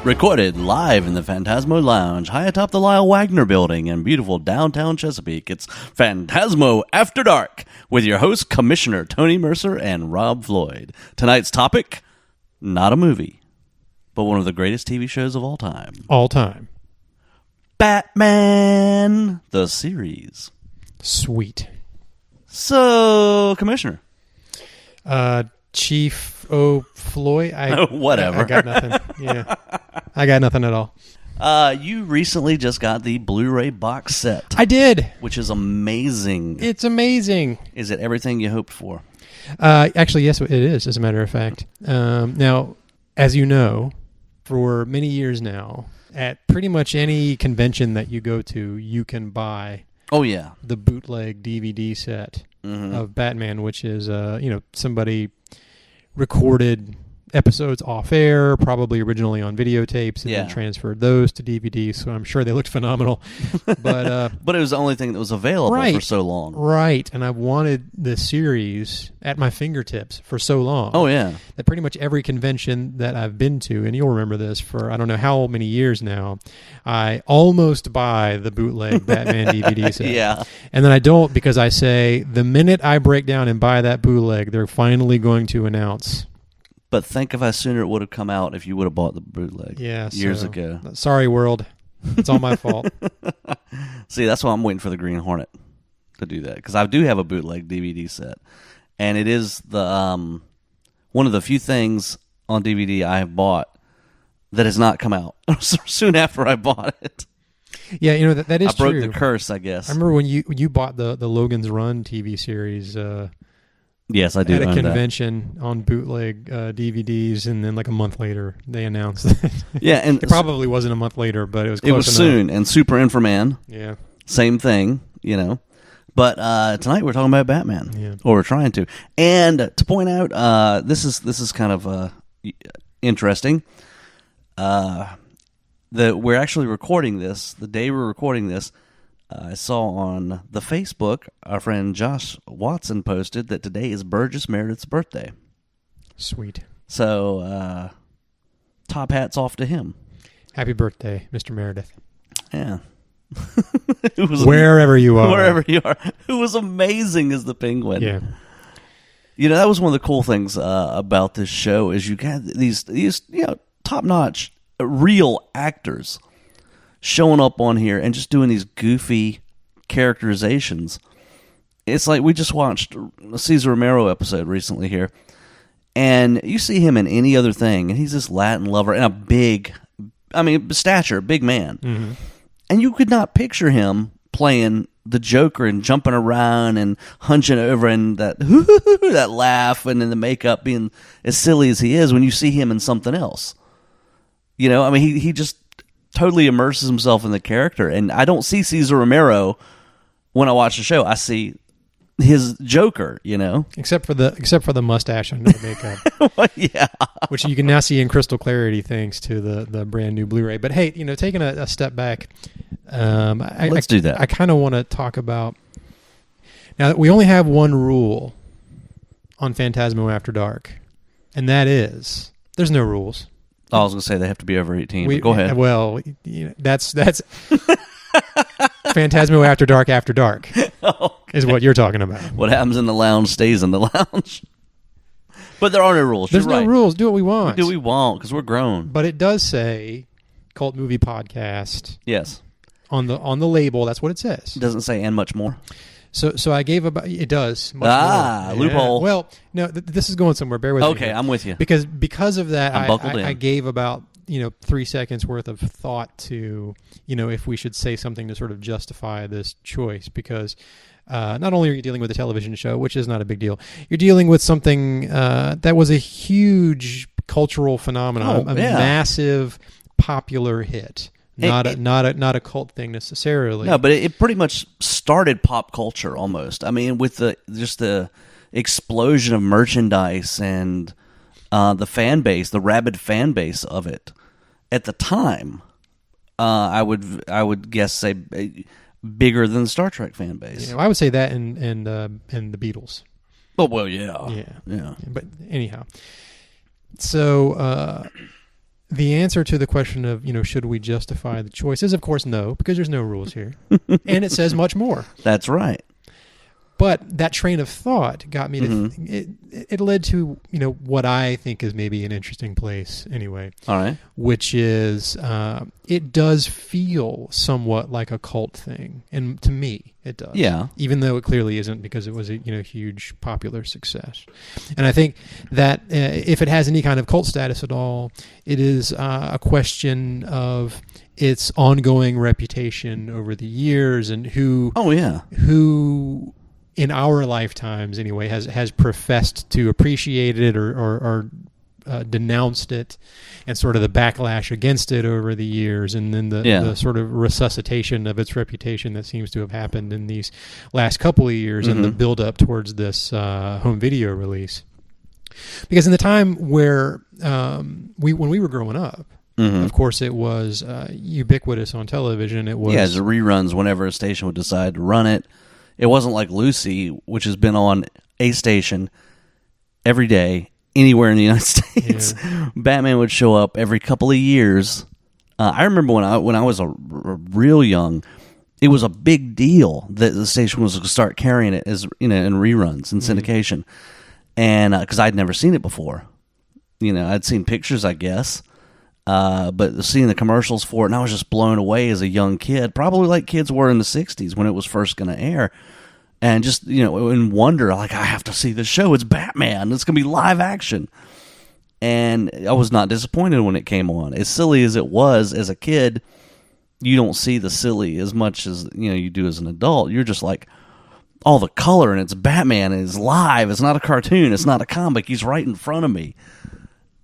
Recorded live in the Fantasmo Lounge, high atop the Lyle Wagner Building in beautiful downtown Chesapeake. It's Fantasmo After Dark with your host, Commissioner Tony Mercer and Rob Floyd. Tonight's topic, not a movie, but one of the greatest TV shows of all time. All time. Batman, the series. Sweet. So, Commissioner. Chief Floyd. Whatever. I got nothing. Yeah. I got nothing at all. You recently just got the Blu-ray box set. I did. Which is amazing. It's amazing. Is it everything you hoped for? Actually, yes, it is, as a matter of fact. Now, as you know, for many years now, at pretty much any convention that you go to, you can buy the bootleg DVD set of Batman, which is, somebody recorded episodes off air, probably originally on videotapes, and then transferred those to DVD. So I'm sure they looked phenomenal. But but it was the only thing that was available for so long. Right. And I've wanted this series at my fingertips for so long. Oh, yeah. That pretty much every convention that I've been to, and you'll remember this for I don't know how many years now, I almost buy the bootleg Batman DVD set. Yeah. And then I don't, because I say, the minute I break down and buy that bootleg, they're finally going to announce. But think of how sooner it would have come out if you would have bought the bootleg years ago. Sorry, world. It's all my fault. See, that's why I'm waiting for the Green Hornet to do that, because I do have a bootleg DVD set, and it is the one of the few things on DVD I have bought that has not come out soon after I bought it. Yeah, that is true. I broke the curse, I guess. I remember when you bought the Logan's Run TV series. Yes, I do. At a convention on bootleg DVDs, and then like a month later, they announced it. Yeah, and it probably wasn't a month later, but it was close It was enough. soon. And Super Inframan. Yeah. Same thing, But tonight we're talking about Batman, or we're trying to. And to point out, this is kind of interesting. That we're actually recording this the day we're recording this. I saw on the Facebook, our friend Josh Watson posted that today is Burgess Meredith's birthday. Sweet. So, top hats off to him. Happy birthday, Mr. Meredith. Yeah. Wherever you are. Wherever you are. Who was amazing as the Penguin. Yeah. That was one of the cool things about this show is you got these top-notch, real actors showing up on here and just doing these goofy characterizations. It's like we just watched a Cesar Romero episode recently here, and you see him in any other thing, and he's this Latin lover and a big stature, big man. Mm-hmm. And you could not picture him playing the Joker and jumping around and hunching over and that that laugh and then the makeup being as silly as he is when you see him in something else. He just totally immerses himself in the character, and I don't see Cesar Romero when I watch the show. I see his Joker, except for the mustache under the makeup. Well, yeah, which you can now see in crystal clarity thanks to the brand new Blu-ray. But hey, taking a step back, let's do that. I kind of want to talk about now that we only have one rule on Fantasmo After Dark, and that is there's no rules. I was going to say they have to be over 18, but go ahead. Well, that's Fantasmo After Dark is what you're talking about. What happens in the lounge stays in the lounge. But there are no rules. There's no rules. Do what we want. We do what we want because we're grown. But it does say Cult Movie Podcast. Yes. On the label, that's what it says. It doesn't say and much more. So I gave about it does much more. Loophole. Yeah. Well, no, this is going somewhere. Bear with me. Okay, I'm with you. Because of that, I gave about 3 seconds worth of thought to if we should say something to sort of justify this choice, because not only are you dealing with a television show, which is not a big deal, you're dealing with something that was a huge cultural phenomenon, massive popular hit. Not a cult thing necessarily. No, but it pretty much started pop culture almost. With the explosion of merchandise and the fan base, the rabid fan base of it at the time. I would guess say bigger than the Star Trek fan base. I would say that and the Beatles. Oh well, yeah. But anyhow, so. the answer to the question of, should we justify the choice is, of course, no, because there's no rules here. And it says much more. That's right. But that train of thought got me to, it led to, what I think is maybe an interesting place anyway. All right. Which is, it does feel somewhat like a cult thing. And to me, it does. Yeah. Even though it clearly isn't, because it was a, huge popular success. And I think that if it has any kind of cult status at all, it is a question of its ongoing reputation over the years and who in our lifetimes anyway has professed to appreciate it or denounced it, and sort of the backlash against it over the years, and then the sort of resuscitation of its reputation that seems to have happened in these last couple of years, and the build up towards this home video release. Because in the time where when we were growing up, of course, it was ubiquitous on television. It was as reruns whenever a station would decide to run it. It wasn't like Lucy, which has been on a station every day, anywhere in the United States. Yeah. Batman would show up every couple of years. I remember when I was real young, it was a big deal that the station was going to start carrying it as in reruns and syndication, and because I'd never seen it before, I'd seen pictures, I guess. But seeing the commercials for it, and I was just blown away as a young kid, probably like kids were in the 60s when it was first going to air. And just, in wonder, like, I have to see this show. It's Batman. It's going to be live action. And I was not disappointed when it came on. As silly as it was as a kid, you don't see the silly as much as, you do as an adult. You're just like, all the color, and it's Batman, and it's live. It's not a cartoon. It's not a comic. He's right in front of me.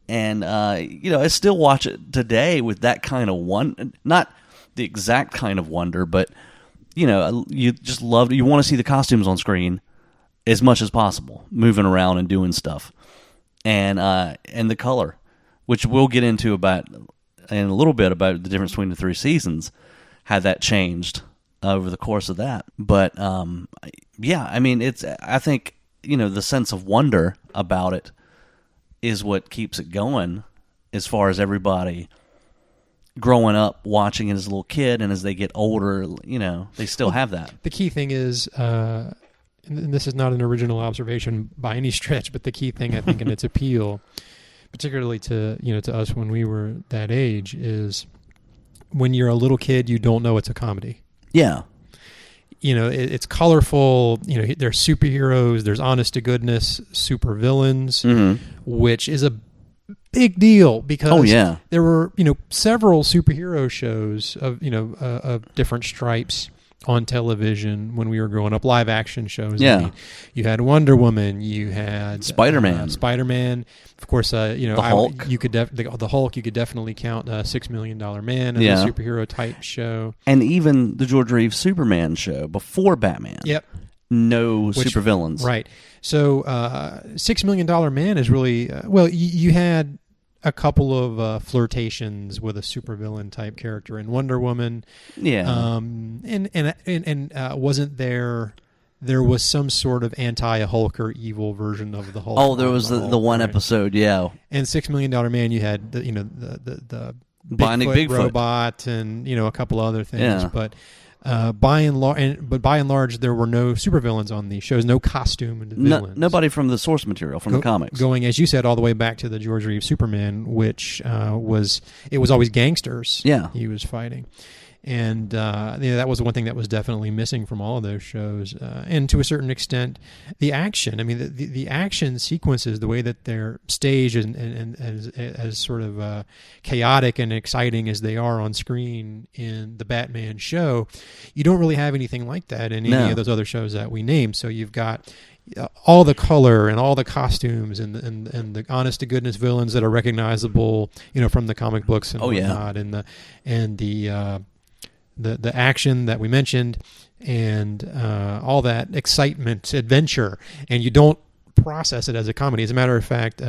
And, I still watch it today with that kind of not the exact kind of wonder, but, you just love, you want to see the costumes on screen as much as possible, moving around and doing stuff. And the color, which we'll get into in a little bit about the difference between the three seasons, how that changed over the course of that. But, I think, the sense of wonder about it is what keeps it going, as far as everybody growing up watching it as a little kid, and as they get older, they still have that. The key thing is, and this is not an original observation by any stretch, but the key thing, I think, in its appeal, particularly to us when we were that age, is when you're a little kid, you don't know it's a comedy. Yeah. It's colorful. There's superheroes. There's honest to goodness supervillains, which is a big deal because there were several superhero shows of different stripes on television when we were growing up. Live action shows. Yeah, I mean, you had Wonder Woman. You had Spider-Man. Of course, the Hulk. The Hulk. You could definitely count $6 Million Man as a superhero type show, and even the George Reeves Superman show before Batman. Yep. No supervillains. Right. So, $6 Million Man is really you had a couple of flirtations with a supervillain type character in Wonder Woman. Yeah. And wasn't there? There was some sort of anti-Hulk or evil version of the Hulk. Oh, there was the one episode, yeah. And $6 Million Man, you had the Bigfoot robot and a couple other things, yeah. But by and large, there were no supervillains on these shows, no costume villains. Nobody from the source material from the comics. Going, as you said, all the way back to the George Reeves Superman, which was always gangsters. Yeah, he was fighting. And that was one thing that was definitely missing from all of those shows. And to a certain extent, the action. I mean, the action sequences, the way that they're staged and as sort of chaotic and exciting as they are on screen in the Batman show, you don't really have anything like that in any of those other shows that we named. So you've got all the color and all the costumes and the honest to goodness villains that are recognizable, from the comic books and whatnot, and the action that we mentioned, and all that excitement, adventure, and you don't process it as a comedy. As a matter of fact,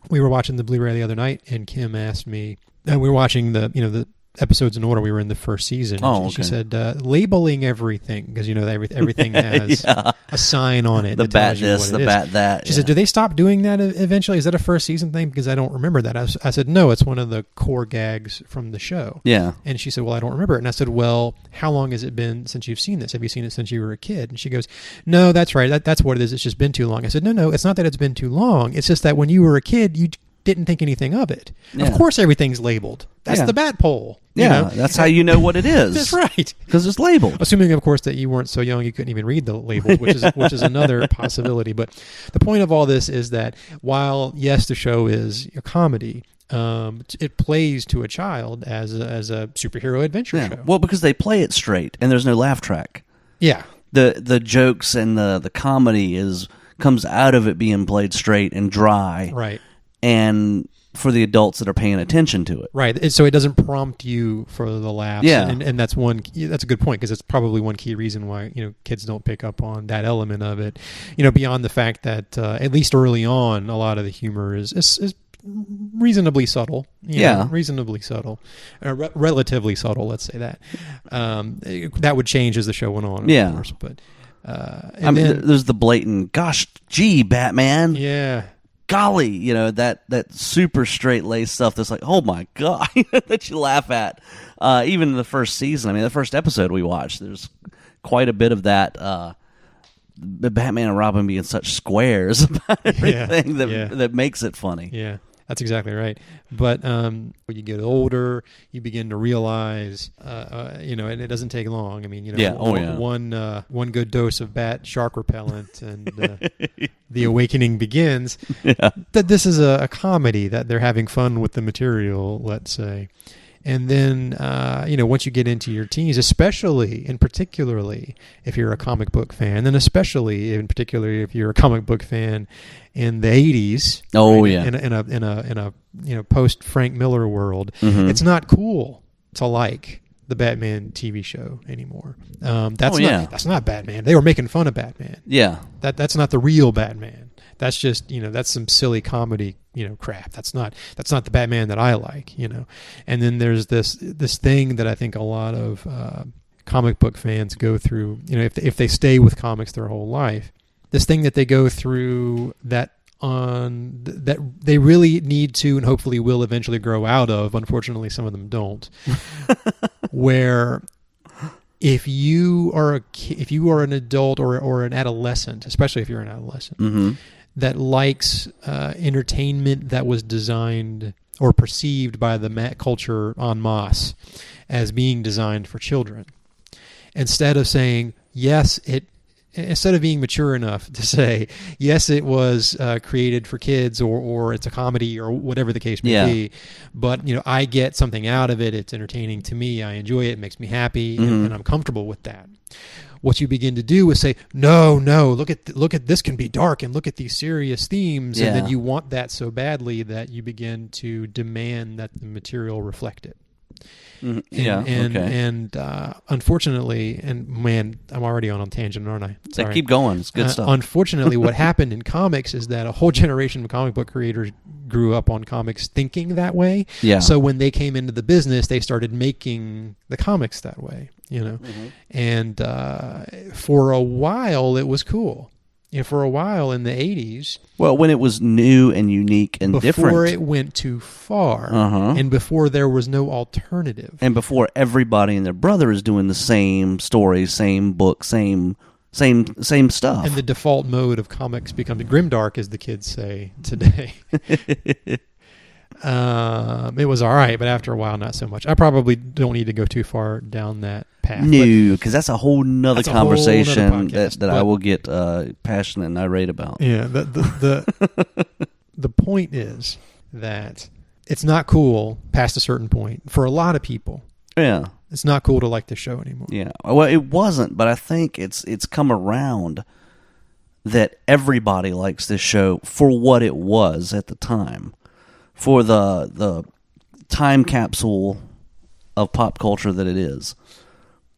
we were watching the Blu-ray the other night, and Kim asked me. We were watching the episodes in order. We were in the first season. And she said, labeling everything, because everything has a sign on it. The bat this, the bat that. She said, do they stop doing that eventually? Is that a first season thing? Because I don't remember that. I said, no, it's one of the core gags from the show. Yeah. And she said, well, I don't remember it. And I said, well, how long has it been since you've seen this? Have you seen it since you were a kid? And she goes, no, that's right. That's what it is. It's just been too long. I said, no, it's not that it's been too long. It's just that when you were a kid, you didn't think anything of it. Yeah. Of course, everything's labeled. That's the bat pole. Yeah, that's how you know what it is. That's right, because it's labeled. Assuming, of course, that you weren't so young you couldn't even read the labels, which is another possibility. But the point of all this is that while yes, the show is a comedy, it plays to a child as a superhero adventure show. Well, because they play it straight and there's no laugh track. Yeah, the jokes and the comedy comes out of it being played straight and dry. Right. And for the adults that are paying attention to it. Right. So it doesn't prompt you for the laughs. Yeah. And that's a good point, because it's probably one key reason why, kids don't pick up on that element of it, beyond the fact that, at least early on, a lot of the humor is reasonably subtle. Reasonably subtle. Relatively subtle, let's say that. That would change as the show went on, of course. But, there's the blatant, gosh, gee, Batman. Yeah. Golly, that super straight-laced stuff that's like, oh my God, that you laugh at. Even in the first season, the first episode we watched, there's quite a bit of that, the Batman and Robin being such squares about everything that makes it funny. Yeah. That's exactly right. But when you get older, you begin to realize, and it doesn't take long. One good dose of bat shark repellent, and the awakening begins. Yeah. That this is a comedy, that they're having fun with the material, let's say. And then, once you get into your teens, especially and particularly if you're a comic book fan, and especially in particular if you're a comic book fan in the 80s, in a post Frank Miller world, it's not cool to like the Batman TV show anymore. That's not Batman. They were making fun of Batman. Yeah, that's not the real Batman. That's just, that's some silly comedy, crap. That's not the Batman that I like, And then there's this thing that I think a lot of comic book fans go through, if they stay with comics their whole life, this thing that they go through that they really need to, and hopefully will eventually grow out of. Unfortunately, some of them don't. Where if you are an adult or an adolescent, especially if you're an adolescent, that likes entertainment that was designed or perceived by the culture en masse as being designed for children, instead of saying instead of being mature enough to say yes, it was created for kids, or it's a comedy, or whatever the case may be, but I get something out of it. It's entertaining to me. I enjoy it. It makes me happy, and I'm comfortable with that. What you begin to do is say, no, look at this can be dark, and look at these serious themes, and then you want that so badly that you begin to demand that the material reflect it. And unfortunately, and man, I'm already on a tangent, aren't I? Sorry. Keep going. It's good stuff. Unfortunately, what happened in comics is that a whole generation of comic book creators grew up on comics thinking that way. Yeah. So when they came into the business, they started making the comics that way. And for a while it was cool. For a while in the 80s. Well, when it was new and unique and different. Before it went too far. And before there was no alternative. And before everybody and their brother is doing the same story, same book, same stuff. And the default mode of comics becomes grimdark, as the kids say today. It was all right, but after a while, not so much. I probably don't need to go too far down that path. No, because that's a whole nother conversation that I will get passionate and irate about. Yeah, the point is that it's not cool past a certain point for a lot of people. Yeah, it's not cool to like the show anymore. Yeah, well, it wasn't, but I think it's come around that everybody likes this show for what it was at the time. For the time capsule of pop culture that it is.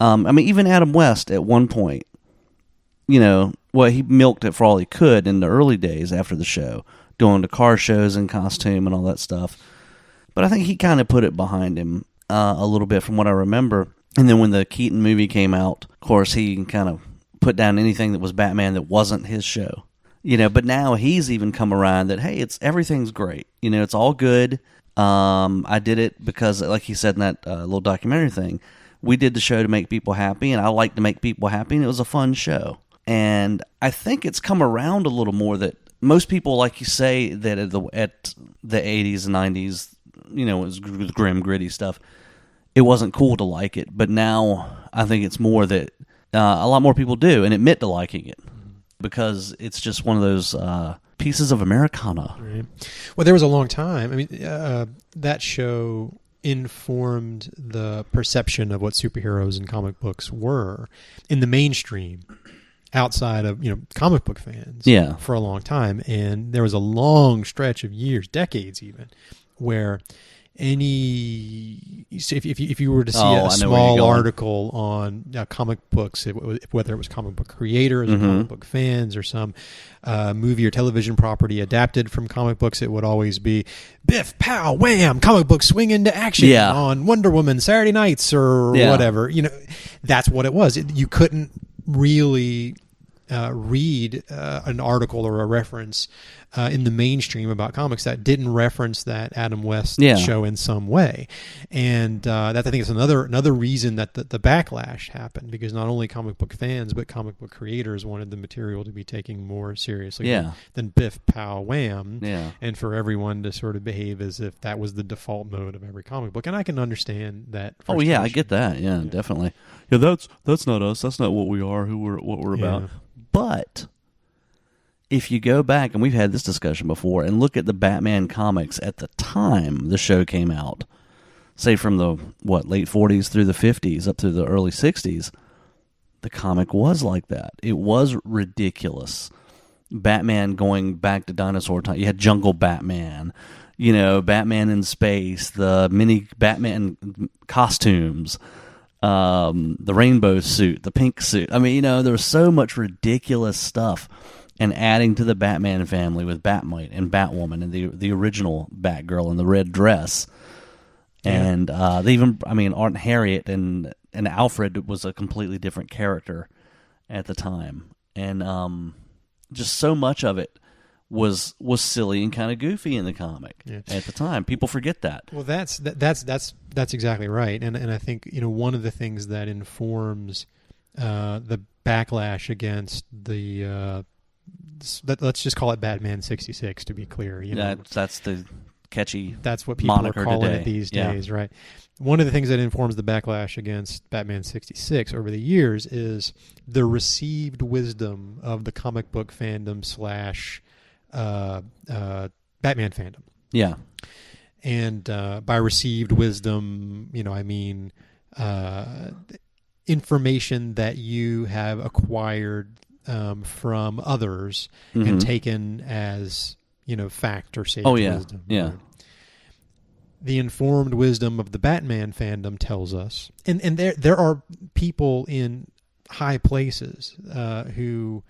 Even Adam West at one point, he milked it for all he could in the early days after the show, going to car shows in costume and all that stuff. But I think he kind of put it behind him a little bit from what I remember. And then when the Keaton movie came out, of course, he kind of put down anything that was Batman that wasn't his show. But now he's even come around that, hey, everything's great. It's all good. I did it because, like he said in that little documentary thing, we did the show to make people happy, and I like to make people happy, and it was a fun show. And I think it's come around a little more that most people, like you say, that at the 80s and 90s, it was grim, gritty stuff. It wasn't cool to like it, but now I think it's more that a lot more people do and admit to liking it because it's just one of those pieces of Americana. Right. Well, there was a long time. I mean, that show informed the perception of what superheroes and comic books were in the mainstream outside of comic book fans for a long time. And there was a long stretch of years, decades even, where if you were to see a small article on comic books, whether it was comic book creators or comic book fans or some movie or television property adapted from comic books, it would always be biff, pow, wham, comic book swing into action on Wonder Woman Saturday nights or whatever. That's what it was. You couldn't really read an article or a reference in the mainstream about comics that didn't reference that Adam West show in some way. And that, I think, is another reason that the backlash happened, because not only comic book fans but comic book creators wanted the material to be taken more seriously than biff, pow, wham, and for everyone to sort of behave as if that was the default mode of every comic book. And I can understand that frustration. Oh yeah, I get that. Yeah, definitely. Yeah, that's not us. That's not what we are. What we're about. But if you go back, and we've had this discussion before, and look at the Batman comics at the time the show came out, say from the late 40s through the 50s up through the early 60s, the comic was like that. It was ridiculous. Batman going back to dinosaur time. You had Jungle Batman, Batman in space, the mini Batman costumes, the rainbow suit, the pink suit. I mean, there was so much ridiculous stuff, and adding to the Batman family with Batmite and Batwoman and the original Batgirl in the red dress. And they even, Aunt Harriet and Alfred was a completely different character at the time. And just so much of it was silly and kind of goofy in the comic at the time. People forget that. Well, that's exactly right. And I think one of the things that informs the backlash against the let's just call it Batman 66 to be clear. That's the catchy. That's what people are calling today. It these days, right? One of the things that informs the backlash against Batman 66 over the years is the received wisdom of the comic book fandom / Batman fandom. Yeah. And by received wisdom, information that you have acquired from others and taken as, fact or sage wisdom. Yeah. Right? The informed wisdom of the Batman fandom tells us, and there are people in high places who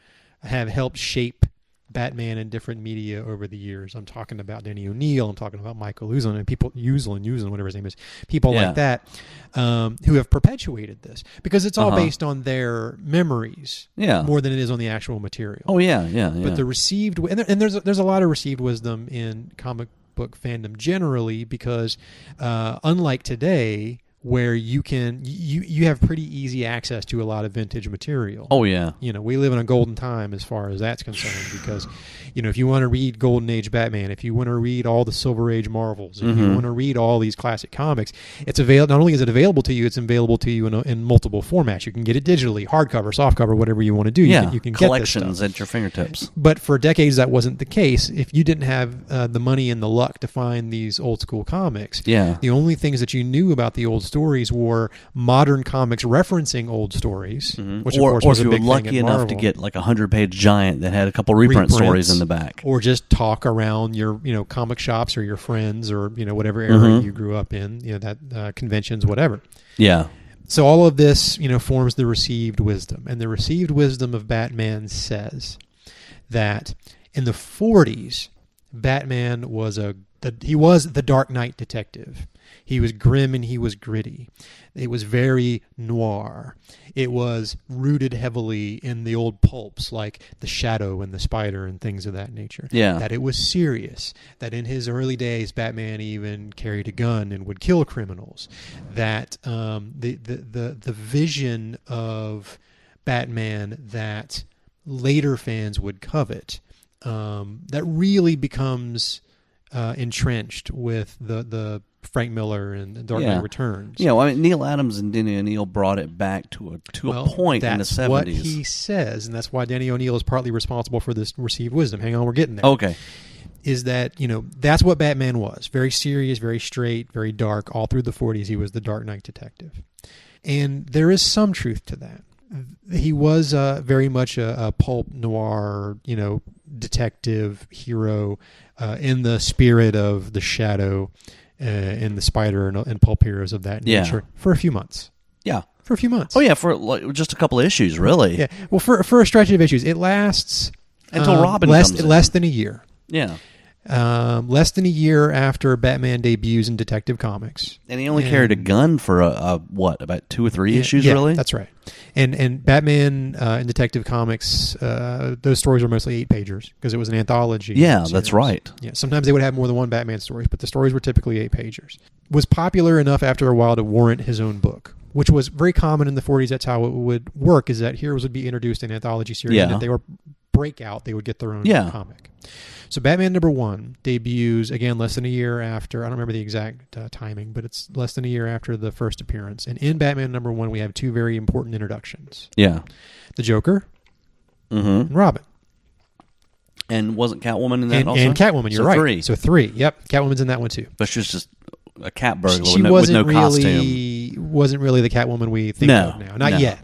have helped shape Batman in different media over the years. I'm talking about Denny O'Neil. I'm talking about Michael Uzlan and people, Uzlan, whatever his name is. People like that who have perpetuated this because it's all based on their memories more than it is on the actual material. Oh yeah. But the received, and there's a lot of received wisdom in comic book fandom generally because unlike today, where you have pretty easy access to a lot of vintage material. Oh yeah. We live in a golden time as far as that's concerned because, if you want to read Golden Age Batman, if you want to read all the Silver Age Marvels, if you want to read all these classic comics, it's available. Not only is it available to you, it's available to you in multiple formats. You can get it digitally, hardcover, softcover, whatever you want to do. You can collections get this stuff at your fingertips. But for decades, that wasn't the case. If you didn't have the money and the luck to find these old school comics, the only things that you knew about the old stories were modern comics referencing old stories, which of course was a big thing at Marvel. Or if you were lucky enough to get like a 100-page giant that had a couple reprint stories in the back, or just talk around your comic shops or your friends or whatever area you grew up in, that conventions, whatever. Yeah. So all of this forms the received wisdom, and the received wisdom of Batman says that in the 40s, Batman was the Dark Knight detective. He was grim and he was gritty. It was very noir. It was rooted heavily in the old pulps like The Shadow and The Spider and things of that nature. Yeah. That it was serious. That in his early days, Batman even carried a gun and would kill criminals. That the vision of Batman that later fans would covet, that really becomes entrenched with the Frank Miller and Dark Knight Returns. Yeah, well, I mean, Neil Adams and Denny O'Neil brought it back to a point in the 70s. That's what he says, and that's why Denny O'Neil is partly responsible for this received wisdom. Hang on, we're getting there. Okay. Is that, that's what Batman was. Very serious, very straight, very dark. All through the 40s, he was the Dark Knight detective. And there is some truth to that. He was very much a pulp noir, detective hero in the spirit of The Shadow and The Spider and pulp heroes of that nature for a few months. Yeah. For a few months. Oh, yeah, for just a couple of issues, really. Yeah. Well, for a stretch of issues. It lasts... Until Robin comes in. Less than a year. Yeah. Less than a year after Batman debuts in Detective Comics. And he only carried a gun for, about 2 or 3 issues, yeah, really? That's right. And Batman in Detective Comics, those stories were mostly 8-pagers because it was an anthology. Yeah, series. that's right. Yeah, sometimes they would have more than one Batman story, but the stories were typically 8-pagers. Was popular enough after a while to warrant his own book, which was very common in the 40s. That's how it would work, is that heroes would be introduced in anthology series, and if they were breakout, they would get their own comic. So Batman #1 debuts, again, less than a year after, I don't remember the exact timing, but it's less than a year after the first appearance. And in Batman #1, we have 2 very important introductions. Yeah. The Joker and Robin. And wasn't Catwoman in that also? And Catwoman, you're right. 3. So 3, yep. Catwoman's in that one too. But she was just a cat burglar She with no costume. Wasn't really the Catwoman we think of now. Not yet.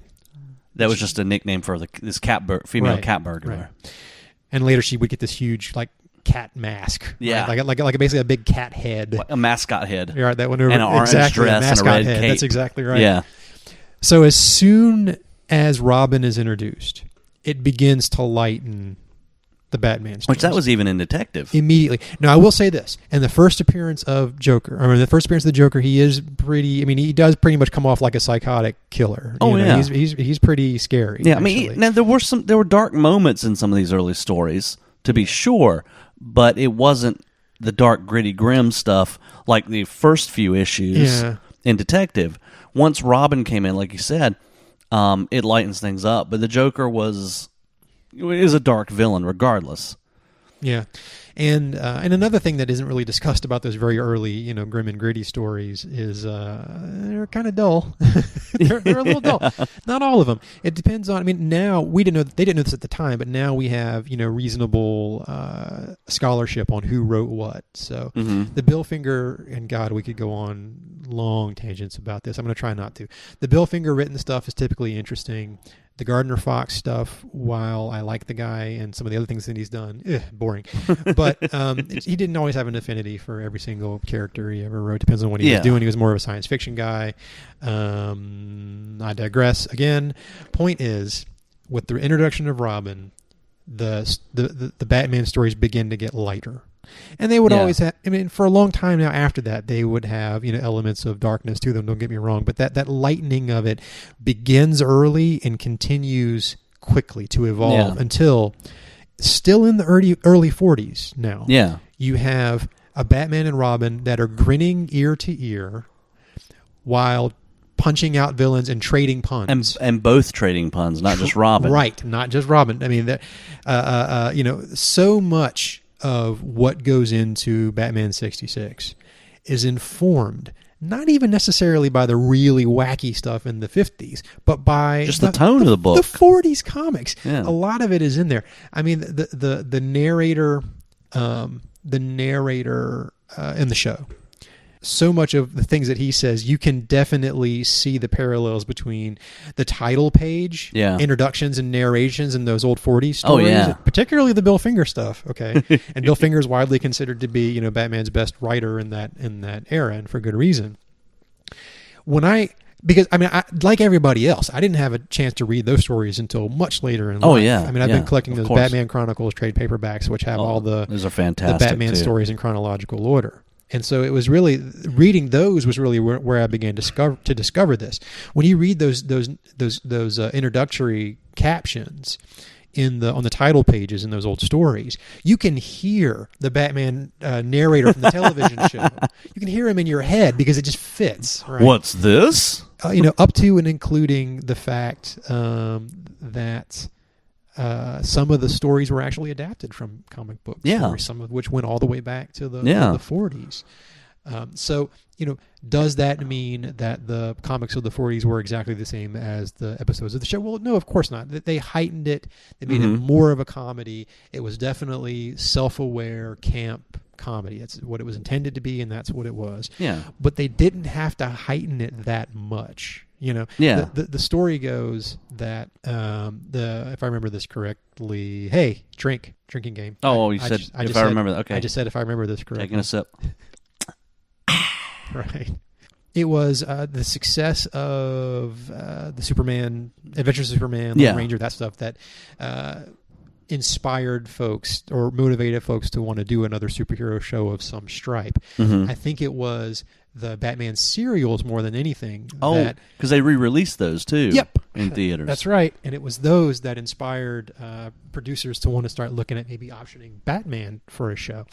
That was just a nickname for this female cat burglar. Right. And later she would get this huge, cat mask. Yeah. Right? Like basically a big cat head. Like a mascot head. You're right, that one over. And an orange dress and a red head. cape. That's exactly right. Yeah. So as soon as Robin is introduced, it begins to lighten the Batman stories. Which that was even in Detective. Immediately. Now, I will say this. In the first appearance of the first appearance of the Joker, he is pretty... he does pretty much come off like a psychotic killer. Yeah. He's pretty scary. Yeah, actually. now there were dark moments in some of these early stories, to be sure, but it wasn't the dark, gritty, grim stuff like the first few issues in Detective. Once Robin came in, like you said, it lightens things up. But the Joker is a dark villain regardless. Yeah. And another thing that isn't really discussed about those very early, grim and gritty stories is they're kind of dull. they're a little dull. Not all of them. It depends on. Now they didn't know this at the time, but now we have reasonable scholarship on who wrote what. So the Bill Finger, and God, we could go on long tangents about this. I'm going to try not to. The Bill Finger written stuff is typically interesting. The Gardner Fox stuff, while I like the guy and some of the other things that he's done, boring. But he didn't always have an affinity for every single character he ever wrote. Depends on what he was doing. He was more of a science fiction guy. I digress. Again, point is, with the introduction of Robin, the Batman stories begin to get lighter. And they would always have, for a long time now after that, they would have, elements of darkness to them, don't get me wrong, but that lightening of it begins early and continues quickly to evolve until, still in the early 40s now, you have a Batman and Robin that are grinning ear to ear while punching out villains and trading puns. And both trading puns, not just Robin. Right, not just Robin. So much of what goes into Batman 66 is informed not even necessarily by the really wacky stuff in the 50s, but by just the tone of the book. The 40s comics. Yeah. A lot of it is in there. The narrator in the show, so much of the things that he says, you can definitely see the parallels between the title page, introductions and narrations in those old 40s stories, particularly the Bill Finger stuff. Okay, and Bill Finger is widely considered to be, Batman's best writer in that era, and for good reason. Because like everybody else, I didn't have a chance to read those stories until much later in life. I've been collecting those Batman Chronicles trade paperbacks, which have all the those are fantastic. the Batman too. stories in chronological order. And so it was really reading those was really where I began to discover this. When you read those introductory captions on the title pages in those old stories, you can hear the Batman narrator from the television show. You can hear him in your head because it just fits. Right? What's this? Up to and including the fact that some of the stories were actually adapted from comic book stories, some of which went all the way back to the 40s. So, does that mean that the comics of the 40s were exactly the same as the episodes of the show? Well, no, of course not. They heightened it. They made it more of a comedy. It was definitely self-aware camp comedy. That's what it was intended to be, and that's what it was. Yeah. But they didn't have to heighten it that much. The story goes that if I remember this correctly, hey, drinking game. Oh, you said if I remember that. Okay. I just said if I remember this correctly. Taking a sip. Right. It was the success of the Superman, Adventures of Superman, Lone Ranger, that stuff that inspired folks or motivated folks to want to do another superhero show of some stripe. I think it was the Batman serials more than anything. Oh, because they re-released those too. Yep. In theaters. That's right. And it was those that inspired producers to want to start looking at maybe optioning Batman for a show.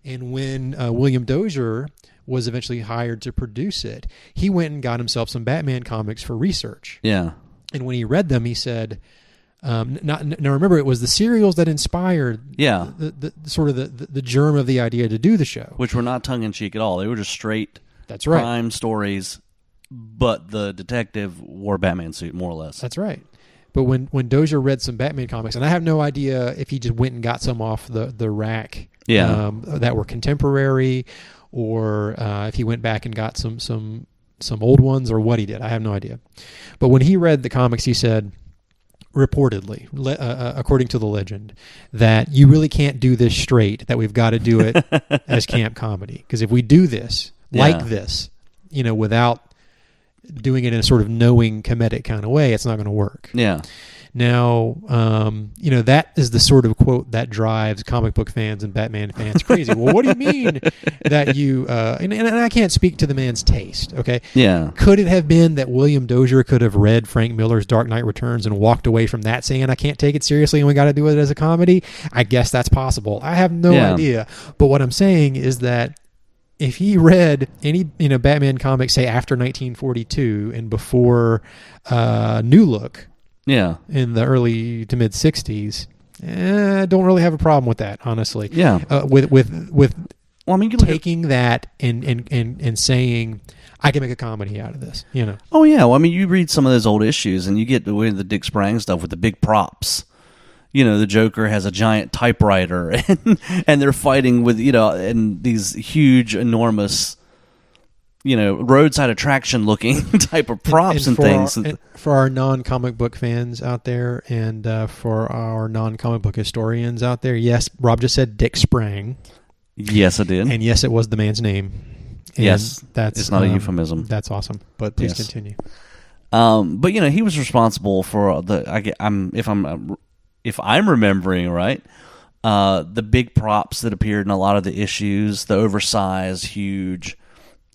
And when William Dozier was eventually hired to produce it, he went and got himself some Batman comics for research. Yeah. And when he read them, he said, now remember, it was the serials that inspired the sort of the germ of the idea to do the show. Which were not tongue-in-cheek at all. They were just straight That's right. crime stories, but the detective wore a Batman suit, more or less. That's right. But when Dozier read some Batman comics, and I have no idea if he just went and got some off the rack that were contemporary, or if he went back and got some old ones, or what he did. I have no idea. But when he read the comics, he said, reportedly, according to the legend, that you really can't do this straight, that we've got to do it as camp comedy. Because if we do this, like this, without doing it in a sort of knowing, comedic kind of way, it's not going to work. Yeah. Now, that is the sort of quote that drives comic book fans and Batman fans crazy. Well, what do you mean that you... and I can't speak to the man's taste, okay? Yeah. Could it have been that William Dozier could have read Frank Miller's Dark Knight Returns and walked away from that saying, I can't take it seriously and we got to do it as a comedy? I guess that's possible. I have no idea. But what I'm saying is that if he read any Batman comic, say after 1942 and before New Look, in the early to mid 60s, I don't really have a problem with that, honestly. Yeah. With Well, I mean, you taking that and saying, I can make a comedy out of this, you know. Oh, yeah. Well, I mean, you read some of those old issues and you get the Dick Sprang stuff with the big props. You know, the Joker has a giant typewriter and they're fighting with, you know, and these huge, enormous, you know, roadside attraction looking type of props and things. For our non-comic book fans out there and for our non-comic book historians out there, yes, Rob just said Dick Sprang. Yes, I did. And yes, it was the man's name. And yes, that's it's not a euphemism. That's awesome. But please continue. But you know, he was responsible for if I'm remembering right, the big props that appeared in a lot of the issues, the oversized, huge,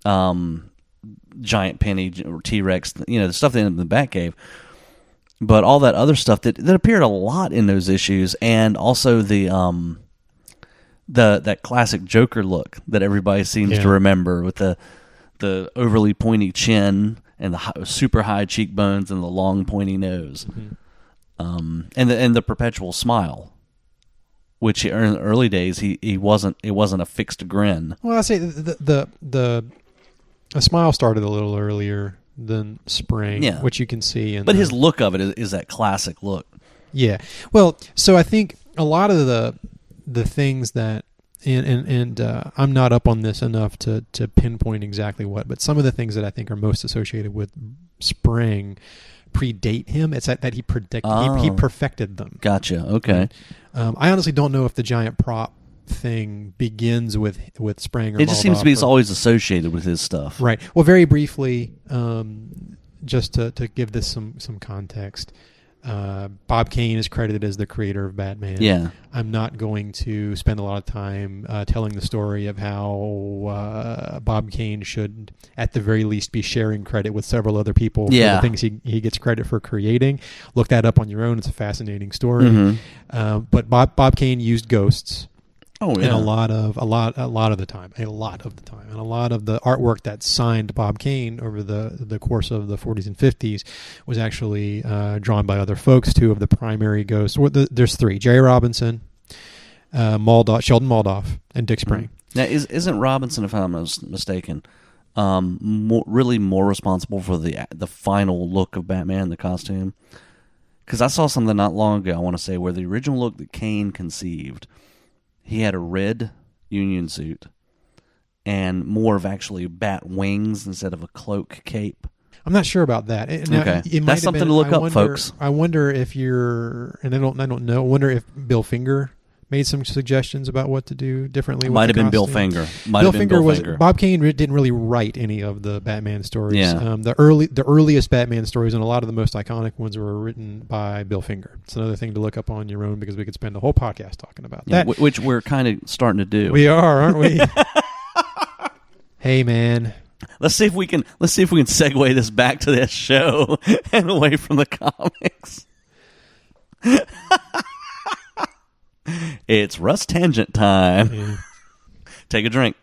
giant penny or T-Rex, you know, the stuff in the Batcave. But all that other stuff that appeared a lot in those issues, and also that classic Joker look that everybody seems to remember, with the overly pointy chin and the super high cheekbones and the long pointy nose, and the perpetual smile, which in the early days it wasn't a fixed grin. Well, I say the smile started a little earlier than Sprang, which you can see. But his look of it is that classic look. Yeah. Well, so I think a lot of the things that, and I'm not up on this enough to pinpoint exactly what, but some of the things that I think are most associated with Sprang predate him. It's that he perfected them. Gotcha. Okay. I honestly don't know if the giant prop thing begins with Sprang or it just seems to be always associated with his stuff. Right. Well, very briefly, just to give this some context, Bob Kane is credited as the creator of Batman. Yeah. I'm not going to spend a lot of time telling the story of how Bob Kane should, at the very least, be sharing credit with several other people for the things he gets credit for creating. Look that up on your own. It's a fascinating story. Mm-hmm. But Bob Kane used ghosts. Oh yeah, and a lot of the time, and a lot of the artwork that signed Bob Kane over the course of the 40s and 50s was actually drawn by other folks. Two of the primary ghosts. There's three: Jerry Robinson, Sheldon Moldoff, and Dick Sprang. Now, isn't Robinson, if I'm not mistaken, really more responsible for the final look of Batman, the costume? Because I saw something not long ago, I want to say, where the original look that Kane conceived, he had a red Union suit and more of actually bat wings instead of a cloak cape. I'm not sure about that. Okay, that's something to look up, folks. I wonder if you're, and I don't know. I wonder if Bill Finger made some suggestions about what to do differently. Might have been Bill Finger. Bill Finger. Bob Kane didn't really write any of the Batman stories. Yeah. The earliest Batman stories and a lot of the most iconic ones were written by Bill Finger. It's another thing to look up on your own because we could spend a whole podcast talking about that. Which we're kind of starting to do. We are, aren't we? Hey, man. Let's see if we can segue this back to this show and away from the comics. It's Russ Tangent time. Yeah. Take a drink.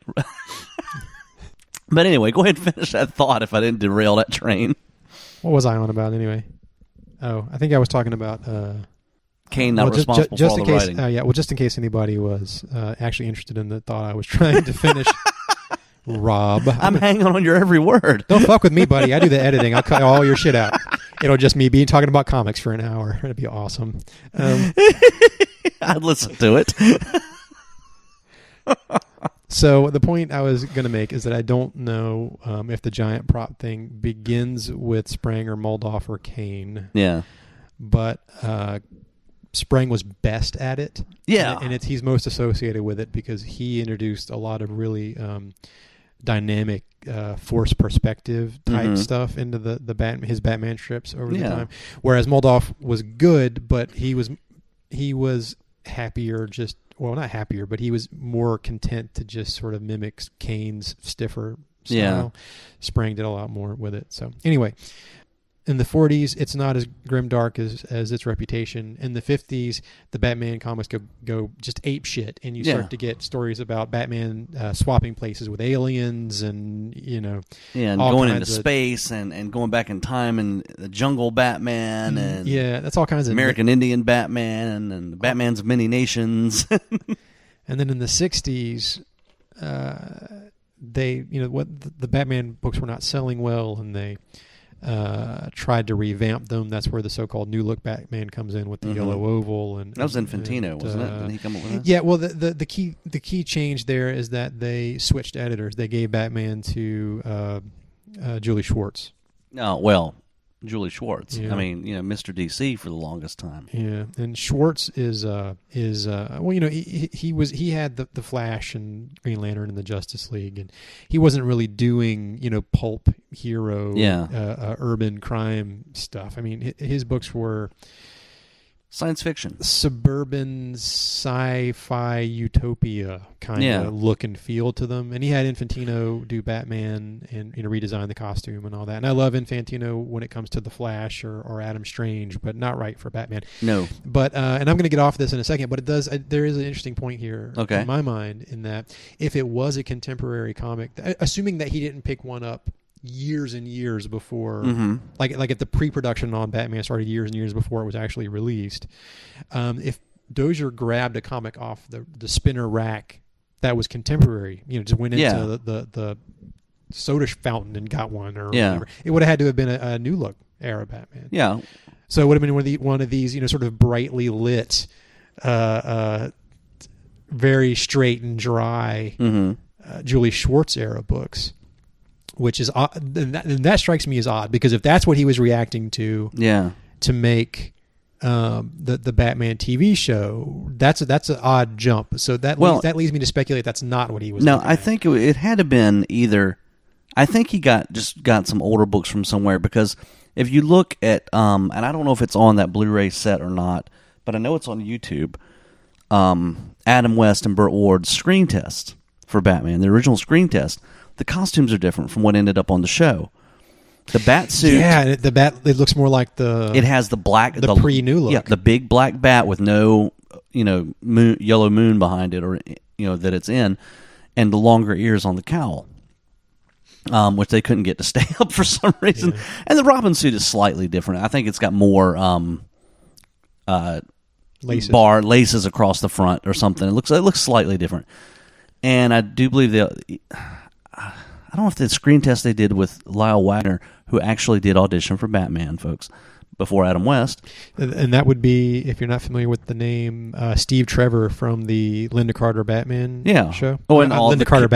But anyway, go ahead and finish that thought if I didn't derail that train. What was I on about anyway? Oh, I think I was talking about Kane not responsible for all the writing. Just in case anybody was actually interested in the thought I was trying to finish. Rob. I'm hanging on your every word. Don't fuck with me, buddy. I do the editing. I'll cut all your shit out. It'll just me being talking about comics for an hour. It'd be awesome. I'd listen to it. So the point I was going to make is that I don't know if the giant prop thing begins with Sprang or Moldoff or Kane. Yeah. But Sprang was best at it. Yeah. And he's most associated with it because he introduced a lot of really dynamic force perspective type stuff into his Batman strips over the time. Whereas Moldoff was good, but he was happier not happier, but he was more content to just sort of mimic Kane's stiffer style. Yeah. Sprang did a lot more with it. So anyway, in the 40s, it's not as grimdark as its reputation. In the 50s, the Batman comics go just ape shit, and you start to get stories about Batman swapping places with aliens, and and going into space, and going back in time, and the Jungle Batman, and that's all kinds of American Indian Batman, and the Batmans of many nations. And then in the 60s, the Batman books were not selling well, and they tried to revamp them. That's where the so-called New Look Batman comes in with the yellow oval, and that was Infantino, wasn't it? Didn't he come up with that? Yeah. Well, the key change there is that they switched editors. They gave Batman to Julie Schwartz. Oh well, Julie Schwartz. Yeah. I mean, Mr. DC for the longest time. Yeah, and Schwartz is he had the Flash and Green Lantern and the Justice League, and he wasn't really doing pulp hero urban crime stuff. I mean, his books were science fiction, suburban sci-fi utopia kind of look and feel to them. And he had Infantino do Batman and redesign the costume and all that. And I love Infantino when it comes to the Flash or Adam Strange, but not right for Batman. No. But and I'm going to get off this in a second, but there is an interesting point here in my mind, in that if it was a contemporary comic, assuming that he didn't pick one up years and years before, like if the pre-production on Batman started years and years before it was actually released, if Dozier grabbed a comic off the spinner rack that was contemporary, just went into the soda fountain and got one or whatever, it would have had to have been a New Look era Batman. Yeah. So it would have been one of these, sort of brightly lit, very straight and dry Julie Schwartz era books. Which is odd, and that strikes me as odd, because if that's what he was reacting to make the Batman TV show, that's an odd jump. So that leads me to speculate that's not what he was. No, I think it had to been either. I think he got some older books from somewhere, because if you look at, and I don't know if it's on that Blu-ray set or not, but I know it's on YouTube, Adam West and Burt Ward's screen test for Batman, the original screen test, the costumes are different from what ended up on the show. The bat suit, it looks more like it has the black, the pre-new look, yeah, the big black bat with no, yellow moon behind it, or that it's in, and the longer ears on the cowl, which they couldn't get to stay up for some reason. Yeah. And the Robin suit is slightly different. I think it's got more laces across the front or something. It looks slightly different. And I do believe I don't know if the screen test they did with Lyle Wagner, who actually did audition for Batman, folks, before Adam West. And that would be, if you're not familiar with the name, Steve Trevor from the Linda Carter Batman show. Oh, and Linda Carter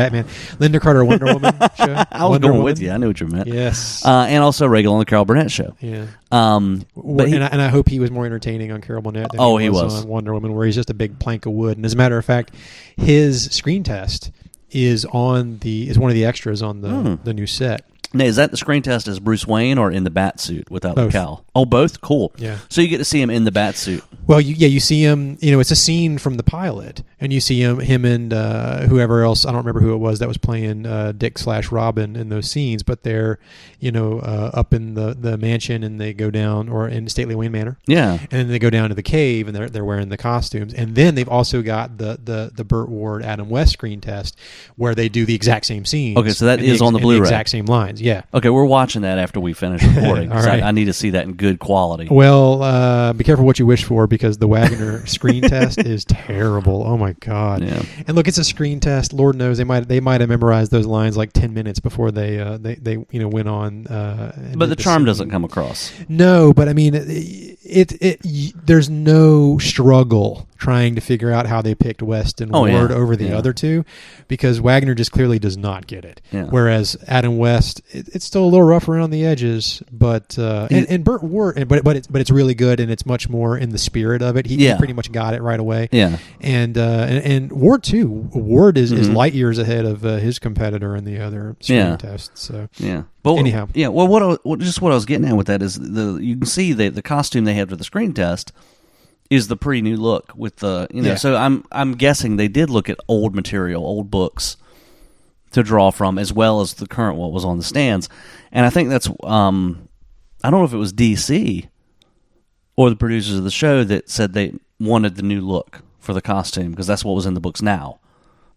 Wonder Woman show. I was going with you. I knew what you meant. Yes. And also regular on the Carol Burnett show. Yeah. But and I hope he was more entertaining on Carol Burnett than he was on Wonder Woman, where he's just a big plank of wood. And as a matter of fact, his screen test is one of the extras on the new set. Now, is that the screen test as Bruce Wayne or in the bat suit without both. the cowl? Oh, both? Cool. Yeah. So you get to see him in the bat suit. Well, you see him, it's a scene from the pilot, and you see him and whoever else, I don't remember who it was that was playing Dick/Robin in those scenes, but they're, up in the mansion, and they go down, or in Stately Wayne Manor. Yeah. And then they go down to the cave, and they're wearing the costumes. And then they've also got the Burt Ward, Adam West screen test, where they do the exact same scenes. Okay, so that is on the Blu-ray. The exact same lines, yeah. Okay, we're watching that after we finish recording. All right. I need to see that in good quality. Well, be careful what you wish for, because the Wagner screen test is terrible. Oh my God! Yeah. And look, it's a screen test. Lord knows they might have memorized those lines like 10 minutes before they went on. But the charm doesn't come across. No, but I mean, there's no struggle trying to figure out how they picked West and Ward over the other two, because Wagner just clearly does not get it. Yeah. Whereas Adam West, it's still a little rough around the edges, but and Burt Ward, but it's really good, and it's much more in the spirit of it. He pretty much got it right away. Yeah. And Ward too. Ward is light years ahead of his competitor in the other screen tests. So yeah. But anyhow, yeah. Well, what I was getting at with that is you can see the costume they had for the screen test is the pre-new look with the So I'm guessing they did look at old material, old books to draw from, as well as the current what was on the stands. And I think that's I don't know if it was DC or the producers of the show that said they wanted the new look for the costume, because that's what was in the books now,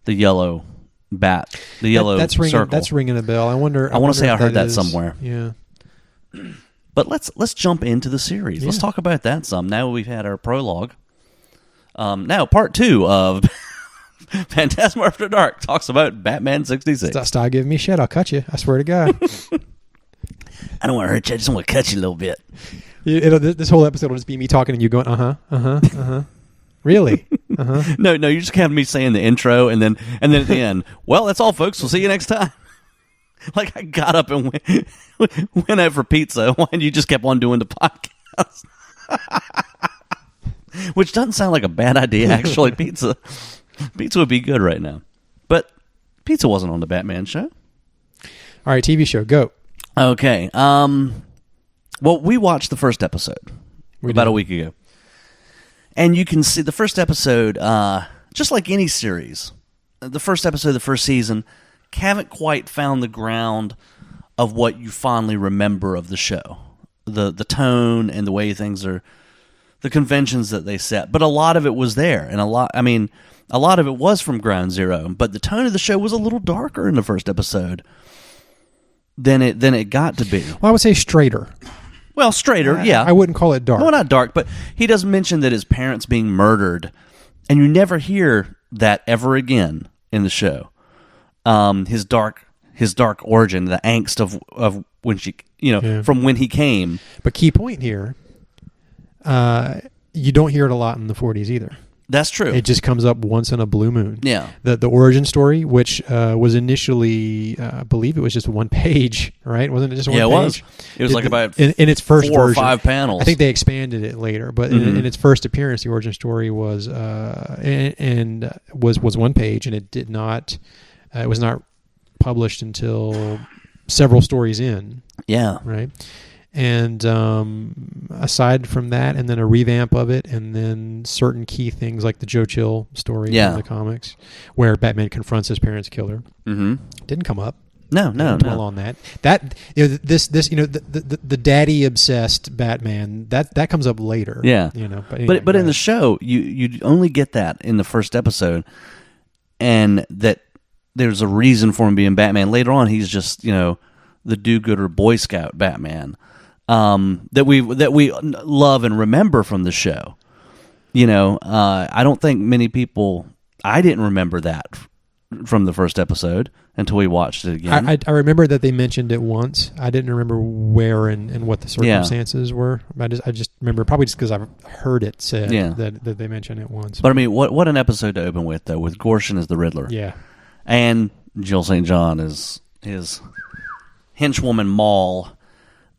the yellow bat, the yellow circle. That's ringing a bell. I wonder. I want to say I heard that somewhere. Yeah. But let's jump into the series. Yeah. Let's talk about that some. Now we've had our prologue. Now part 2 of Fantasmo After Dark talks about Batman 66. Stop giving me shit. I'll cut you. I swear to God. I don't want to hurt you. I just want to cut you a little bit. This whole episode will just be me talking and you going, Really? No, you just have me saying the intro and then at the end, well, that's all, folks. We'll see you next time. Like I got up and went out for pizza, and you just kept on doing the podcast. Which doesn't sound like a bad idea, actually. Pizza would be good right now. But pizza wasn't on the Batman show. All right, TV show, go. Okay. Well, we watched the first episode about a week ago. And you can see the first episode, just like any series, the first episode of the first season, haven't quite found the ground of what you fondly remember of the show. The tone and the way things are, the conventions that they set. But a lot of it was there. And a lot of it was from ground zero. But the tone of the show was a little darker in the first episode than it got to be. Well, I would say straighter. Well, straighter, yeah. I wouldn't call it dark. No, not dark, but he does mention that his parents being murdered, and you never hear that ever again in the show. His dark origin, the angst of when she, from when he came. But key point here, you don't hear it a lot in the 40s either. That's true. It just comes up once in a blue moon. Yeah. The origin story, which was initially, I believe it was just one page, right? Wasn't it just one page? Yeah, it was. It was like about in its first 4 version. or 5 panels. I think they expanded it later, but in its first appearance, the origin story was was one page, and it was not published until several stories in. Yeah. Right. And aside from that, and then a revamp of it, and then certain key things like the Joe Chill story in the comics, where Batman confronts his parents' killer, didn't come up. No. Dwell on that. That the daddy obsessed Batman that comes up later. Yeah, But anyway, but in the show, you only get that in the first episode, and that there's a reason for him being Batman. Later on, he's just the do-gooder Boy Scout Batman. That we love and remember from the show. I don't think many people. I didn't remember that from the first episode until we watched it again. I remember that they mentioned it once. I didn't remember where and what the circumstances were. I just remember, probably just because I've heard it said that they mentioned it once. But I mean, what an episode to open with, though, with Gorshin as the Riddler. Yeah, and Jill St. John is his henchwoman Maul.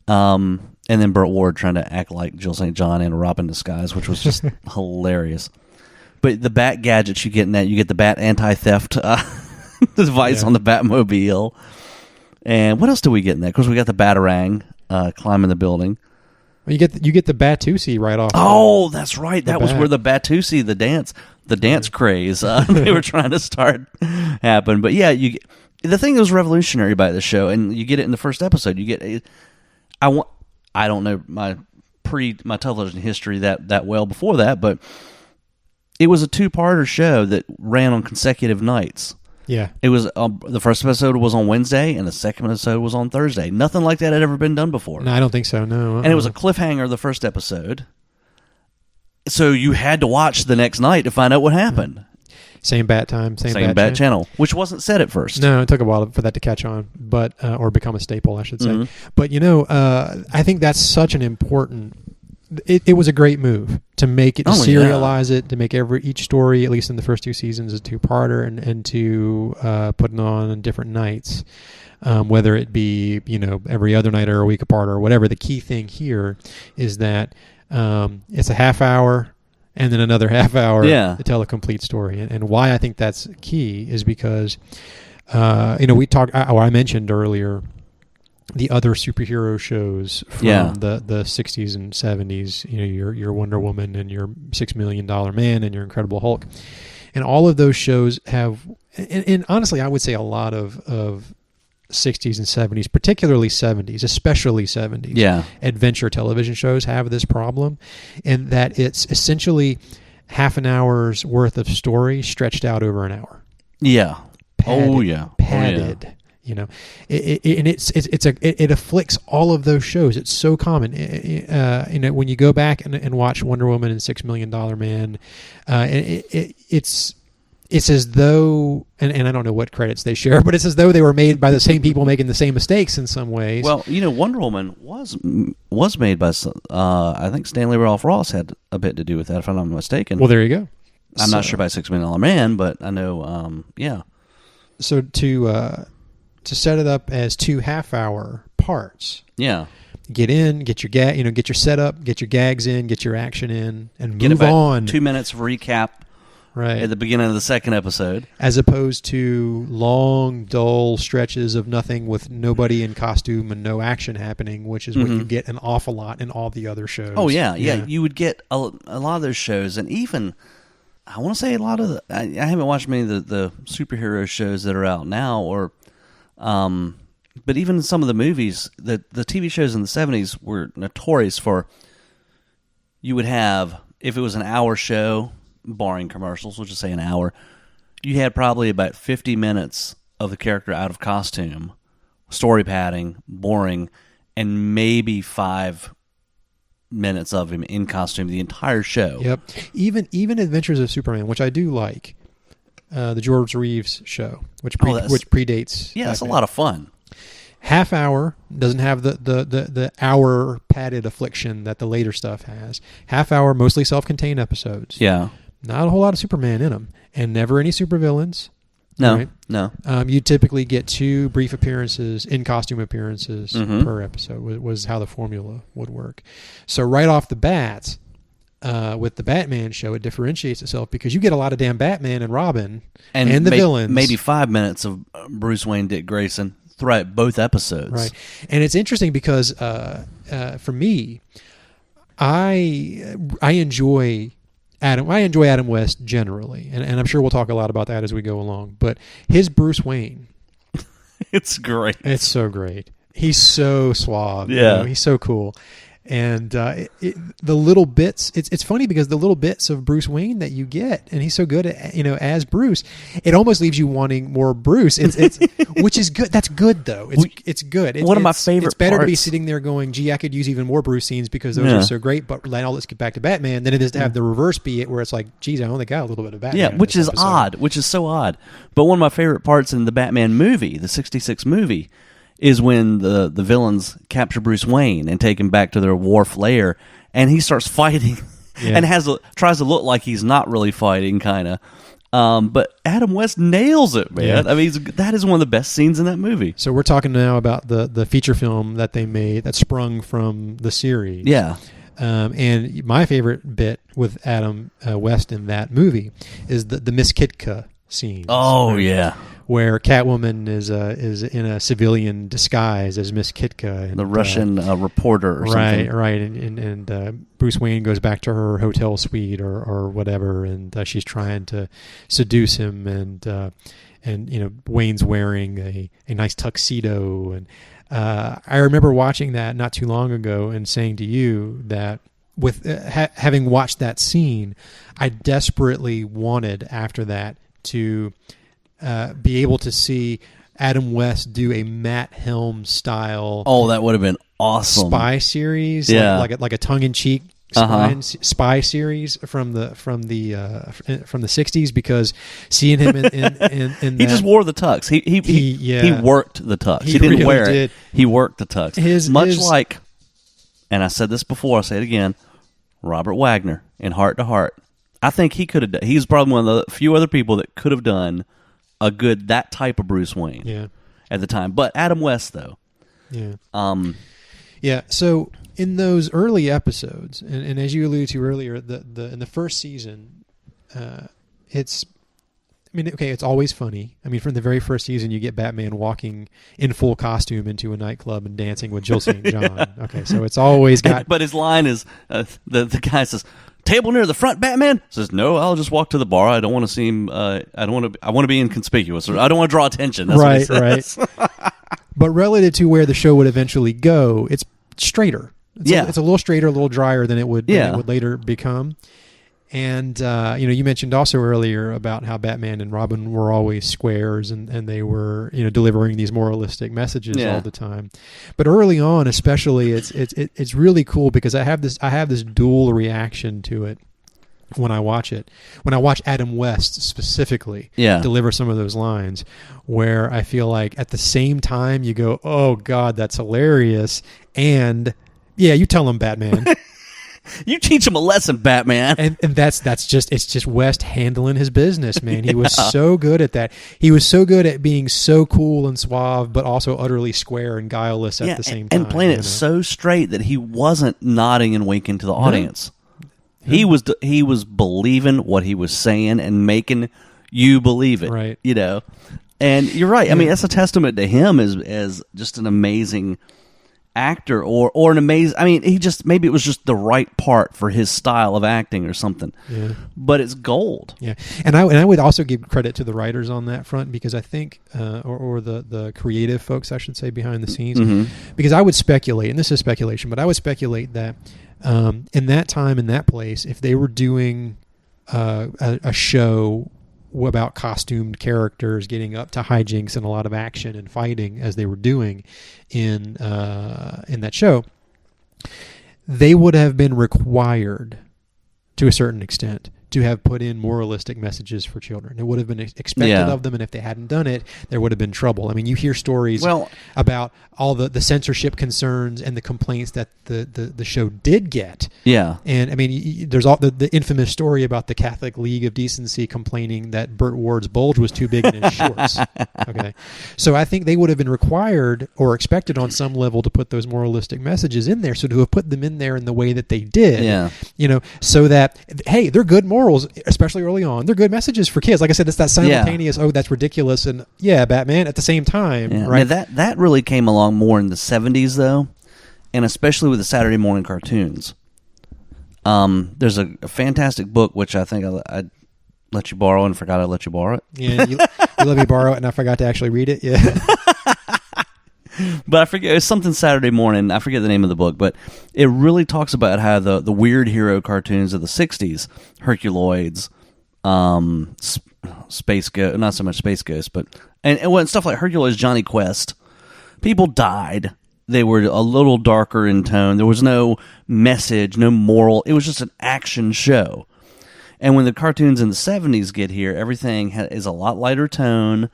And then Burt Ward trying to act like Jill St. John in a Robin disguise, which was just hilarious. But the Bat gadgets you get in that, you get the Bat anti-theft device on the Batmobile. And what else do we get in that? Of course, we got the Batarang climbing the building. Well, you get the Batusi right off. Oh, that's right. That was where the Batusi, the dance craze they were trying to start happen. But yeah, the thing that was revolutionary about the show, and you get it in the first episode. You get I don't know my television history that well before that, but it was a 2-parter show that ran on consecutive nights. Yeah, it was the first episode was on Wednesday, and the second episode was on Thursday. Nothing like that had ever been done before. No, I don't think so. No, and it was a cliffhanger the first episode, so you had to watch the next night to find out what happened. Same bat time, same bat channel, which wasn't said at first. No, it took a while for that to catch on, but or become a staple, I should say. But I think that's such an important. It was a great move to make it, to serialize it, to make each story, at least in the first 2 seasons, a 2-parter, and to put it on different nights, whether it be every other night or a week apart or whatever. The key thing here is that it's a half hour. And then another half hour to tell a complete story. And why I think that's key is because, we talked. I mentioned earlier the other superhero shows from the 60s and 70s. Your Wonder Woman and your $6 Million Man and your Incredible Hulk, and all of those shows have. And honestly, I would say a lot of 60s and 70s, particularly 70s, especially 70s, adventure television shows have this problem, and that it's essentially half an hour's worth of story stretched out over an hour. Yeah. Padded. It afflicts all of those shows. It's so common. When you go back and watch Wonder Woman and $6 Million Man, it's as though, and I don't know what credits they share, but it's as though they were made by the same people making the same mistakes in some ways. Well, Wonder Woman was made by, I think Stanley Ralph Ross had a bit to do with that, if I'm not mistaken. Well, there you go. I'm not sure by $6 Million Man, but I know, So to set it up as 2 half-hour parts. Yeah. Get in, get your get your setup, get your gags in, get your action in, and get move on. 2 minutes of recap. Right. At the beginning of the second episode. As opposed to long, dull stretches of nothing with nobody in costume and no action happening, which is what you get an awful lot in all the other shows. Oh, yeah. You would get a lot of those shows, and even, I want to say a lot of I haven't watched many of the superhero shows that are out now, but even some of the movies, the TV shows in the 70s were notorious for, you would have, if it was an hour show, barring commercials, we'll just say an hour, you had probably about 50 minutes of the character out of costume, story padding, boring, and maybe 5 minutes of him in costume the entire show. Yep. Even Adventures of Superman, which I do like, the George Reeves show, which predates. Yeah, it's a lot of fun. Half hour, doesn't have the hour padded affliction that the later stuff has. Half hour, mostly self-contained episodes. Yeah. Not a whole lot of Superman in them, and never any supervillains. No, right? no. You typically get 2 brief appearances, in-costume appearances per episode, was how the formula would work. So right off the bat, with the Batman show, it differentiates itself because you get a lot of damn Batman and Robin and the villains. Maybe 5 minutes of Bruce Wayne, Dick Grayson. throughout both episodes. Right. And it's interesting because for me, I enjoy Adam West generally, and I'm sure we'll talk a lot about that as we go along. But his Bruce Wayne, it's great. It's so great. He's so suave. Yeah, he's so cool. And the little bits, it's funny because the little bits of Bruce Wayne that you get, and he's so good at, as Bruce, it almost leaves you wanting more Bruce. It's which is good. That's good though. It's good. One of my favorite. It's better parts. to be sitting there going, "Gee, I could use even more Bruce scenes because those are so great." But now let's get back to Batman. Than it is to have the reverse be it, where it's like, "Geez, I only got a little bit of Batman." Yeah, which is odd. Which is so odd. But one of my favorite parts in the Batman movie, the '66 movie, is when the villains capture Bruce Wayne and take him back to their wharf lair, and he starts fighting and tries to look like he's not really fighting, kind of. But Adam West nails it, man. Yeah. I mean, that is one of the best scenes in that movie. So we're talking now about the feature film that they made that sprung from the series. Yeah. And my favorite bit with Adam West in that movie is the Miss Kitka scene. Oh, yeah. Where Catwoman is in a civilian disguise as Miss Kitka, and, the Russian reporter, or something. Right, and Bruce Wayne goes back to her hotel suite or whatever, and she's trying to seduce him, and Wayne's wearing a nice tuxedo, and I remember watching that not too long ago and saying to you that with having watched that scene, I desperately wanted after that to be able to see Adam West do a Matt Helm style. Oh, that would have been awesome. Spy series, yeah, like a tongue in cheek spy series from the 60s, because seeing him in he just wore the tux. He worked the tux. He didn't really wear did. it. He worked the tux. Much like, and I said this before, I'll say it again, Robert Wagner in Heart to Heart. I think he could have done. He's probably one of the few other people that could have done that type of Bruce Wayne at the time. But Adam West, though. Yeah. So in those early episodes, and as you alluded to earlier, in the first season, it's always funny. I mean, from the very first season, you get Batman walking in full costume into a nightclub and dancing with Jill St. John. Okay, so it's always got... But his line is, the guy says, "Table near the front, Batman?" Says, "No, I'll just walk to the bar. I don't want to seem. I want to be inconspicuous. Or I don't want to draw attention." That's right, what he says. Right. But relative to where the show would eventually go, it's straighter. It's a little straighter, a little drier than it would later become. And you mentioned also earlier about how Batman and Robin were always squares, and they were delivering these moralistic messages all the time. But early on, especially, it's really cool because I have this dual reaction to it when I watch it. When I watch Adam West specifically deliver some of those lines, where I feel like at the same time you go, "Oh God, that's hilarious," and yeah, you tell him, Batman. You teach him a lesson, Batman. And it's just West handling his business, man. He was so good at that. He was so good at being so cool and suave, but also utterly square and guileless at the same time. And playing it so straight that he wasn't nodding and winking to the audience. He was believing what he was saying and making you believe it. Right. And you're right. I mean, that's a testament to him as just an amazing actor or an amazing. I mean, maybe it was just the right part for his style of acting or something. Yeah. But it's gold. Yeah, and I would also give credit to the writers on that front, because I think or the creative folks, I should say, behind the scenes, because I would speculate, and this is speculation, but I would speculate that in that time, in that place, if they were doing a show about costumed characters getting up to hijinks and a lot of action and fighting, as they were doing in that show, they would have been required to a certain extent to have put in moralistic messages for children. It would have been expected of them, and if they hadn't done it, there would have been trouble. I mean, you hear stories about all the censorship concerns and the complaints that the show did get. Yeah. And, I mean, there's all the infamous story about the Catholic League of Decency complaining that Burt Ward's bulge was too big in his shorts. Okay. So I think they would have been required or expected on some level to put those moralistic messages in there. So to have put them in there in the way that they did, so that, hey, they're good morals. morals, especially early on, they're good messages for kids. Like I said, it's that simultaneous, oh, that's ridiculous, and yeah, Batman at the same time, right? Now that really came along more in the 70s, though, and especially with the Saturday morning cartoons. There's a fantastic book, which I think I let you borrow and forgot I let you borrow it. Yeah, you let me borrow it, and I forgot to actually read it. Yeah. But I forget, it's something Saturday morning. I forget the name of the book, but it really talks about how the weird hero cartoons of the 60s, Herculoids, Space Ghost, not so much Space Ghost, but and stuff like Herculoids, Johnny Quest, people died. They were a little darker in tone. There was no message, no moral. It was just an action show. And when the cartoons in the 70s get here, everything is a lot lighter tone.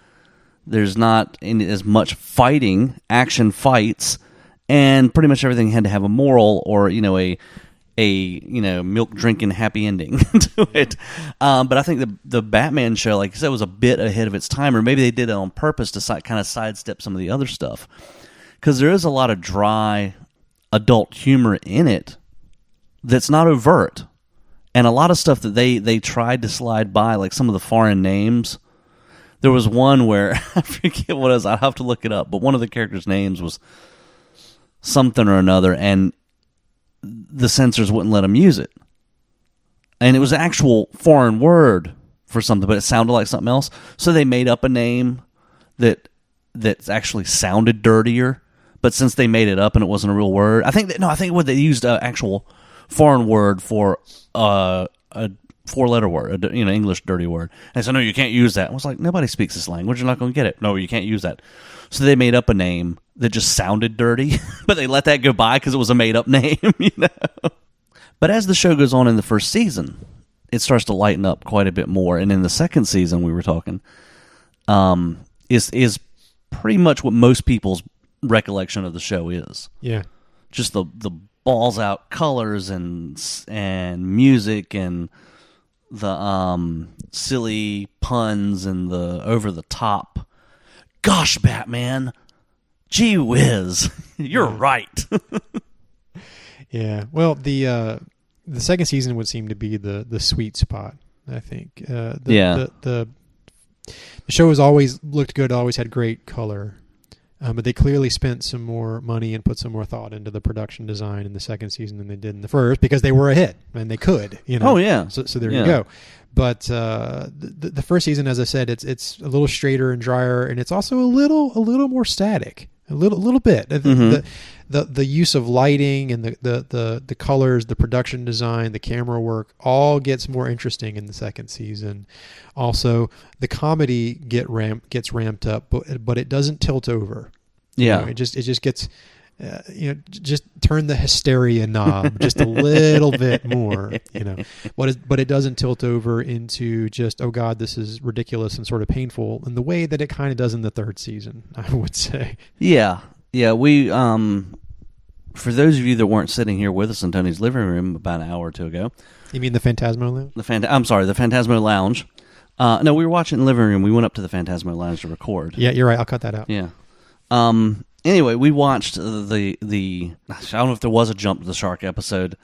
There's not as much fighting, action fights, and pretty much everything had to have a moral or a milk drinking happy ending to it. But I think the Batman show, like you said, was a bit ahead of its time, or maybe they did it on purpose to kind of sidestep some of the other stuff, because there is a lot of dry adult humor in it that's not overt, and a lot of stuff that they tried to slide by, like some of the foreign names. There was one where, I forget what it was, I'll have to look it up, but one of the characters' names was something or another, and the censors wouldn't let them use it. And it was an actual foreign word for something, but it sounded like something else. So they made up a name that actually sounded dirtier, but since they made it up and it wasn't a real word, I think what they used an actual foreign word for a four-letter word, English dirty word. And so, no, you can't use that. I was like, nobody speaks this language. You're not going to get it. No, you can't use that. So they made up a name that just sounded dirty, but they let that go by because it was a made-up name, But as the show goes on in the first season, it starts to lighten up quite a bit more. And in the second season, we were talking, is pretty much what most people's recollection of the show is. Yeah. Just the balls-out colors and music and the silly puns and the over-the-top. Gosh, Batman, gee whiz, you're right. Yeah. Well, the second season would seem to be the sweet spot, I think. The show has always looked good, always had great color. But they clearly spent some more money and put some more thought into the production design in the second season than they did in the first, because they were a hit and they could, Oh yeah. So there you go. But the first season, as I said, it's a little straighter and drier, and it's also a little more static, a little bit. Mm-hmm. The use of lighting and the colors, the production design, the camera work all gets more interesting in the second season. Also, the comedy gets ramped up, but it doesn't tilt over. Yeah, it just gets. Just turn the hysteria knob just a little bit more, but it doesn't tilt over into just, oh God, this is ridiculous and sort of painful in the way that it kind of does in the third season, I would say. Yeah. We, for those of you that weren't sitting here with us in Tony's living room about an hour or two ago. You mean the Fantasmo Lounge? The Fantasmo Lounge. No, we were watching in the living room. We went up to the Fantasmo Lounge to record. Yeah, you're right. I'll cut that out. Yeah. Anyway, we watched the I don't know if there was a jump to the shark episode,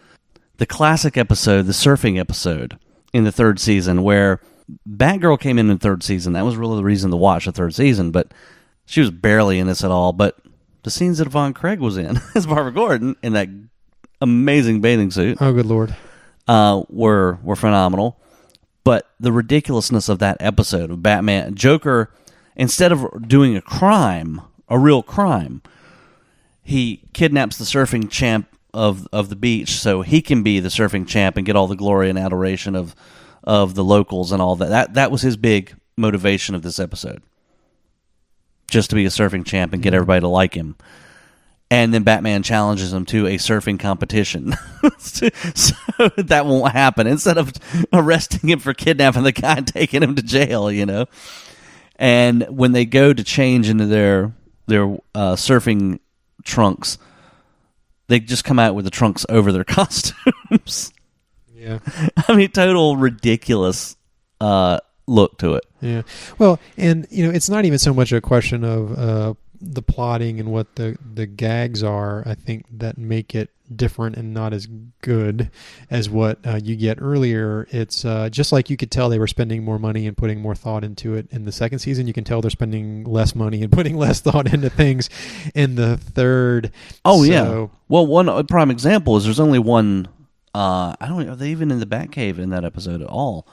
the classic episode, the surfing episode in the third season, where Batgirl came in the third season. That was really the reason to watch the third season, but she was barely in this at all. But the scenes that Yvonne Craig was in as Barbara Gordon in that amazing bathing suit, oh good Lord, were phenomenal. But the ridiculousness of that episode of Batman, Joker, instead of doing a real crime, he kidnaps the surfing champ of the beach so he can be the surfing champ and get all the glory and adoration of the locals and all that. That was his big motivation of this episode. Just to be a surfing champ and get everybody to like him. And then Batman challenges him to a surfing competition. So that won't happen. Instead of arresting him for kidnapping the guy and taking him to jail, And when they go to change into their surfing trunks, they just come out with the trunks over their costumes. Yeah. I mean, total ridiculous look to it. Yeah. Well, and it's not even so much a question of the plotting and what the gags are, I think that make it different and not as good as what you get earlier. It's just like you could tell they were spending more money and putting more thought into it in the second season. You can tell they're spending less money and putting less thought into things in the third. Yeah. Well, one prime example is there's only one. I don't know. Are they even in the Batcave in that episode at all?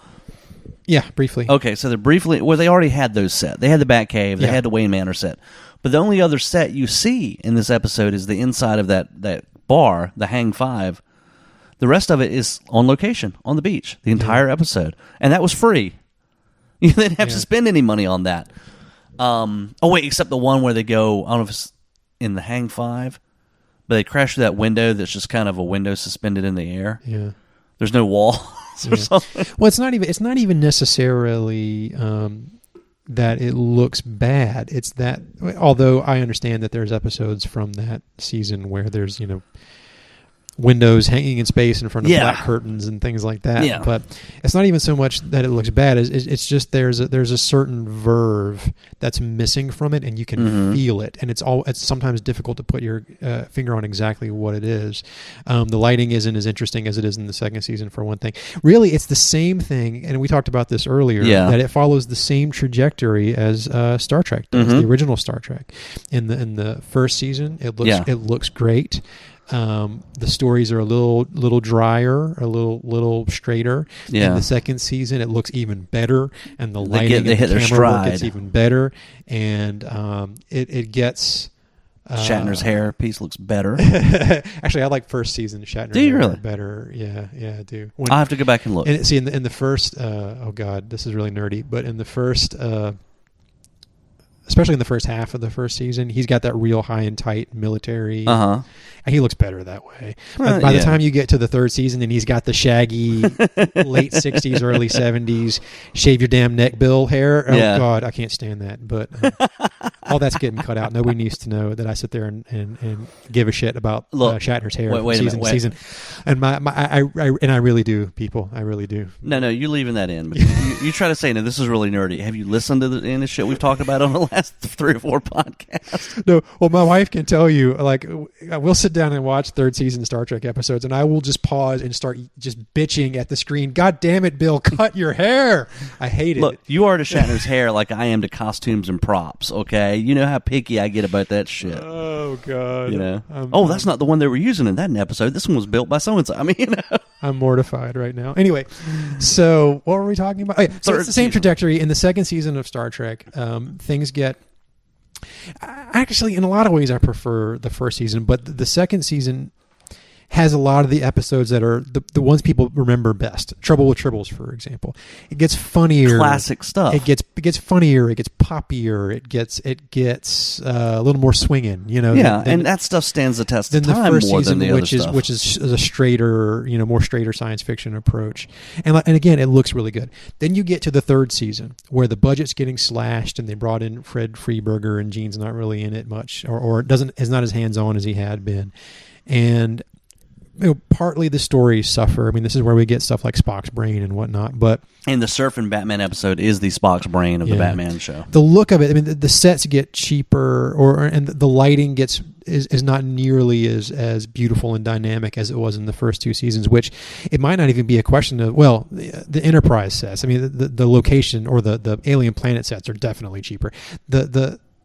Yeah, briefly. Okay, so they're briefly. Well, they already had those set. They had the Batcave. They had the Wayne Manor set. But the only other set you see in this episode is the inside of that bar, the Hang Five. The rest of it is on location, on the beach, the entire episode. And that was free. You didn't have to spend any money on that. Except the one where they go, I don't know if it's in the Hang Five, but they crash through that window that's just kind of a window suspended in the air. Yeah. There's no wall or something. Well, it's not even necessarily that it looks bad. It's that, although I understand that there's episodes from that season where there's, windows hanging in space in front of black curtains and things like that. Yeah. But it's not even so much that it looks bad. It's just there's a certain verve that's missing from it, and you can feel it. And it's sometimes difficult to put your finger on exactly what it is. The lighting isn't as interesting as it is in the second season, for one thing. Really, it's the same thing, and we talked about this earlier, that it follows the same trajectory as Star Trek does, the original Star Trek. In the first season, it looks great. The stories are a little drier, a little straighter. Yeah. In the second season, it looks even better, and the lighting they hit and their the camera work stride. gets even better, and it gets. Shatner's hair piece looks better. Actually, I like first season Shatner. Do you really? Better? Yeah, I do. I'll have to go back and look. And see, in the first, oh god, this is really nerdy, but in the first. Especially in the first half of the first season, he's got that real high and tight military. And he looks better that way. By the time you get to the third season and he's got the shaggy late 60s, early 70s, shave your damn neck bill hair. Oh, God, I can't stand that. But all that's getting cut out. Nobody needs to know that I sit there and give a shit about Shatner's hair from season to season. And I really do, people. I really do. No, you're leaving that in. But you try to say, no, this is really nerdy. Have you listened to the shit we've talked about on the last 3 or 4 podcasts? No, well, my wife can tell you, like, we'll sit down and watch third season Star Trek episodes, and I will just pause and start just bitching at the screen. God damn it, Bill, cut your hair. I hate it. Look, you are to Shatner's hair like I am to costumes and props, okay? You know how picky I get about that shit. Oh, God. That's not the one they were using in that episode. This one was built by so-and-so. I mean, I'm mortified right now. Anyway, so what were we talking about? So it's the same trajectory. In the second season of Star Trek, things get... Actually, in a lot of ways, I prefer the first season, but the second season has a lot of the episodes that are the ones people remember best. Trouble with Tribbles, for example. It gets funnier. Classic stuff. It gets funnier. It gets poppier. It gets a little more swinging. And that stuff stands the test of time more than the other stuff. Which is a straighter, more straighter science fiction approach. And again, it looks really good. Then you get to the third season where the budget's getting slashed, and they brought in Fred Freeberger, and Gene's not really in it much, or is not as hands on as he had been, and. Partly the stories suffer. I mean, this is where we get stuff like Spock's brain and whatnot. And the Surfing Batman episode is the Spock's brain of the Batman show. The look of it, I mean, the sets get cheaper, and the lighting is not nearly as beautiful and dynamic as it was in the first 2 seasons. Which it might not even be a question of the Enterprise sets. I mean, the location or the alien planet sets are definitely cheaper.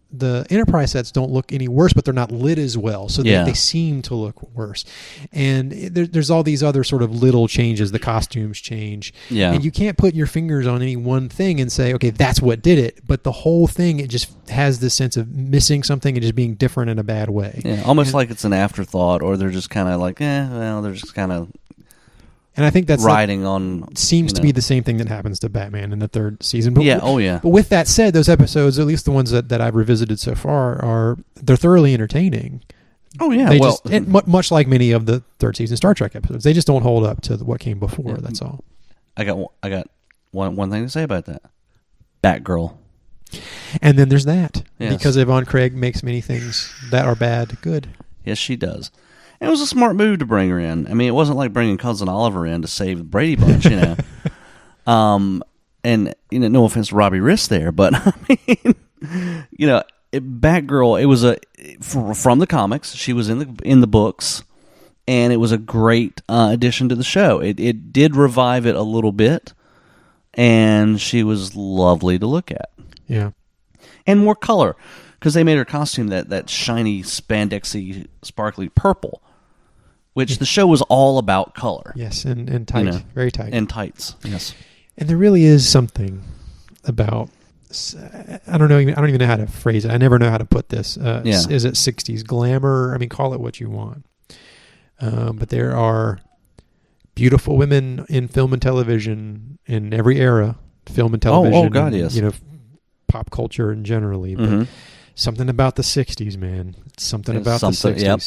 The Enterprise sets don't look any worse, but they're not lit as well, so they seem to look worse. And there's all these other sort of little changes. The costumes change, and you can't put your fingers on any one thing and say, okay, that's what did it. But the whole thing, it just has this sense of missing something and just being different in a bad way. Yeah, almost like it's an afterthought, or they're just kind of like, they're just kind of. And I think that's riding on seems to be the same thing that happens to Batman in the third season. But But with that said, those episodes, at least the ones that I've revisited so far, they're thoroughly entertaining. Oh yeah, much like many of the third season Star Trek episodes, they just don't hold up to what came before. Yeah. That's all. I got one thing to say about that. Batgirl. And then there's that, because Yvonne Craig makes many things that are bad good. Yes, she does. It was a smart move to bring her in. I mean, it wasn't like bringing Cousin Oliver in to save the Brady Bunch, And no offense to Robbie Riss there, but I mean, Batgirl. It was from the comics. She was in the books, and it was a great addition to the show. It did revive it a little bit, and she was lovely to look at. Yeah, and more color because they made her costume that shiny, spandexy, sparkly purple, which the show was all about color. Yes, and tight, very tight, and tights. Yes, and there really is something about. I don't even know how to phrase it. I never know how to put this. Is it 60s glamour? I mean, call it what you want. But there are beautiful women in film and television in every era, film and television. Oh God, yes. Pop culture and generally. But something about the 60s, man. Something about the 60s. Yep.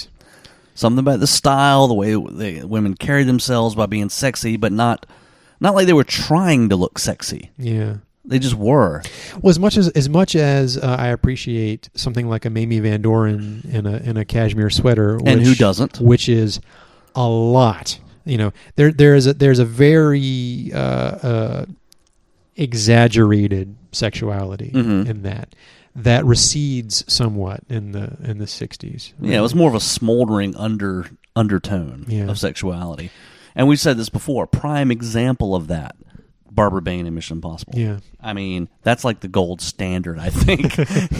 Something about the style, the way the women carried themselves by being sexy, but not like they were trying to look sexy. Yeah. They just were. Well, as much as I appreciate something like a Mamie Van Doren in a cashmere sweater, and who doesn't? Which is a lot. There's a very exaggerated sexuality in that recedes somewhat in the 60s. Right? Yeah, it was more of a smoldering undertone of sexuality, and we've said this before. Prime example of that. Barbara Bain in Mission Impossible. Yeah. I mean, that's like the gold standard, I think.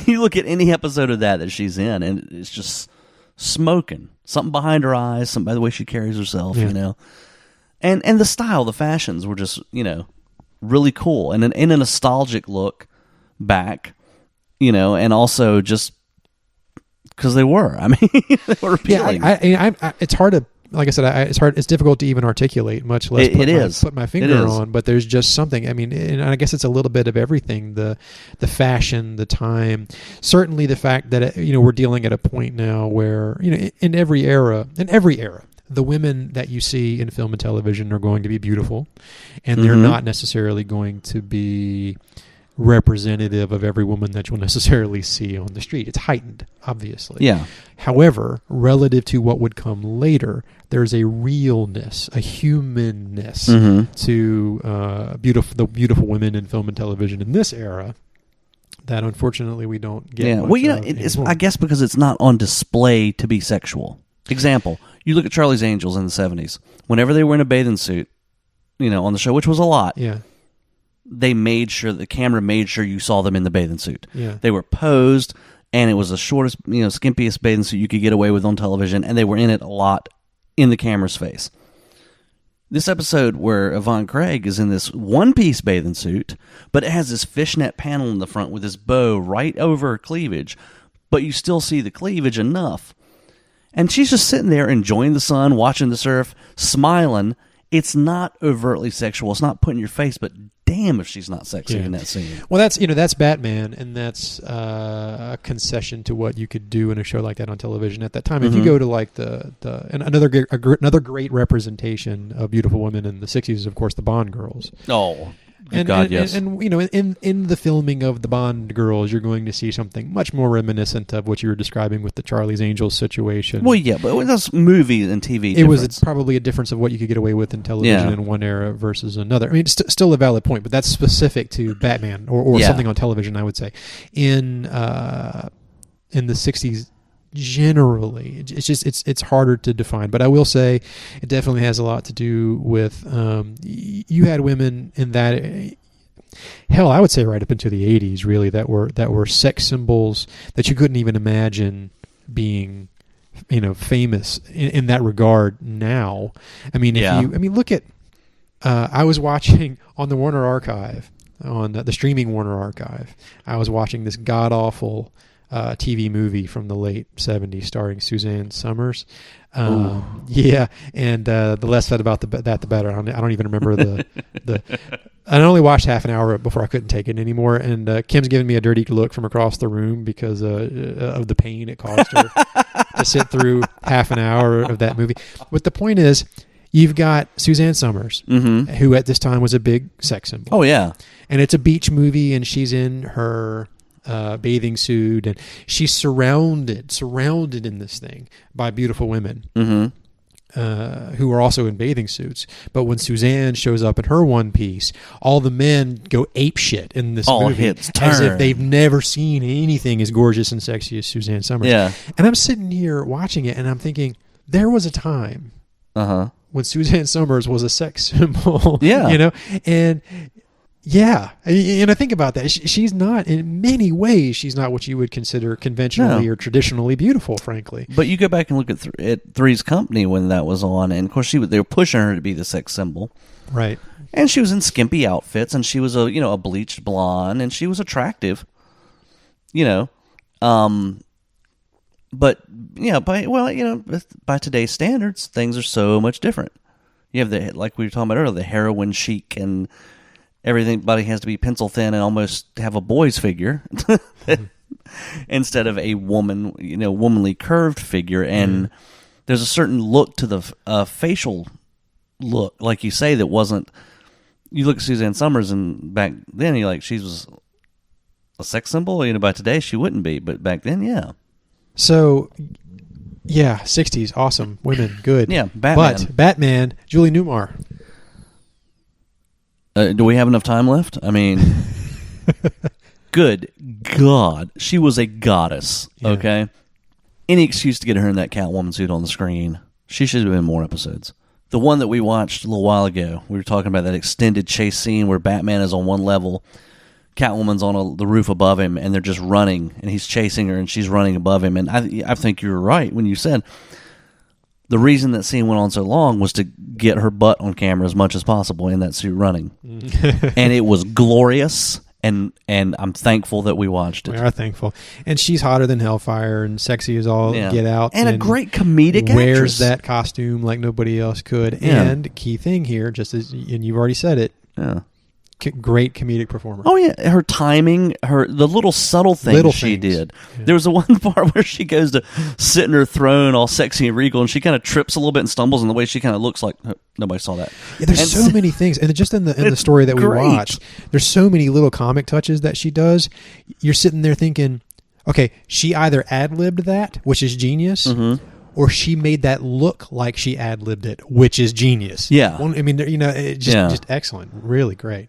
You look at any episode of that she's in, and it's just smoking. Something behind her eyes, something by the way she carries herself, And the style, the fashions were just, really cool. And in a nostalgic look back, and also just because they were. I mean, they were appealing. Yeah, it's hard to... Like I said, it's difficult to even articulate, much less put my finger on. But there's just something. I mean, and I guess it's a little bit of everything: the fashion, the time, certainly the fact that we're dealing at a point now where in every era, the women that you see in film and television are going to be beautiful, and they're not necessarily going to be representative of every woman that you'll necessarily see on the street. It's heightened, obviously. Yeah. However, relative to what would come later, there's a realness, a humanness to the beautiful women in film and television in this era that unfortunately we don't get. Yeah. Well, it's I guess because it's not on display to be sexual. Example: you look at Charlie's Angels in the 70s. Whenever they were in a bathing suit, on the show, which was a lot. Yeah. The camera made sure you saw them in the bathing suit. Yeah. They were posed, and it was the shortest, skimpiest bathing suit you could get away with on television, and they were in it a lot in the camera's face. This episode where Yvonne Craig is in this one-piece bathing suit, but it has this fishnet panel in the front with this bow right over her cleavage, but you still see the cleavage enough. And she's just sitting there enjoying the sun, watching the surf, smiling. It's not overtly sexual. It's not put in your face, but damn if she's not sexy in that scene. Well, that's Batman, and that's a concession to what you could do in a show like that on television at that time. If you go to like another great representation of beautiful women in the 60s is, of course, the Bond girls. Oh, yes. And in the filming of the Bond girls, you're going to see something much more reminiscent of what you were describing with the Charlie's Angels situation. Well, yeah, but that's movie and TV. It was probably a difference of what you could get away with in television in one era versus another. I mean, it's still a valid point, but that's specific to Batman or something on television, I would say. In the 60s, generally, it's harder to define, but I will say it definitely has a lot to do with you had women in that hell, I would say right up into the 80s really that were sex symbols that you couldn't even imagine being famous in that regard now. I mean, look at I was watching on the Warner Archive, on the streaming Warner Archive, I was watching this god awful TV movie from the late 70s starring Suzanne Summers. Yeah, and the less said about the better. I don't even remember the I only watched half an hour before I couldn't take it anymore, and Kim's giving me a dirty look from across the room because of the pain it caused her to sit through half an hour of that movie. But the point is, you've got Suzanne Summers, who at this time was a big sex symbol. Oh, yeah. And it's a beach movie, and she's in her bathing suit, and she's surrounded in this thing by beautiful women. who are also in bathing suits. But when Suzanne shows up in her one piece, all the men go ape shit in this all movie, hits as turn. if they've never seen anything as gorgeous and sexy as Suzanne Summers. Yeah. And I'm sitting here watching it, and I'm thinking, there was a time when Suzanne Summers was a sex symbol. Yeah. You know, and yeah, and I think about that. She's not, in many ways, she's not what you would consider conventionally or traditionally beautiful, frankly. But you go back and look at Three's Company when that was on, and of course they were pushing her to be the sex symbol, right? And she was in skimpy outfits, and she was a bleached blonde, and she was attractive, But by today's standards, things are so much different. You have like we were talking about earlier, the heroin chic and everybody has to be pencil thin and almost have a boy's figure instead of a womanly curved figure. And there's a certain look to the facial look, like you say, that wasn't. You look at Suzanne Summers, and back then you're like, she was a sex symbol. By today she wouldn't be, but back then, yeah. So, yeah, 60s, awesome, women, good. Yeah, Batman. But Batman, Julie Newmar. Do we have enough time left? I mean, good God, she was a goddess. Yeah. Okay, any excuse to get her in that Catwoman suit on the screen. She should have been more episodes. The one that we watched a little while ago, we were talking about that extended chase scene where Batman is on one level, Catwoman's on the roof above him, and they're just running, and he's chasing her, and she's running above him. And I think you were right when you said the reason that scene went on so long was to get her butt on camera as much as possible in that suit running. And it was glorious, and I'm thankful that we watched it. We are thankful. And she's hotter than hellfire and sexy as all get out. And a great comedic wears actress. that costume like nobody else could. Yeah. And key thing here, and you've already said it, great comedic performer. Oh yeah, her timing, the little subtle things she did. Yeah. There was a one part where she goes to sit in her throne, all sexy and regal, and she kind of trips a little bit and stumbles, and the way she kind of looks like nobody saw that. Yeah, there's so many things, and just in the story that we watched, there's so many little comic touches that she does. You're sitting there thinking, okay, she either ad-libbed that, which is genius. Or she made that look like she ad-libbed it, which is genius. Yeah. Well, I mean, just excellent. Really great.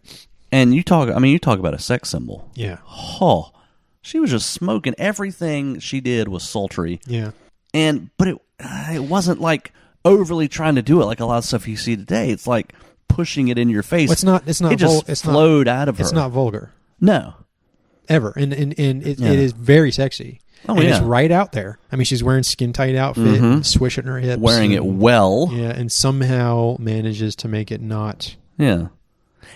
And you talk about a sex symbol. Yeah. Oh, she was just smoking. Everything she did was sultry. Yeah. But it wasn't like overly trying to do it like a lot of stuff you see today. It's like pushing it in your face. Well, it's not. It just flowed out of her. It's not vulgar. No. Ever. And it is very sexy. Oh, and yeah. it's right out there. I mean, she's wearing skin tight outfit, and swishing her hips, wearing it well. Yeah, and somehow manages to make it not. Yeah,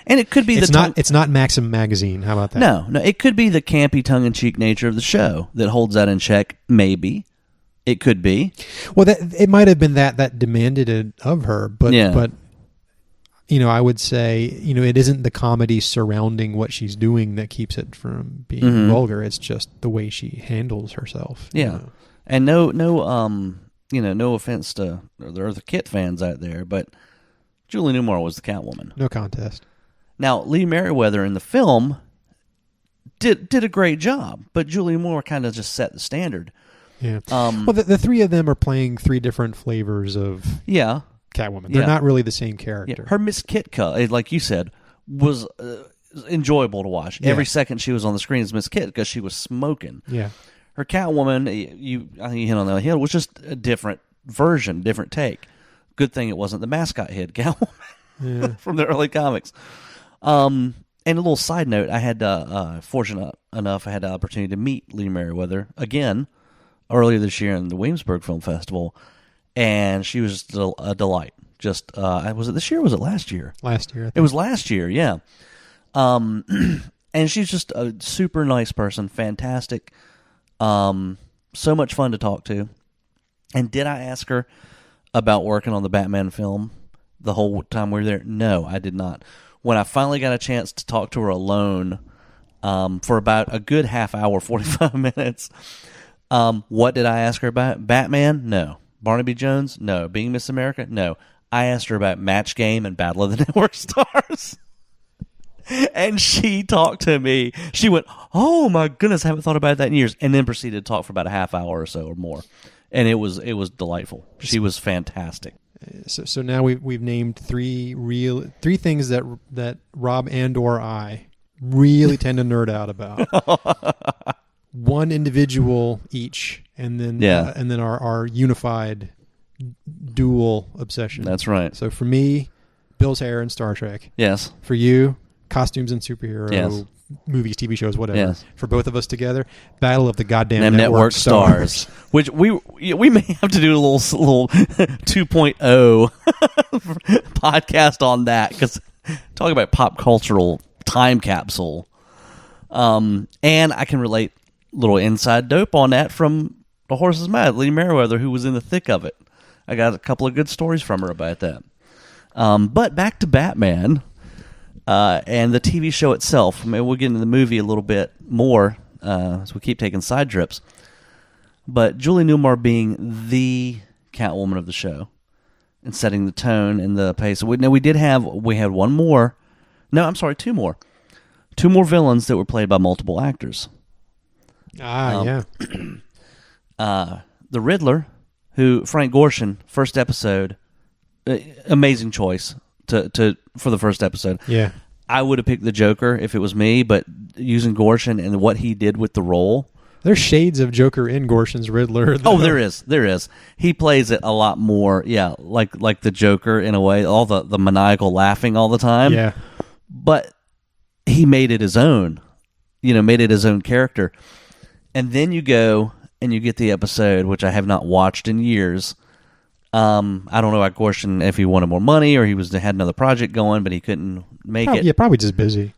and it could be it's not Maxim magazine. How about that? No, it could be the campy, tongue-in-cheek nature of the show that holds that in check. Maybe it could be. Well, it might have been that demanded it of her, but I would say, it isn't the comedy surrounding what she's doing that keeps it from being vulgar. It's just the way she handles herself. Yeah. And no offense to the Kit fans out there, but Julie Newmar was the Catwoman. No contest. Now, Lee Merriweather in the film did a great job, but Julie Newmar kind of just set the standard. Yeah. Well, the three of them are playing three different flavors of Catwoman. They're not really the same character. Yeah. Her Miss Kitka, like you said, was enjoyable to watch. Yeah. Every second she was on the screen as Miss Kit because she was smoking. Yeah. Her Catwoman, I think you hit on the head, was just a different version, different take. Good thing it wasn't the mascot head Catwoman from the early comics. And a little side note, I had fortunate enough, I had the opportunity to meet Lee Merriweather again earlier this year in the Williamsburg Film Festival. And she was a delight. Just was it this year or was it last year? Last year, I think. It was last year, yeah. And she's just a super nice person, fantastic. So much fun to talk to. And did I ask her about working on the Batman film the whole time we were there? No, I did not. When I finally got a chance to talk to her alone for about a good half hour, 45 minutes, what did I ask her about? Batman? No. Barnaby Jones? No. Being Miss America? No. I asked her about Match Game and Battle of the Network Stars. And she talked to me. She went, oh my goodness, I haven't thought about that in years. And then proceeded to talk for about a half hour or so or more. And it was delightful. She was fantastic. So now we've named three things that Rob and or I really tend to nerd out about. One individual each, and then our unified dual obsession. That's right. So for me, Bill's hair and Star Trek. Yes. For you, costumes and superhero yes. movies, TV shows, whatever. Yes. For both of us together, Battle of the Goddamn Network Stars. Which we may have to do a little 2.0 podcast on that, because talk about pop cultural time capsule. And I can relate a little inside dope on that from The Horse is Mad, Lee Merriweather, who was in the thick of it. I got a couple of good stories from her about that. But back to Batman and the TV show itself. I mean, we'll get into the movie a little bit more as we keep taking side trips. But Julie Newmar being the Catwoman of the show and setting the tone and the pace. We had one more. No, I'm sorry, two more. Two more villains that were played by multiple actors. Yeah. The Riddler, who Frank Gorshin, first episode, amazing choice for the first episode. Yeah. I would have picked the Joker if it was me, but using Gorshin and what he did with the role. There's shades of Joker in Gorshin's Riddler. Oh, there is. He plays it a lot more, like the Joker in a way, all the maniacal laughing all the time. Yeah. But he made it his own, made it his own character. And then you go and you get the episode, which I have not watched in years. I don't know about Gorshin, if he wanted more money or had another project going, but he couldn't make it. Yeah, probably just busy.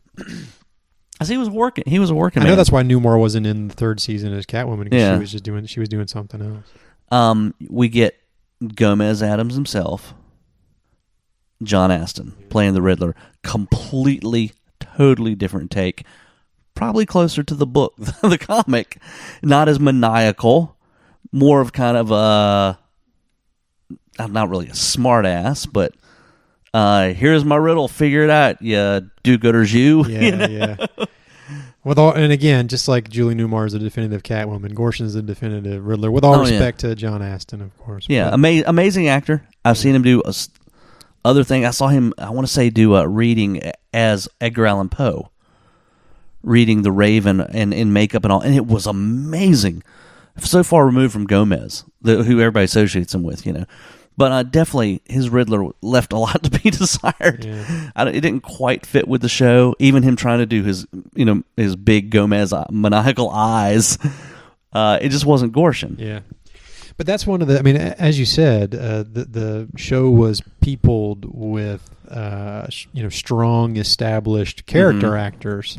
As he was working. He was working. I know that's why Newmar wasn't in the third season as Catwoman, because she was doing something else. We get Gomez Adams himself, John Astin, playing the Riddler. Completely, totally different take. Probably closer to the book, the comic. Not as maniacal. More of kind of not really a smart ass, but here's my riddle, figure it out, you do-gooders, you. Yeah. And again, just like Julie Newmar is a definitive Catwoman, Gorshin is a definitive Riddler, with all respect to John Astin, of course. Yeah, amazing actor. I've seen him do other thing. I saw him, I want to say, do a reading as Edgar Allan Poe, reading The Raven and in makeup and all, and it was amazing. So far removed from Gomez, who everybody associates him with, But definitely, his Riddler left a lot to be desired. Yeah. It didn't quite fit with the show. Even him trying to do his big Gomez maniacal eyes, it just wasn't Gorshin. Yeah. But that's one of the. I mean, as you said, the show was peopled with strong, established character actors,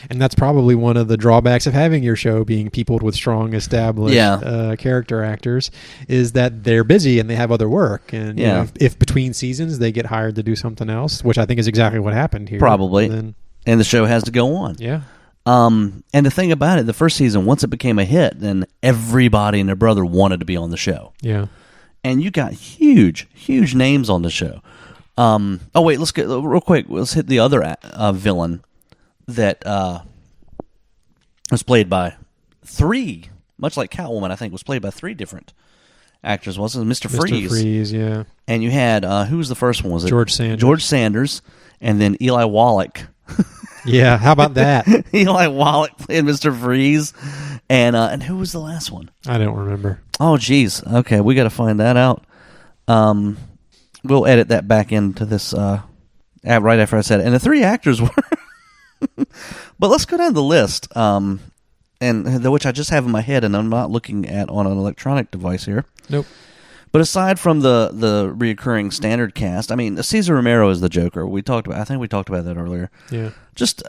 and that's probably one of the drawbacks of having your show being peopled with strong, established character actors, is that they're busy and they have other work, and if between seasons they get hired to do something else, which I think is exactly what happened here. Probably, and the show has to go on. Yeah. And the thing about it, the first season, once it became a hit, then everybody and their brother wanted to be on the show. Yeah. And you got huge, huge names on the show. Wait, let's get real quick. Let's hit the other villain that was played by three, much like Catwoman, I think, was played by three different actors. Wasn't it? Mr. Freeze? Mr. Freeze, yeah. And you had, who was the first one? Was it George Sanders? George Sanders, and then Eli Wallach. Yeah, how about that? Eli Wallach played Mr. Freeze, and who was the last one? I don't remember. Oh, geez. Okay, we got to find that out. We'll edit that back into this right after I said it. And the three actors were... But let's go down the list, and which I just have in my head, and I'm not looking at on an electronic device here. Nope. But aside from the reoccurring standard cast, I mean, Cesar Romero is the Joker. I think we talked about that earlier. Yeah. Just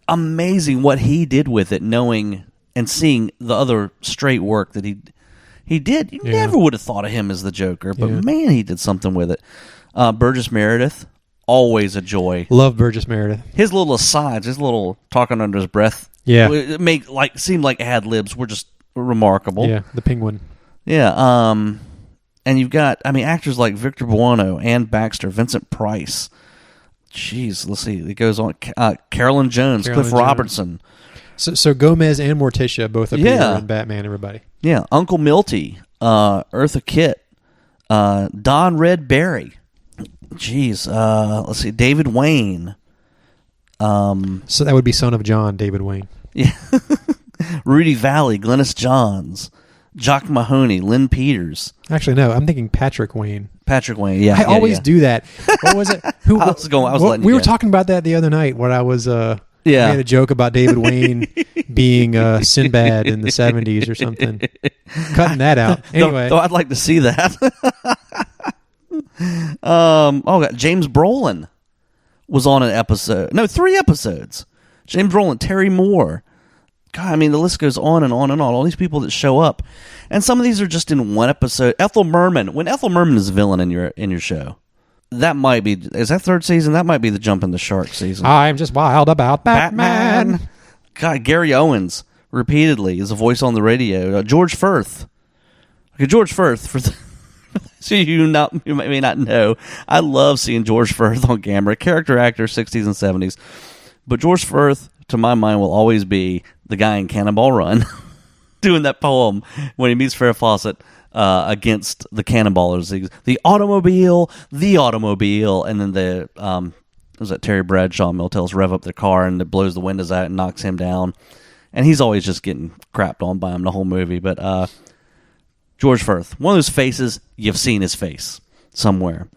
amazing what he did with it, knowing and seeing the other straight work that he did. You never would have thought of him as the Joker, but man, he did something with it. Burgess Meredith, always a joy. Love Burgess Meredith. His little asides, his little talking under his breath, seemed like ad libs were just remarkable. Yeah, the Penguin. Yeah. And you've got, actors like Victor Buono, Ann Baxter, Vincent Price. Jeez, let's see. It goes on. Carolyn Jones, Cliff Robertson. So Gomez and Morticia both appear in Batman, everybody. Yeah. Uncle Milty, Eartha Kitt, Don Red Barry. Jeez. Let's see. David Wayne. So that would be son of John, David Wayne. Yeah. Rudy Valley, Glennis Johns, Jock Mahoney, Lynn Peters. Actually, no, I'm thinking Patrick Wayne. Patrick Wayne, yeah. I always do that. What was it? Who? I was letting we you were guess. talking about that the other night when I was I made a joke about David Wayne being Sinbad in the 70s or something. Cutting that out. Anyway. Though I'd like to see that. James Brolin was on an episode. No, 3 episodes. James Brolin, Terry Moore. God, I mean, the list goes on and on and on. All these people that show up. And some of these are just in one episode. Ethel Merman. When Ethel Merman is a villain in your show, that might be... Is that 3rd season? That might be the Jump in the Shark season. I'm just wild about Batman. God, Gary Owens, repeatedly, is a voice on the radio. George Firth. Okay, George Firth, so you may not know, I love seeing George Firth on camera. Character actor, 60s and 70s. But George Firth, to my mind, will always be the guy in Cannonball Run doing that poem when he meets Farrah Fawcett against the Cannonballers. The automobile, and then was that Terry Bradshaw and Miltel's rev up their car and it blows the windows out and knocks him down. And he's always just getting crapped on by him the whole movie. But George Firth, one of those faces, you've seen his face somewhere.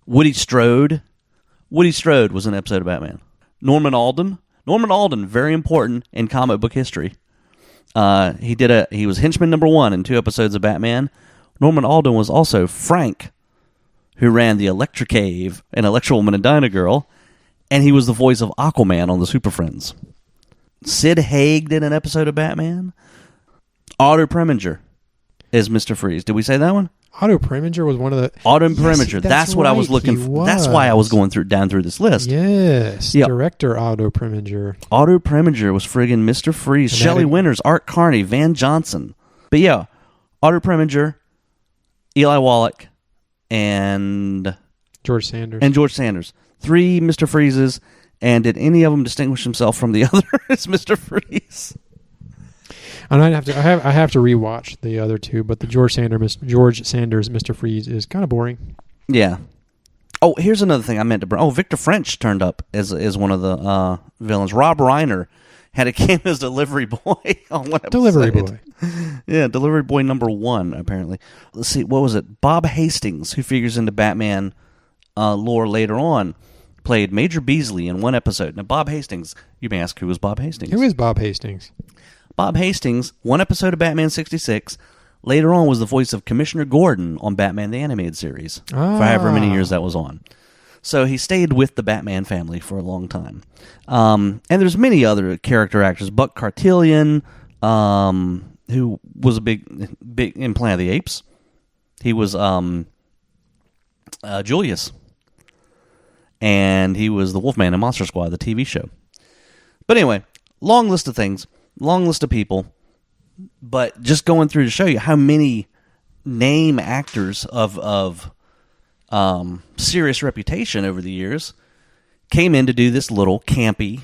Woody Strode was an episode of Batman. Norman Alden, very important in comic book history. He was henchman number 1 in 2 episodes of Batman. Norman Alden was also Frank, who ran the Electra Cave and Electra Woman and Dinah Girl, and he was the voice of Aquaman on the Super Friends. Sid Haig did an episode of Batman. Otto Preminger is Mr. Freeze. Did we say that one? Otto Preminger was one of the... Otto Preminger. That's what I was looking for. That's why I was going down through this list. Yes. Yep. Director Otto Preminger. Otto Preminger was friggin' Mr. Freeze. Shelley Winters, Art Carney, Van Johnson. But yeah, Otto Preminger, Eli Wallach, and... George Sanders. 3 Mr. Freezes. And did any of them distinguish himself from the other as Mr. Freeze? And I have to rewatch the other 2, but the George Sanders Mr. Freeze is kind of boring. Yeah. Oh, here's another thing I meant to bring. Oh, Victor French turned up as one of the villains. Rob Reiner had a cameo as delivery boy on one episode. Delivery boy. Yeah, delivery boy number 1 apparently. Let's see, what was it? Bob Hastings, who figures into Batman lore later on, played Major Beasley in one episode. Now, Bob Hastings, you may ask, who was Bob Hastings? Who is Bob Hastings? Bob Hastings, one episode of Batman 66, later on was the voice of Commissioner Gordon on Batman the Animated Series, for however many years that was on. So he stayed with the Batman family for a long time. And there's many other character actors. Buck Cartelian, who was a big in Planet of the Apes. He was Julius. And he was the Wolfman in Monster Squad, the TV show. But anyway, long list of things. Long list of people, but just going through to show you how many name actors of serious reputation over the years came in to do this little campy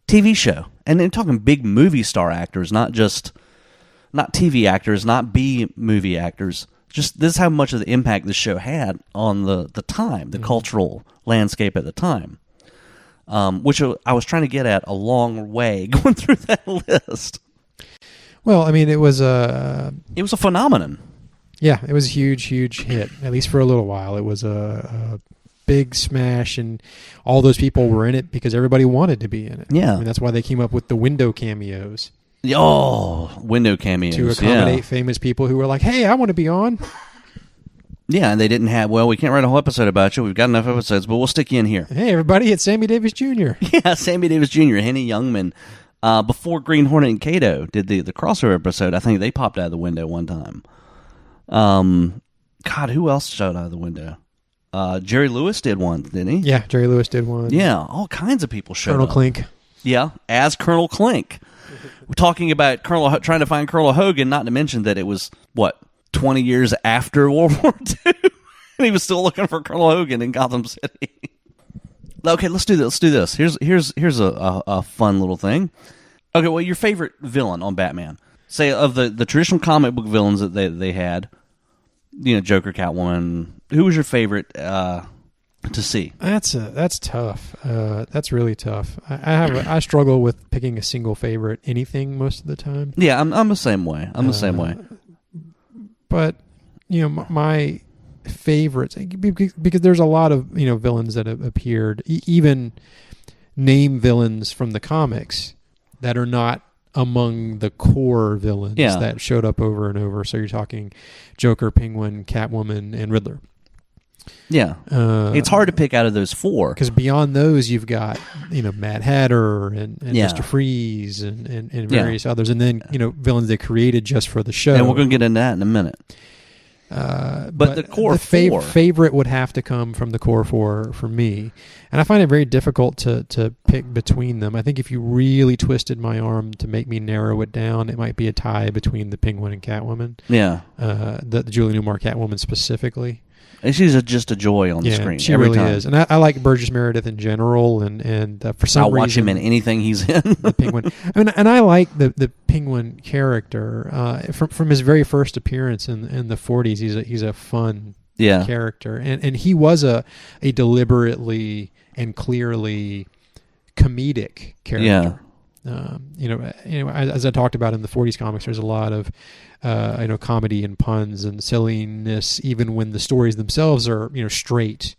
TV show. And they're talking big movie star actors, not TV actors, not B movie actors. Just this is how much of the impact this show had on the time, the cultural landscape at the time. Which I was trying to get at a long way going through that list. Well, I mean, it was a phenomenon. Yeah, it was a huge hit, at least for a little while. It was a big smash, and all those people were in it because everybody wanted to be in it. Yeah. I mean, that's why they came up with the window cameos. Oh, window cameos. To accommodate famous people who were like, hey, I want to be on. Yeah, and they didn't have, we can't write a whole episode about you. We've got enough episodes, but we'll stick you in here. Hey, everybody, it's Sammy Davis Jr. Yeah, Sammy Davis Jr., Henny Youngman. Before Green Hornet and Kato did the crossover episode, I think they popped out of the window one time. God, who else showed out of the window? Jerry Lewis did one, didn't he? Yeah, Jerry Lewis did one. Yeah, all kinds of people showed Colonel up. Clink. Yeah, as Colonel Clink. We're talking about trying to find Colonel Hogan, not to mention that it was, 20 years after World War II? And he was still looking for Colonel Hogan in Gotham City. Okay, let's do this. Here's a fun little thing. Okay, well, your favorite villain on Batman. Say, of the traditional comic book villains that they had, Joker, Catwoman. Who was your favorite to see? That's tough. That's really tough. I struggle with picking a single favorite anything most of the time. Yeah, I'm the same way. I'm the same way. But my favorites, because there's a lot of villains that have appeared, even name villains from the comics that are not among the core villains that showed up over and over. So you're talking Joker, Penguin, Catwoman, and Riddler. Yeah. It's hard to pick out of those four. Because beyond those, you've got, Mad Hatter and Mr. Freeze and various others. And then, villains they created just for the show. And we're going to get into that in a minute. But the core four. Favorite would have to come from the core four for me. And I find it very difficult to pick between them. I think if you really twisted my arm to make me narrow it down, it might be a tie between the Penguin and Catwoman. Yeah. The Julie Newmar Catwoman specifically. And she's just a joy on the screen. She every really time. is. And I like Burgess Meredith in general, and for some reason... I'll watch him in anything he's in. The Penguin. And I like the Penguin character. From his very first appearance in the 40s, he's a fun character. And he was a deliberately and clearly comedic character. As I talked about in the 40s comics, there's a lot of comedy and puns and silliness, even when the stories themselves are straight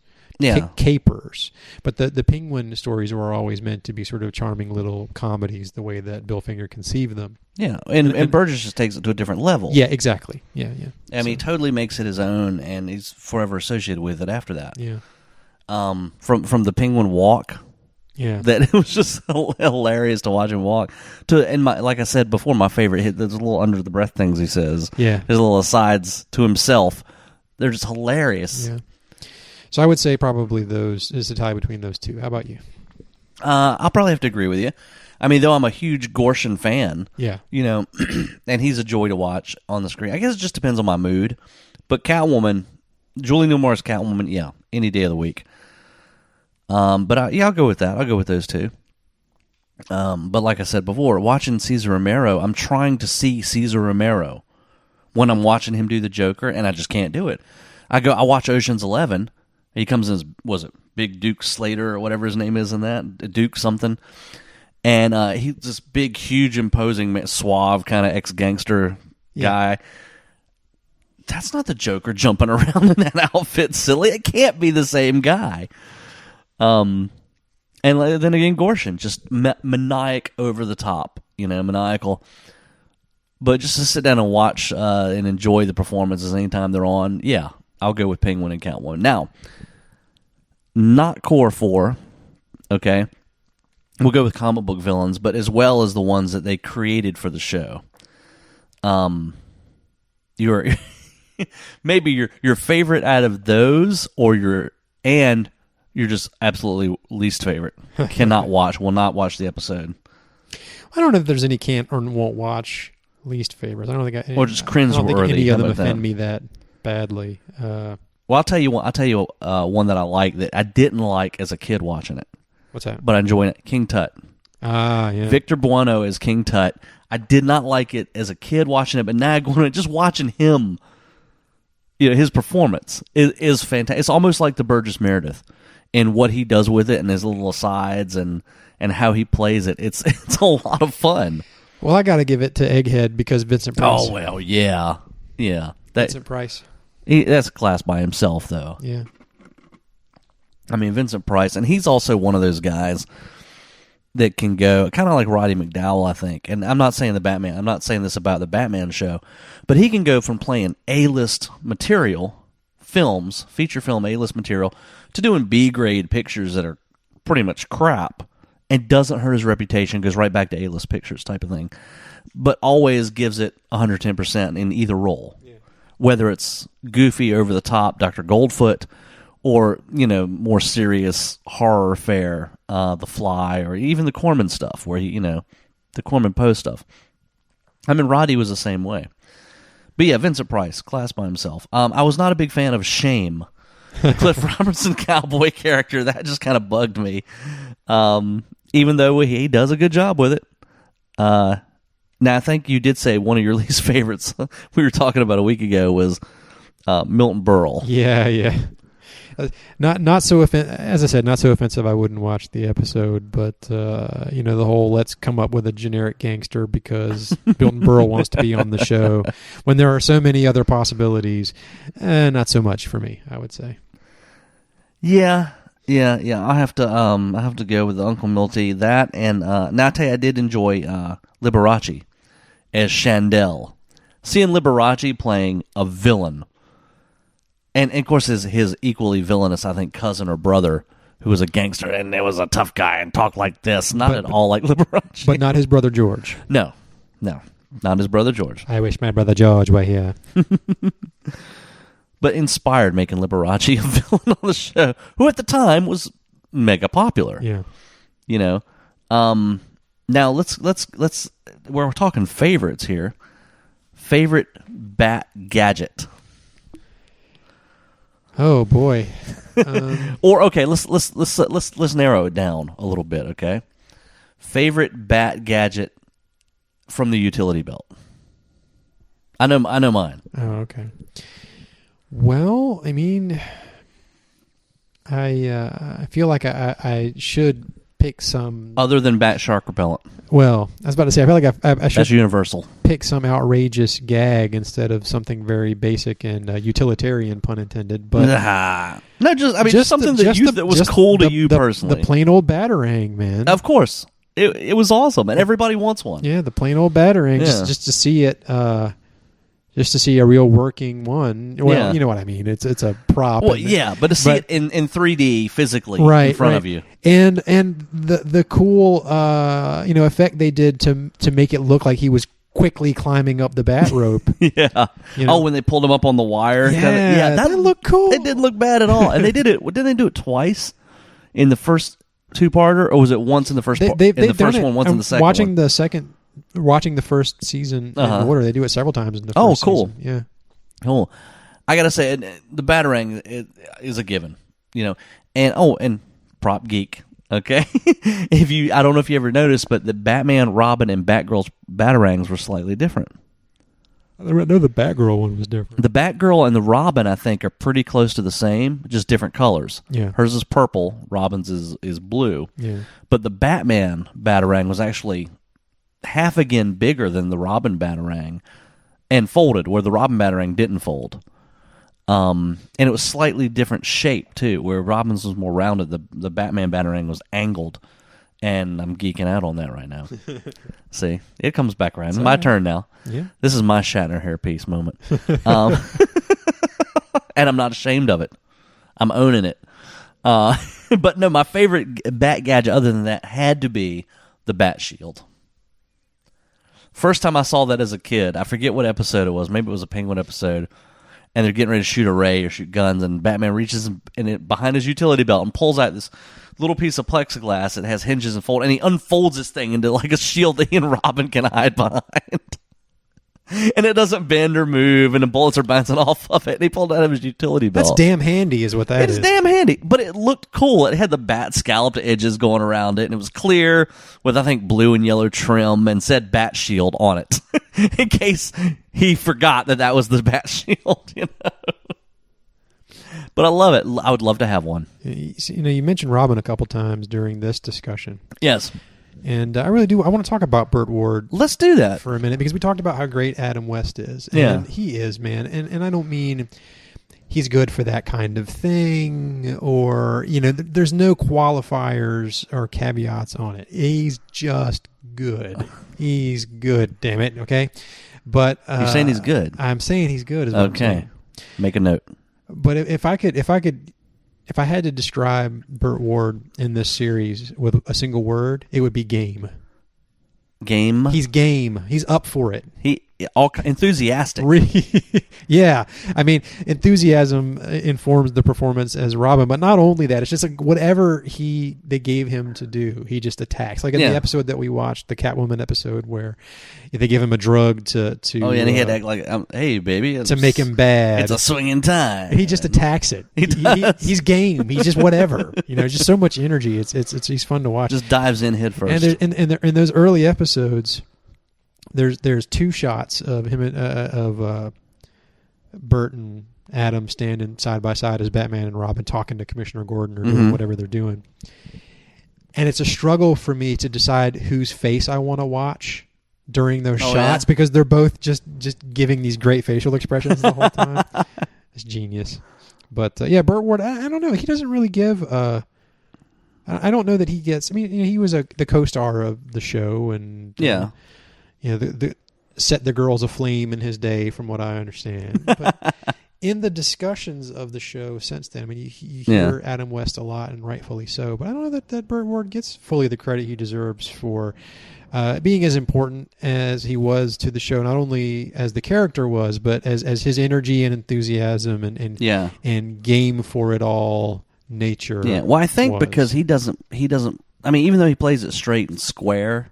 capers. But the Penguin stories were always meant to be sort of charming little comedies, the way that Bill Finger conceived them. Yeah, and Burgess just takes it to a different level. Yeah, exactly. Yeah. I mean, he totally makes it his own, and he's forever associated with it after that. Yeah. From the Penguin walk. Yeah, that it was just hilarious to watch him walk. Like I said before, my favorite hit. Those little under the breath things he says. Yeah, his little asides to himself. They're just hilarious. Yeah. So I would say probably those is a tie between those two. How about you? I'll probably have to agree with you. I mean, though I'm a huge Gorshin fan. Yeah, and he's a joy to watch on the screen. I guess it just depends on my mood. But Catwoman, Julie Newmar's Catwoman, yeah, any day of the week. But I'll go with that. I'll go with those two. But like I said before, watching Cesar Romero, I'm trying to see Cesar Romero when I'm watching him do the Joker, and I just can't do it. I watch Ocean's 11. He comes in as, was it Big Duke Slater or whatever his name is in that? Duke something. And he's this big, huge, imposing, suave kind of ex-gangster guy. That's not the Joker jumping around in that outfit, silly. It can't be the same guy. And then again, Gorshin, just maniac over the top, maniacal. But just to sit down and watch and enjoy the performances anytime they're on, I'll go with Penguin and Catwoman. Now, not core four, okay? We'll go with comic book villains, but as well as the ones that they created for the show. Maybe your favorite out of those, or you're just absolutely least favorite. Will not watch the episode. I don't know if there's any can't or won't watch least favorites. I don't think or just cringeworthy. I don't think any of them offend me that badly. Well, I'll tell you one. One that I like that I didn't like as a kid watching it. What's that? But I enjoy it. King Tut. Ah, yeah. Victor Buono is King Tut. I did not like it as a kid watching it, but now just watching him, his performance is fantastic. It's almost like the Burgess Meredith. And what he does with it and his little asides and how he plays it. It's a lot of fun. Well, I got to give it to Egghead because Vincent Price. Oh, well, yeah. Yeah. Vincent Price. That's a class by himself, though. Yeah. I mean, Vincent Price, and he's also one of those guys that can go, kind of like Roddy McDowall, I think. And I'm not saying I'm not saying this about the Batman show, but he can go from playing A-list material, films, feature film A-list material, to doing B-grade pictures that are pretty much crap and doesn't hurt his reputation, goes right back to A-list pictures type of thing, but always gives it 110% in either role. Yeah. Whether it's goofy, over-the-top Dr. Goldfoot or, more serious horror fare, The Fly, or even the Corman stuff, where the Corman Poe stuff. I mean, Roddy was the same way. But yeah, Vincent Price, class by himself. I was not a big fan of Shame, the Cliff Robertson cowboy character. That just kind of bugged me, even though he does a good job with it. Now, I think you did say one of your least favorites we were talking about a week ago was Milton Berle. Yeah. Not so as I said, not so offensive. I wouldn't watch the episode, but the whole let's come up with a generic gangster because Milton Berle wants to be on the show when there are so many other possibilities. Not so much for me, I would say. Yeah. I have to go with Uncle Milty. That and now I tell you, I did enjoy Liberace as Chandel. Seeing Liberace playing a villain. And of course, his equally villainous, I think, cousin or brother, who was a gangster and it was a tough guy and talked like this. Not at all like Liberace. But not his brother George. No, not his brother George. I wish my brother George were here. But inspired making Liberace a villain on the show, who at the time was mega popular. Yeah. Now let's we're talking favorites here. Favorite Bat gadget. Oh boy. Or okay, let's narrow it down a little bit, okay? Favorite Bat gadget from the utility belt. I know mine. Oh, okay. Well, I mean, I feel like I should pick some other than Bat Shark repellent. Well, I was about to say I feel like I should That's universal. Pick some outrageous gag instead of something very basic and utilitarian, pun intended. But no, just something that was cool to you personally. The plain old Batarang, man. Of course, it was awesome, and everybody wants one. Yeah, the plain old Batarang. Yeah. Just to see it. Just to see a real working one. Well, you know what I mean. It's a prop. Well, but to see it in 3D physically in front of you. And the cool effect they did to make it look like he was quickly climbing up the bat rope. Yeah. When they pulled him up on the wire. Yeah, that looked cool. It didn't look bad at all. And they did it. Didn't they do it twice in the first two-parter, or was it once in the first? They've the first one, once in the second. Watching the first season in order, they do it several times in the first cool. season. Yeah. Cool. I gotta say, the Batarang is a given, and prop geek. Okay, I don't know if you ever noticed, but the Batman, Robin, and Batgirl's Batarangs were slightly different. I know the Batgirl one was different. The Batgirl and the Robin, I think, are pretty close to the same, just different colors. Yeah. Hers is purple. Robin's is blue. Yeah. But the Batman Batarang was actually half again bigger than the Robin Batarang and folded where the Robin Batarang didn't fold. And it was slightly different shape too, where Robin's was more rounded. The Batman Batarang was angled, and I'm geeking out on that right now. See, it comes back around. It's my turn now. Yeah. This is my Shatner hairpiece moment. And I'm not ashamed of it. I'm owning it. But no, my favorite Bat gadget other than that had to be the Bat Shield. First time I saw that as a kid, I forget what episode it was. Maybe it was a Penguin episode, and they're getting ready to shoot a ray or shoot guns, and Batman reaches behind his utility belt and pulls out this little piece of plexiglass that has hinges and fold, and he unfolds this thing into like a shield that he and Robin can hide behind. And it doesn't bend or move, and the bullets are bouncing off of it. And he pulled it out of his utility belt. That's damn handy, is what that is. It's damn handy, but it looked cool. It had the bat scalloped edges going around it, and it was clear with, I think, blue and yellow trim, and said Bat Shield on it, in case he forgot that was the Bat Shield. But I love it. I would love to have one. You mentioned Robin a couple times during this discussion. Yes. And I really do. I want to talk about Burt Ward. Let's do that for a minute, because we talked about how great Adam West is. And he is, man. And I don't mean he's good for that kind of thing, or there's no qualifiers or caveats on it. He's just good. He's good. Damn it. Okay. But you're saying he's good. I'm saying he's good. Is what I'm saying. Make a note. But if I had to describe Burt Ward in this series with a single word, it would be game. Game? He's game. He's up for it. Enthusiastic. Yeah. I mean, enthusiasm informs the performance as Robin, but not only that, it's just like whatever they gave him to do, he just attacks. Like in the episode that we watched, the Catwoman episode, where they give him a drug to and he had to act like, hey, baby. To make him bad. It's a swinging time. He just attacks it. He's game. He's just whatever. Just so much energy. He's fun to watch. Just dives in head first. And in those early episodes, there's two shots of him of Burt and Adam standing side by side as Batman and Robin talking to Commissioner Gordon or doing whatever they're doing. And it's a struggle for me to decide whose face I want to watch during those shots because they're both just giving these great facial expressions the whole time. It's genius. But Burt Ward, I don't know. He doesn't really give. I don't know that he gets. I mean, he was the co-star of the show, and the set the girls aflame in his day, from what I understand. But in the discussions of the show since then, I mean, you hear Adam West a lot, and rightfully so. But I don't know that Burt Ward gets fully the credit he deserves for being as important as he was to the show, not only as the character was, but as his energy and enthusiasm and game for it all nature. Yeah, well, I think because he doesn't. I mean, even though he plays it straight and square,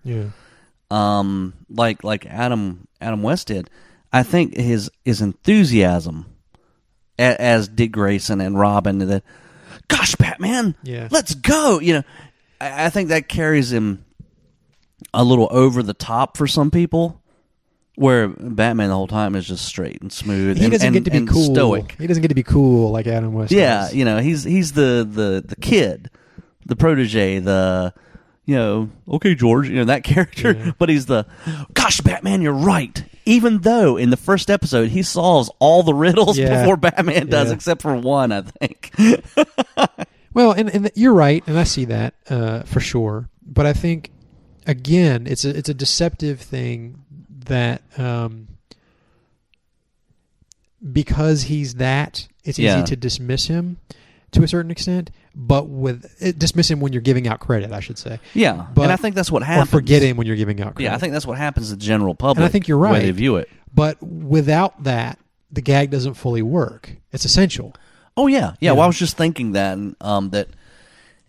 like Adam West did, I think his enthusiasm as Dick Grayson and Robin, that, gosh, Batman, let's go. You know, I think that carries him a little over the top for some people, where Batman the whole time is just straight and smooth. He doesn't get to be cool. Stoic. He doesn't get to be cool like Adam West. Yeah, does. you know, he's the kid, the protege, okay, George, that character. Yeah. But he's gosh, Batman, you're right. Even though in the first episode he solves all the riddles before Batman does, except for one, I think. Well, and you're right, and I see that for sure. But I think, again, it's a deceptive thing that because he's that, it's easy to dismiss him to a certain extent, but dismiss him when you're giving out credit, I should say. Yeah, and I think that's what happens. Or forget him when you're giving out credit. Yeah, I think that's what happens to the general public. And I think you're right. The way they view it. But without that, the gag doesn't fully work. It's essential. Oh, yeah. Yeah, well, I was just thinking that, that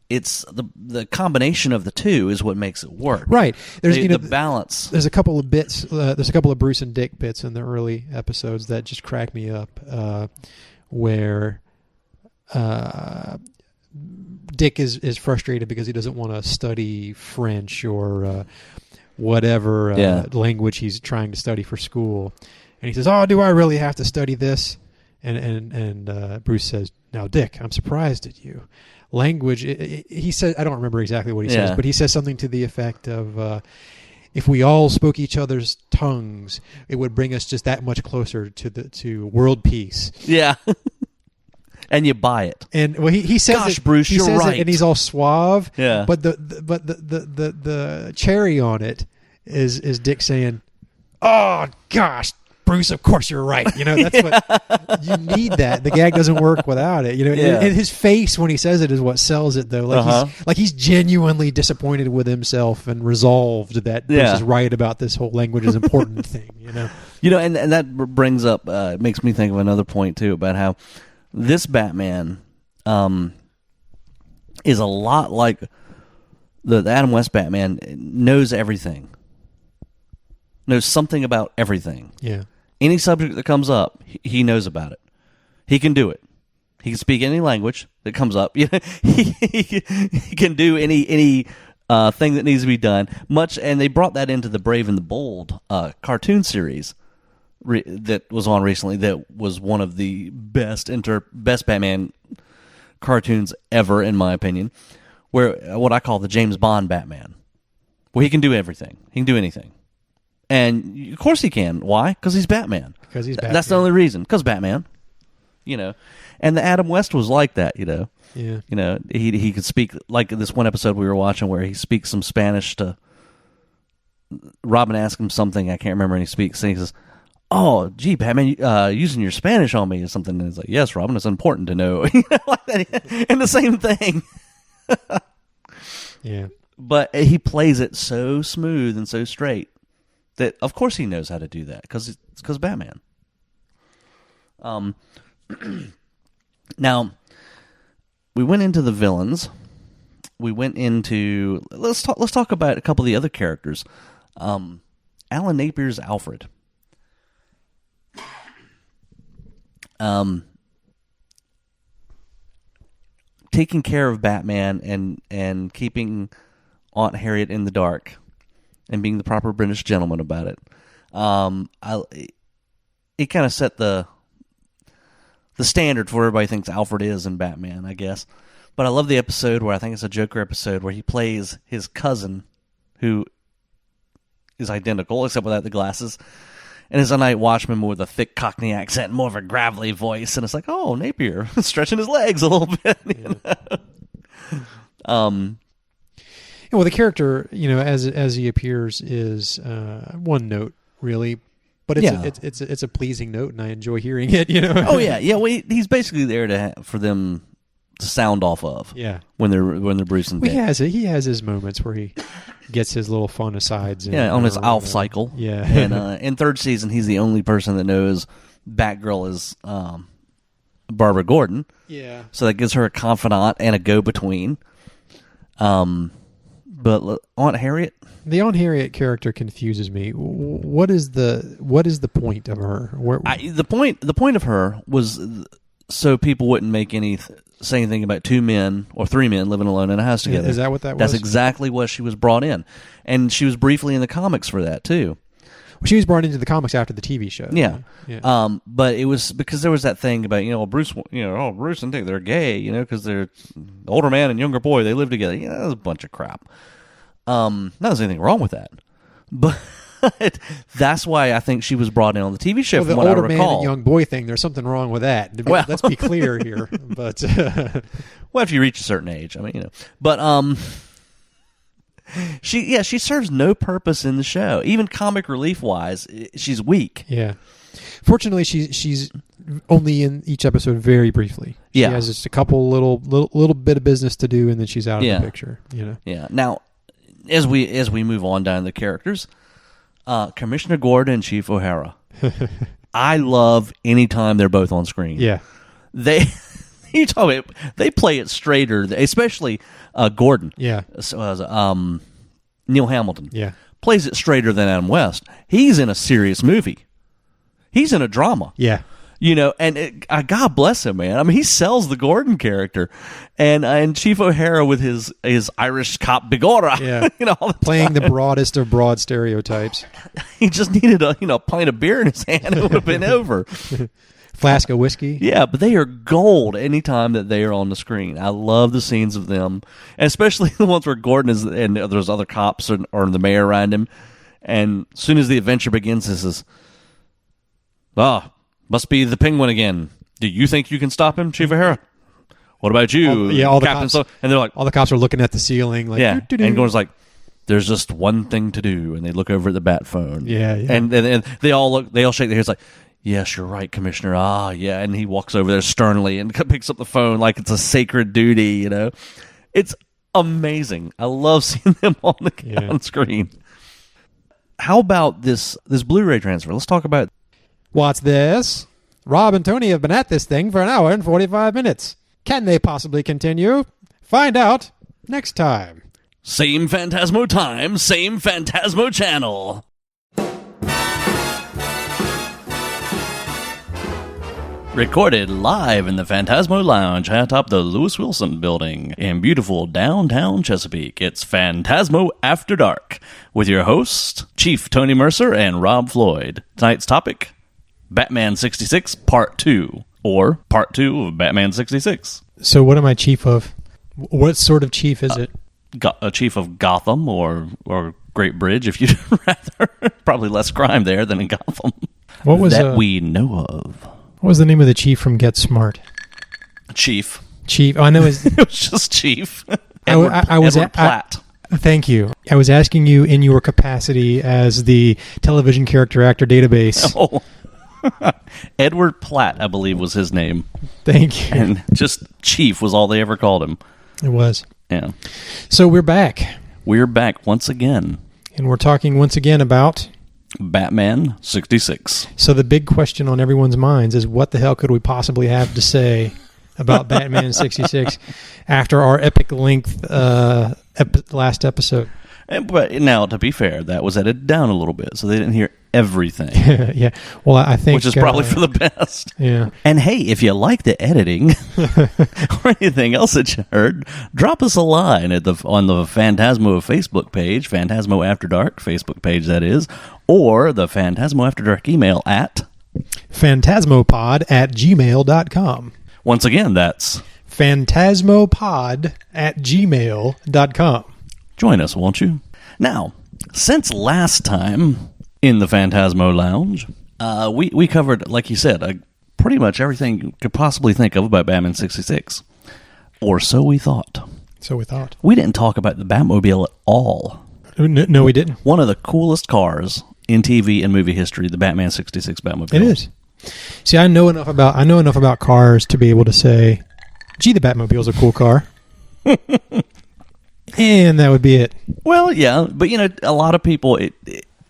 it's the combination of the two is what makes it work. Right. There's the balance. There's a couple of bits. There's a couple of Bruce and Dick bits in the early episodes that just crack me up, where Dick is frustrated because he doesn't want to study French or whatever language he's trying to study for school, and he says, "Oh, do I really have to study this?" And Bruce says, "Now, Dick, I'm surprised at you. Language," he said, I don't remember exactly what he says, but he says something to the effect of, if we all spoke each other's tongues, it would bring us just that much closer to world peace. Yeah. And you buy it. And well, he says, "Gosh, Bruce, you're right." And he's all suave. Yeah. But the cherry on it is Dick saying, "Oh gosh, Bruce, of course you're right." That's what you need. That the gag doesn't work without it. And his face when he says it is what sells it, though. Like he's genuinely disappointed with himself and resolved that Bruce is right about this whole language is important thing. And that brings up makes me think of another point too about how this Batman is a lot like the Adam West Batman. Knows everything, knows something about everything. Yeah. Any subject that comes up, he knows about it. He can do it. He can speak any language that comes up. He can do any thing that needs to be done. And they brought that into the Brave and the Bold cartoon series that was on recently. That was one of the best Batman cartoons ever, in my opinion. Where what I call the James Bond Batman, where he can do everything. He can do anything. And of course he can. Why? Because he's Batman. Because he's Batman. That's the only reason. Because Batman. And the Adam West was like that. Yeah. He could speak, like this one episode we were watching where he speaks some Spanish to Robin. Asks him something I can't remember, and he speaks. And he says, "Oh, gee, Batman, using your Spanish on me or something." And he's like, "Yes, Robin, it's important to know." Like that. And the same thing. Yeah. But he plays it so smooth and so straight that, of course, he knows how to do that because Batman. Now, we went into the villains. We went into let's talk about a couple of the other characters. Alan Napier's Alfred. Taking care of Batman and keeping Aunt Harriet in the dark and being the proper British gentleman about it. It kind of set the the standard for what everybody thinks Alfred is in Batman, I guess. But I love the episode where I think it's a Joker episode where he plays his cousin, who is identical except without the glasses, and is a night watchman with a thick Cockney accent and more of a gravelly voice. And it's like, oh, Napier stretching his legs a little bit. You know? Well, the character, as he appears, is one note really, but it's a pleasing note, and I enjoy hearing it. Oh yeah. Well, he's basically there for them to sound off of. Yeah. When they're Bruce and Dick. He has his moments where he gets his little fun asides. On his Alf cycle. Yeah. And in third season, he's the only person that knows Batgirl is Barbara Gordon. Yeah. So that gives her a confidant and a go-between. But Aunt Harriet? The Aunt Harriet character confuses me. What is the point of her? The point of her was so people wouldn't make say anything about two men or three men living alone in a house together. Is that what that was? That's exactly what she was brought in, and she was briefly in the comics for that too. Well, she was brought into the comics after the TV show. Yeah. Yeah. But it was because there was that thing about Bruce and Dick, they're gay, because they're the older man and younger boy, they live together. Yeah, that was a bunch of crap. Not there's anything wrong with that, but that's why I think she was brought in on the TV show. Well, from what I recall, the older man and young boy thing, there's something wrong with that. Well, let's be clear here. But well, after you reach a certain age, but she serves no purpose in the show, even comic relief wise. She's weak. Yeah. Fortunately, she's only in each episode very briefly. She has just a couple little bit of business to do, and then she's out of the picture. Yeah. Now, as we move on down the characters, Commissioner Gordon and Chief O'Hara. I love anytime they're both on screen. Yeah. They play it straighter, especially Gordon. Yeah. So, Neil Hamilton. Yeah. Plays it straighter than Adam West. He's in a serious movie. He's in a drama. Yeah. And God bless him, man. I mean, he sells the Gordon character, and Chief O'Hara with his Irish cop bigora. Yeah. Playing the broadest of broad stereotypes. He just needed a pint of beer in his hand, and it would have been over. Flask of whiskey. Yeah, but they are gold anytime that they are on the screen. I love the scenes of them, and especially the ones where Gordon is and there's other cops or the mayor around him, and as soon as the adventure begins, this is, must be the Penguin again. Do you think you can stop him, Chief O'Hara? What about you? All the Captain? cops. And they're like, all the cops are looking at the ceiling. Like, yeah. doo-doo-doo. And Gordon's like, there's just one thing to do, and they look over at the bat phone. Yeah. And they all look. They all shake their heads like, yes, you're right, Commissioner. Yeah. And he walks over there sternly and picks up the phone like it's a sacred duty. It's amazing. I love seeing them on screen. How about this Blu-ray transfer? Let's talk about. What's this? Rob and Tony have been at this thing for an hour and 45 minutes. Can they possibly continue? Find out next time. Same Fantasmo time, same Fantasmo channel. Recorded live in the Fantasmo Lounge atop the Lewis Wilson Building in beautiful downtown Chesapeake. It's Fantasmo After Dark with your hosts, Chief Tony Mercer and Rob Floyd. Tonight's topic, Batman 66 Part 2, or Part 2 of Batman 66. So what am I chief of? What sort of chief is it? A chief of Gotham or Great Bridge, if you'd rather. Probably less crime there than in Gotham. What was that we know of? What was the name of the chief from Get Smart? Chief. Chief. Oh, I know his. It was just Chief. Edward Platt. Thank you. I was asking you in your capacity as the television character actor database. Oh. Edward Platt, I believe, was his name. Thank you. And just Chief was all they ever called him. It was. Yeah. So we're back. We're back once again. And we're talking once again about Batman 66. So the big question on everyone's minds is, what the hell could we possibly have to say about Batman 66 after our epic length last episode? But now, to be fair, that was edited down a little bit, so they didn't hear everything. Yeah. Well, I think... Which is probably for the best. Yeah. And hey, if you like the editing or anything else that you heard, drop us a line on the Fantasmo Facebook page, Fantasmo After Dark Facebook page, that is, or the Fantasmo After Dark email at Phantasmopod@gmail.com. Once again, that's Phantasmopod@gmail.com. join us, won't you? Now, since last time in the Fantasmo Lounge, we covered, like you said, pretty much everything you could possibly think of about Batman 66. Or so we thought. So we thought. We didn't talk about the Batmobile at all. No, we didn't. One of the coolest cars in TV and movie history, the Batman 66 Batmobile. It is. See, I know enough about cars to be able to say, gee, the Batmobile's a cool car. And that would be it. Well, yeah, but a lot of people,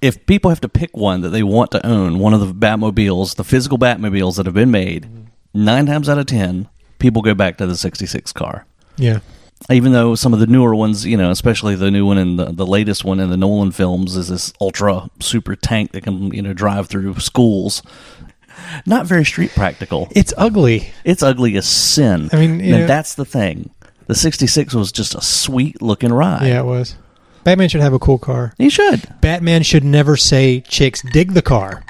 if people have to pick one that they want to own, one of the Batmobiles, the physical Batmobiles that have been made, 9 times out of 10, people go back to the 66 car. Yeah. Even though some of the newer ones, especially the new one and the latest one in the Nolan films is this ultra super tank that can, drive through schools. Not very street practical. It's ugly. It's ugly as sin. I mean, and that's the thing. The 66 was just a sweet looking ride. Yeah, it was. Batman should have a cool car. He should. Batman should never say, chicks, dig the car.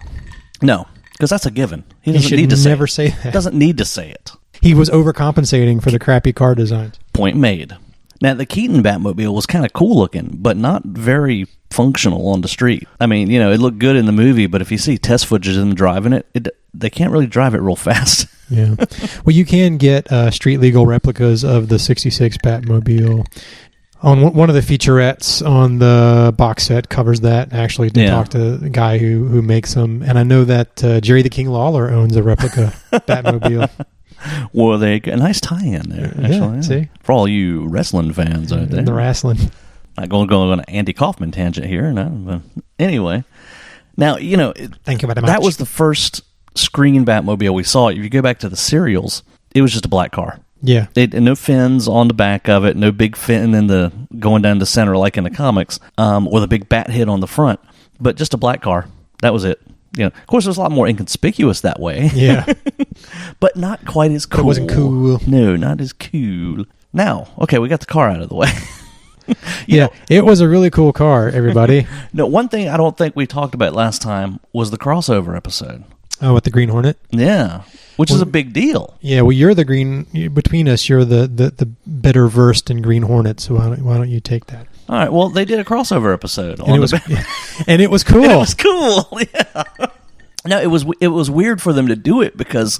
No, because that's a given. He should need to never say that. Doesn't need to say it. He was overcompensating for the crappy car designs. Point made. Now, the Keaton Batmobile was kind of cool looking, but not very functional on the street. I mean, it looked good in the movie, but if you see test footage of them driving it, they can't really drive it real fast. Yeah. Well, you can get street legal replicas of the 66 Batmobile. On one of the featurettes on the box set covers that. Actually, to talk to the guy who makes them. And I know that Jerry the King Lawler owns a replica Batmobile. Well, they a nice tie-in there, actually. Yeah, see? For all you wrestling fans out there. The wrestling. Not going to go on an Andy Kaufman tangent here, no. But anyway. Now, thank you very much. That was the first screen Batmobile we saw. If you go back to the serials, it was just a black car. Yeah. No fins on the back of it, no big fin going down the center like in the comics, or the big bat head on the front, but just a black car. That was it. Of course, it was a lot more inconspicuous that way. Yeah. But not quite as cool. It wasn't cool. No, not as cool. Now, okay, we got the car out of the way. It was a really cool car, everybody. No, one thing I don't think we talked about last time was the crossover episode. Oh, with the Green Hornet? Yeah, which is a big deal. Yeah, well, between us, you're the better versed in Green Hornet, so why don't you take that? All right, well, they did a crossover episode. And it was cool. And it was cool, yeah. No, it was weird for them to do it because,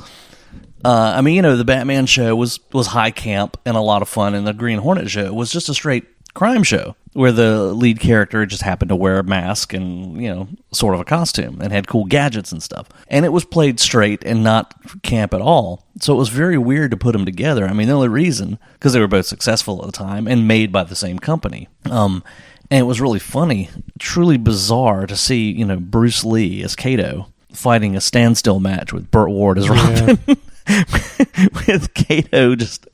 the Batman show was high camp and a lot of fun, and the Green Hornet show was just a straight crime show where the lead character just happened to wear a mask and, sort of a costume and had cool gadgets and stuff. And it was played straight and not camp at all. So it was very weird to put them together. I mean, the only reason, because they were both successful at the time and made by the same company. And it was really funny, truly bizarre to see, Bruce Lee as Kato fighting a standstill match with Burt Ward as Robin. Yeah. With Kato just,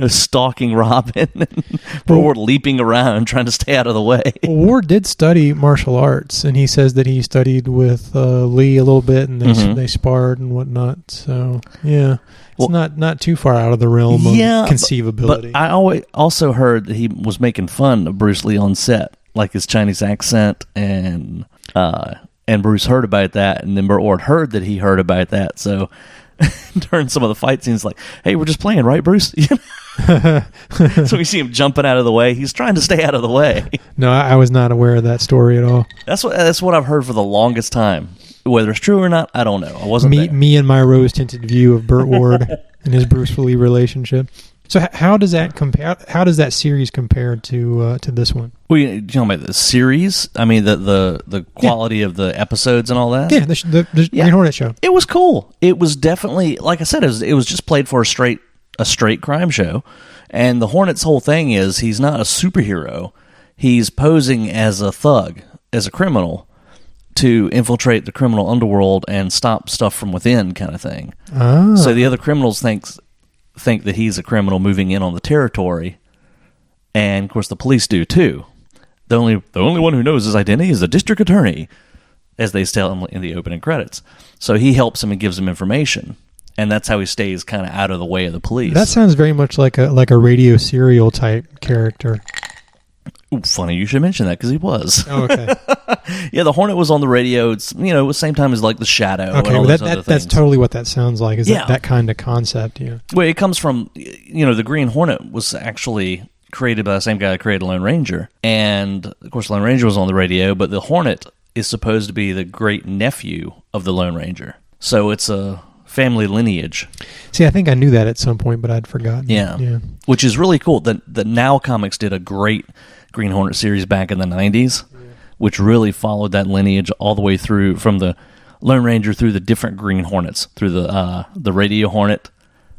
stalking Robin and Ward leaping around trying to stay out of the way. Well, Ward did study martial arts, and he says that he studied with Lee a little bit, and they sparred and whatnot. So, yeah, it's not too far out of the realm of conceivability. But I also heard that he was making fun of Bruce Lee on set, like his Chinese accent, and Bruce heard about that, and then Burt Ward heard that he heard about that, so... during some of the fight scenes, like, hey, we're just playing, right, Bruce? So we see him jumping out of the way. He's trying to stay out of the way. No, I was not aware of that story at all. That's what I've heard for the longest time. Whether it's true or not, I don't know. I wasn't there. Me and my rose-tinted view of Burt Ward and his Bruce Lee relationship. So how does that compare? How does that series compare to this one? Well, you talking about the series? I mean, the quality of the episodes and all that. Yeah, the Green Hornet show. It was cool. It was definitely, like I said, it was just played for a straight crime show. And the Hornet's whole thing is he's not a superhero. He's posing as a thug, as a criminal, to infiltrate the criminal underworld and stop stuff from within, kind of thing. Ah. So the other criminals think that he's a criminal moving in on the territory, and of course the police do too. The only one who knows his identity is the district attorney, as they tell him in the opening credits. So he helps him and gives him information, and that's how he stays kind of out of the way of the police. That sounds very much like a radio serial type character. Ooh, funny you should mention that because he was. Oh, okay. Yeah, the Hornet was on the radio. It's, it was the same time as like the Shadow. Okay, and all well, those other that's things. totally what that sounds like. Is Yeah. that kind of concept? Yeah. Well, it comes from, the Green Hornet was actually created by the same guy that created Lone Ranger. And, of course, Lone Ranger was on the radio, but the Hornet is supposed to be the great nephew of the Lone Ranger. So it's a family lineage. See, I think I knew that at some point, but I'd forgotten. Yeah. Which is really cool. The Now Comics did a great Green Hornet series back in the 90s, which really followed that lineage all the way through from the Lone Ranger through the different Green Hornets, through the radio Hornet,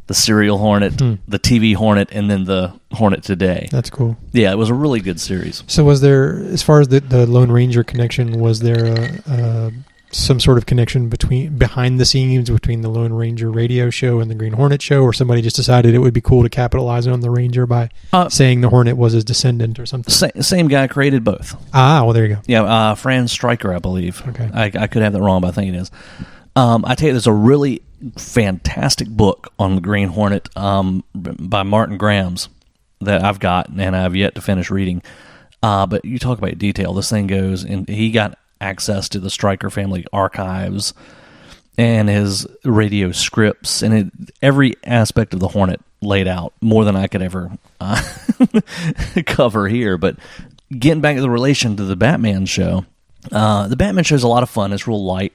the serial Hornet, the TV Hornet, and then the Hornet today. That's cool. Yeah, it was a really good series. So was there, as far as the Lone Ranger connection, was there some sort of connection behind the scenes between the Lone Ranger radio show and the Green Hornet show, or somebody just decided it would be cool to capitalize on the Ranger by saying the Hornet was his descendant or something? Same guy created both. Ah, well, there you go. Yeah, Franz Stryker, I believe. Okay. I could have that wrong, but I think it is. I tell you, there's a really fantastic book on the Green Hornet by Martin Grams that I've got and I've yet to finish reading. But you talk about detail. This thing goes, and he got access to the Stryker family archives and his radio scripts, and every aspect of the Hornet laid out more than I could ever cover here. But getting back to the relation to the Batman show, the Batman show is a lot of fun. It's real light,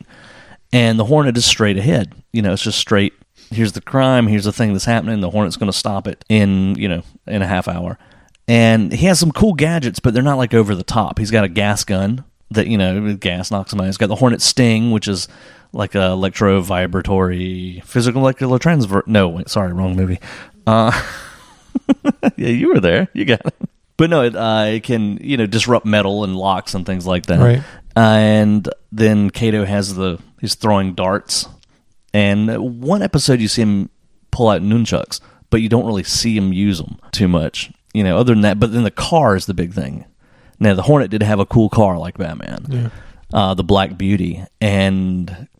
and the Hornet is straight ahead. It's just straight. Here's the crime. Here's the thing that's happening. The Hornet's going to stop it in a half hour. And he has some cool gadgets, but they're not like over the top. He's got a gas gun that, gas knocks him out. He's got the Hornet Sting, which is like a electro-vibratory physical No, wait, sorry, wrong movie. Yeah, you were there. You got it. But no, it can, disrupt metal and locks and things like that. Right. And then Kato he's throwing darts. And one episode you see him pull out nunchucks, but you don't really see him use them too much. Other than that, but then the car is the big thing. Now, the Hornet did have a cool car like Batman, the Black Beauty,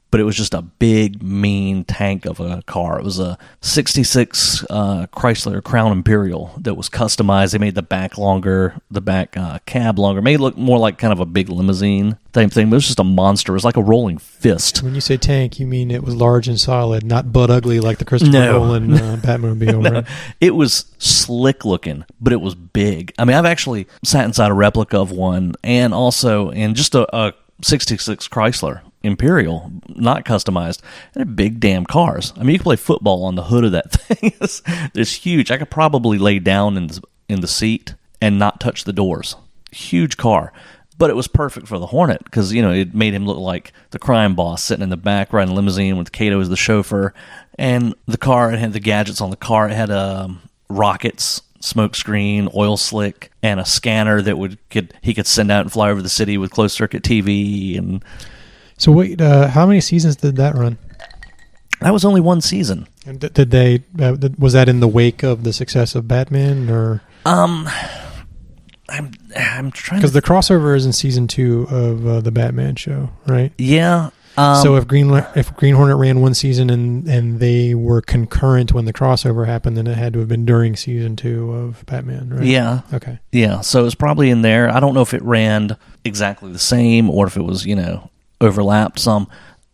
but it was just a big, mean tank of a car. It was a 66 Chrysler Crown Imperial that was customized. They made the back longer, the back cab longer, made it look more like kind of a big limousine type thing, but it was just a monster. It was like a rolling fist. When you say tank, you mean it was large and solid, not butt ugly like the Christopher Nolan Batmobile, No. right? It was slick looking, but it was big. I mean, I've actually sat inside a replica of one, and also in just a 66 Chrysler Imperial, not customized. They're big damn cars. I mean, you can play football on the hood of that thing. It's huge. I could probably lay down in the seat and not touch the doors. Huge car. But it was perfect for the Hornet because, it made him look like the crime boss sitting in the back riding a limousine with Kato as the chauffeur. And the car, it had the gadgets on the car. It had rockets, smoke screen, oil slick, and a scanner that he could send out and fly over the city with closed circuit TV. And so wait, how many seasons did that run? that was only one season. And did they? Was that in the wake of the success of Batman, or? I'm trying Because the crossover is in season 2 of the Batman show, right? Yeah. So if Green Hornet ran one season and they were concurrent when the crossover happened, then it had to have been during season 2 of Batman, right? Yeah. Okay. Yeah. So it was probably in there. I don't know if it ran exactly the same or if it was, overlapped some.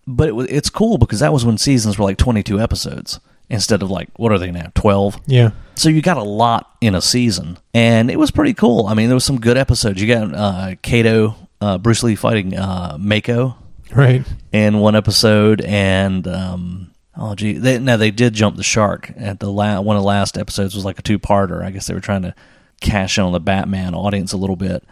But it's cool because that was when seasons were like 22 episodes instead of like, what are they now, 12? Yeah. So you got a lot in a season. And it was pretty cool. I mean, there was some good episodes. You got Kato, Bruce Lee fighting Mako. Right. In one episode, and they did jump the shark at one of the last episodes was like a 2-parter. I guess they were trying to cash in on the Batman audience a little bit,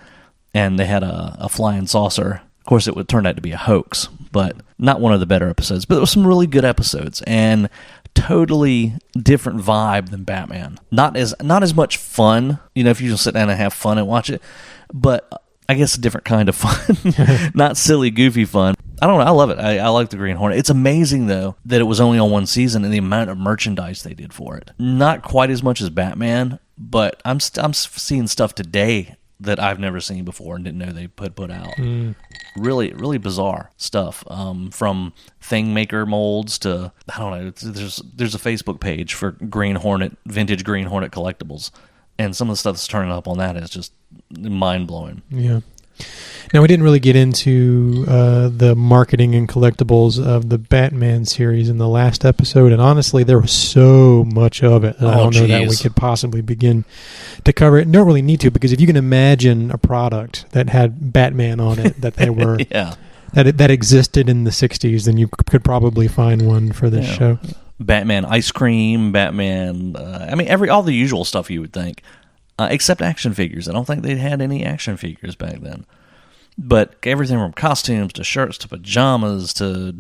and they had a flying saucer. Of course, it would turn out to be a hoax, but not one of the better episodes. But there were some really good episodes, and totally different vibe than Batman. Not as much fun, if you just sit down and have fun and watch it, but I guess a different kind of fun. Not silly, goofy fun. I don't know. I love it. I like the Green Hornet. It's amazing, though, that it was only on one season and the amount of merchandise they did for it. Not quite as much as Batman, but I'm seeing stuff today that I've never seen before and didn't know they put out. Really, really bizarre stuff. From thing maker molds to, I don't know, there's a Facebook page for Green Hornet, vintage Green Hornet collectibles. And some of the stuff that's turning up on that is just mind-blowing. Yeah. Now, we didn't really get into the marketing and collectibles of the Batman series in the last episode, and honestly, there was so much of it. I don't know that we could possibly begin to cover it. Don't really need to, because if you can imagine a product that had Batman on it, that they were that existed in the 60s, then you could probably find one for this show. Batman ice cream, Batman. All the usual stuff you would think, except action figures. I don't think they had any action figures back then. But everything from costumes to shirts to pajamas to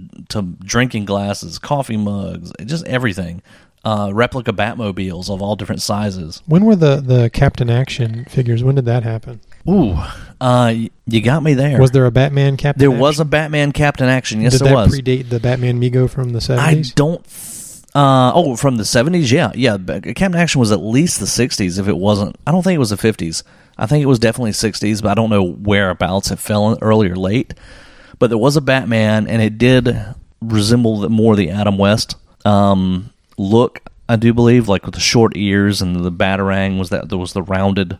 drinking glasses, coffee mugs, just everything. Replica Batmobiles of all different sizes. When were the Captain Action figures? When did that happen? Ooh, you got me there. Was there a Batman Captain There Action? was a Batman Captain Action, yes, there was. Did that predate the Batman Mego from the 70s? I don't... from the 70s? Yeah. Captain Action was at least the 60s if it wasn't... I don't think it was the 50s. I think it was definitely 60s, but I don't know whereabouts it fell in, early or late. But there was a Batman, and it did resemble more the Adam West look, I do believe, like with the short ears and the Batarang there was the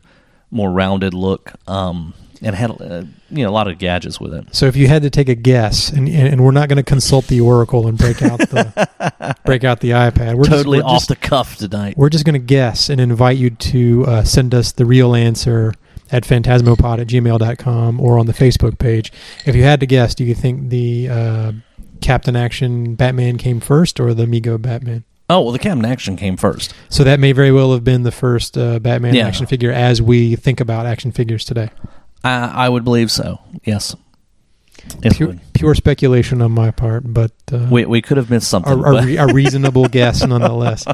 more rounded look, and had a lot of gadgets with it. So if you had to take a guess, and we're not going to consult the Oracle and break out the iPad, we're totally off the cuff tonight. We're just going to guess and invite you to send us the real answer at phantasmopod@gmail.com or on the Facebook page. If you had to guess, do you think the Captain Action Batman came first or the Mego Batman? Oh, well, the Captain Action came first. So that may very well have been the first Batman action figure as we think about action figures today. I would believe so, yes. Pure speculation on my part, but... we could have missed something. A reasonable guess, nonetheless.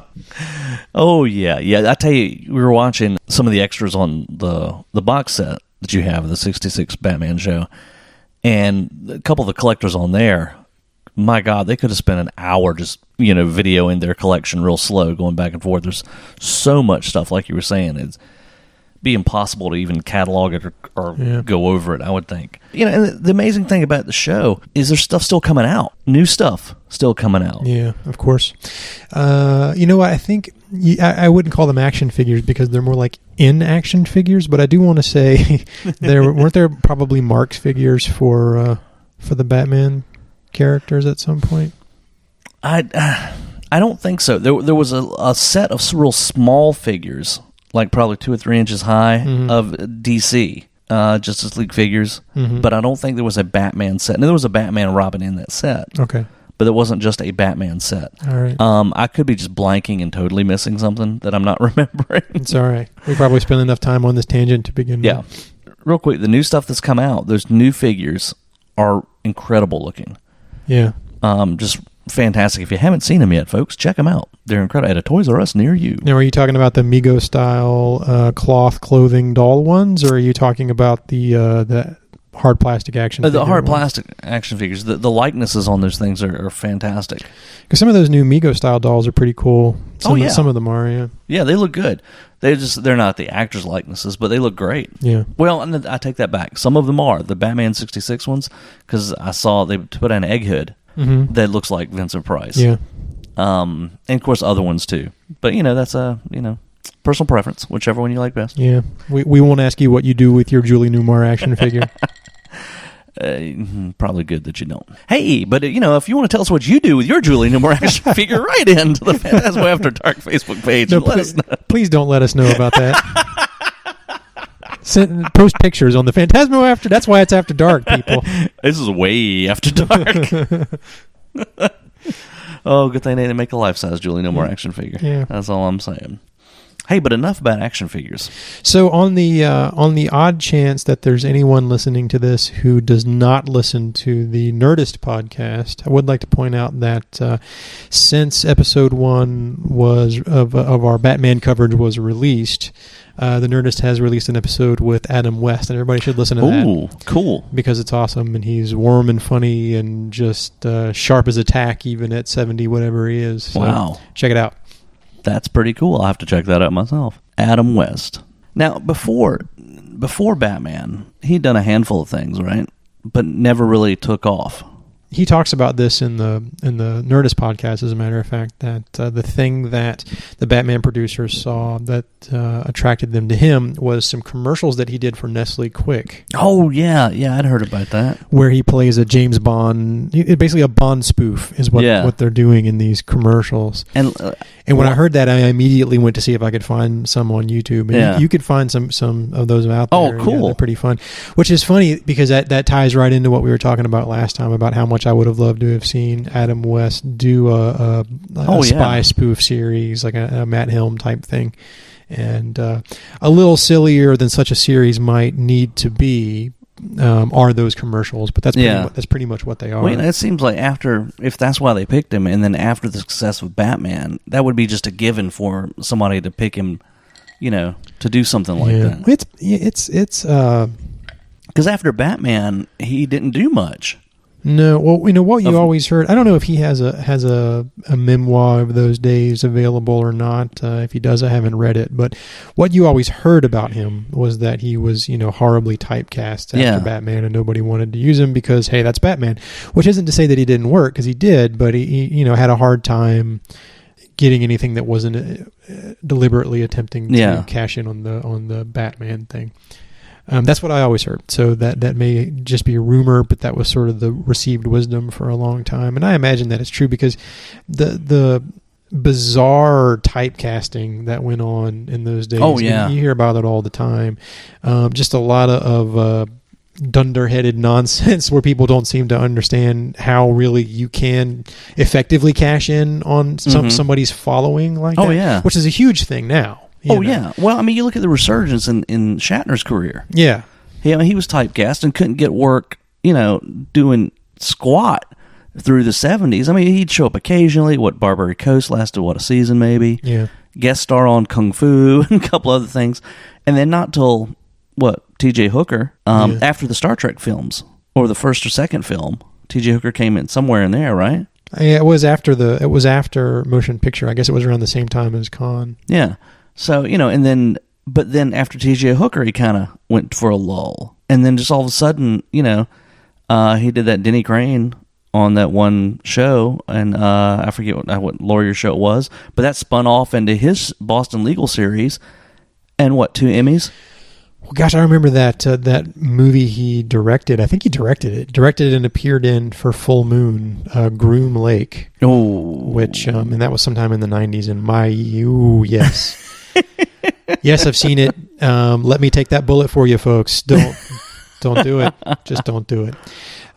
Oh, yeah. I tell you, we were watching some of the extras on the box set that you have of the 66 Batman show, and a couple of the collectors on there, my God, they could have spent an hour just, videoing their collection real slow, going back and forth. There's so much stuff, like you were saying. It'd be impossible to even catalog it or go over it, I would think. And the amazing thing about the show is there's stuff still coming out. New stuff still coming out. Yeah, of course. I think I wouldn't call them action figures because they're more like in-action figures, but I do want to say weren't there probably Marx figures for the Batman characters at some point? I don't think so. There was a set of real small figures, like probably 2 or 3 inches high, of DC Justice League figures, but I don't think there was a Batman set. And there was a Batman Robin in that set. Okay. But it wasn't just a Batman set. All right. I could be just blanking and totally missing something that I'm not remembering. It's all right. We probably spent enough time on this tangent to begin with. Yeah. Real quick, the new stuff that's come out, those new figures are incredible looking. Yeah. Just fantastic. If you haven't seen them yet, folks, check them out. They're incredible at a Toys R Us near you. Now, are you talking about the Mego style cloth clothing doll ones, or are you talking about the hard plastic action figure the hard ones? plastic action figures? The likenesses on those things are fantastic. Because some of those new Mego style dolls are pretty cool. Some of them are, yeah. Yeah, they look good. They're not the actors' likenesses, but they look great. Yeah. Well, and I take that back. Some of them are the Batman 66 ones, because I saw they put an egg hood that looks like Vincent Price. Yeah. And of course other ones too. But that's personal preference, whichever one you like best. Yeah. We won't ask you what you do with your Julie Newmar action figure. Probably good that you don't. Hey, but if you want to tell us what you do with your Julie Newmar action figure, right into the Fantasmo After Dark Facebook page. No, and let us know. Please don't let us know about that. Post pictures on the Fantasmo After. That's why it's After Dark, people. This is way after dark. Oh, good thing they didn't make a life-size Julie Newmar action figure. Yeah. That's all I'm saying. Hey, but enough about action figures. So on the odd chance that there's anyone listening to this who does not listen to the Nerdist podcast, I would like to point out that since episode 1 of our Batman coverage was released, the Nerdist has released an episode with Adam West, and everybody should listen to that. Ooh, cool. Because it's awesome, and he's warm and funny and just sharp as a tack even at 70, whatever he is. So wow. Check it out. That's pretty cool. I'll have to check that out myself. Adam West. Now, before Batman, he'd done a handful of things, right? But never really took off. he talks about this in the Nerdist podcast, as a matter of fact, that the thing that the Batman producers saw that attracted them to him was some commercials that he did for Nestle Quick. Oh, yeah, I'd heard about that. Where he plays a James Bond, basically a Bond spoof is what they're doing in these commercials. And when I heard that, I immediately went to see if I could find some on YouTube. And you could find some of those out there. Oh, cool. Yeah, they're pretty fun. Which is funny because that ties right into what we were talking about last time about how much I would have loved to have seen Adam West do a spy spoof series, like a Matt Helm type thing. And a little sillier than such a series might need to be are those commercials, but that's pretty much what they are. Well, it seems like if that's why they picked him, and then after the success of Batman, that would be just a given for somebody to pick him, to do something like that. It's because after Batman, he didn't do much. No, well, what you always heard. I don't know if he has a memoir of those days available or not. If he does, I haven't read it. But what you always heard about him was that he was, horribly typecast after Batman, and nobody wanted to use him because, hey, that's Batman. Which isn't to say that he didn't work, because he did, but he had a hard time getting anything that wasn't deliberately attempting to cash in on the Batman thing. That's what I always heard. So that may just be a rumor, but that was sort of the received wisdom for a long time. And I imagine that it's true because the bizarre typecasting that went on in those days. Oh, yeah. You hear about it all the time. Just a lot of dunderheaded nonsense where people don't seem to understand how really you can effectively cash in on somebody's following like that. Oh, yeah. Which is a huge thing now. Yeah. Well, I mean, you look at the resurgence in Shatner's career. Yeah. He was typecast and couldn't get work, doing squat through the 70s. I mean, he'd show up occasionally. Barbary Coast lasted, a season maybe? Yeah. Guest star on Kung Fu and a couple other things. And then not till, T.J. Hooker, after the Star Trek films, or the first or second film, T.J. Hooker came in somewhere in there, right? Yeah, it was after Motion Picture. I guess it was around the same time as Khan. Yeah. So, but then after T.J. Hooker, he kind of went for a lull. And then just all of a sudden, he did that Denny Crane on that one show, and I forget what lawyer show it was, but that spun off into his Boston Legal series, and 2 Emmys? Well, gosh, I remember that movie he directed. I think he directed it and appeared in for Full Moon, Groom Lake. Oh. Which, and that was sometime in the 90s, and yes. Yes, I've seen it. Let me take that bullet for you, folks. Don't do it. Just don't do it.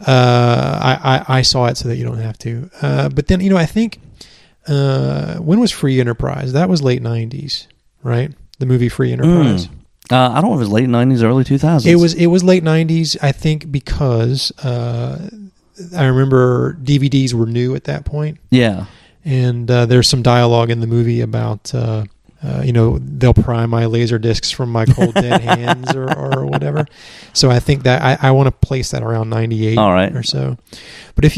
I saw it so that you don't have to. But then, I think, when was Free Enterprise? That was late 90s, right? The movie Free Enterprise. I don't know if it was late 90s, early 2000s. It was late 90s, I think, because I remember DVDs were new at that point. Yeah. And there's some dialogue in the movie about... they'll pry my laser discs from my cold dead hands or whatever. So I think that I want to place that around 98 or so. But if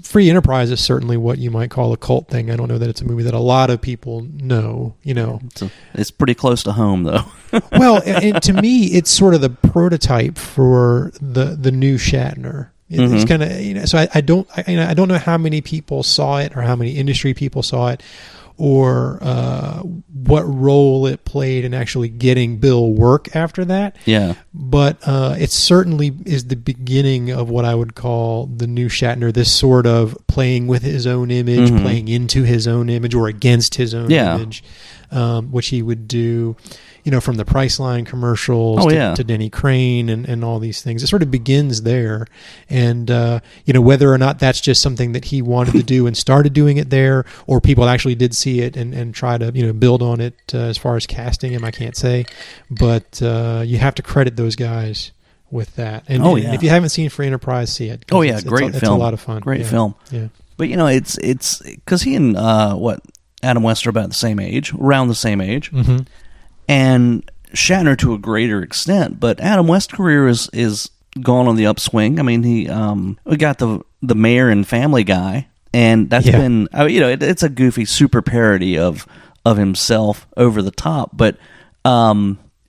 Free Enterprise is certainly what you might call a cult thing. I don't know that it's a movie that a lot of people know, It's pretty close to home, though. Well, and to me, it's sort of the prototype for the new Shatner. It's kind of, so I don't know how many people saw it or how many industry people saw it, or what role it played in actually getting Bill work after that. Yeah. But it certainly is the beginning of what I would call the new Shatner, this sort of playing with his own image, playing into his own image or against his own image, which he would do, from the Priceline commercials to Denny Crane and all these things. It sort of begins there. And, whether or not that's just something that he wanted to do and started doing it there, or people actually did see it and try to, build on it as far as casting him, I can't say. But you have to credit those guys with that. And, and if you haven't seen Free Enterprise, see it. Great film. It's a lot of fun. Great film. Yeah. But, it's because he and, Adam West are about the same age, around the same age. Mm-hmm. And Shatner to a greater extent, but Adam West's career is gone on the upswing. I mean, we got the Mayor and Family Guy, and that's been it's a goofy super parody of himself over the top, but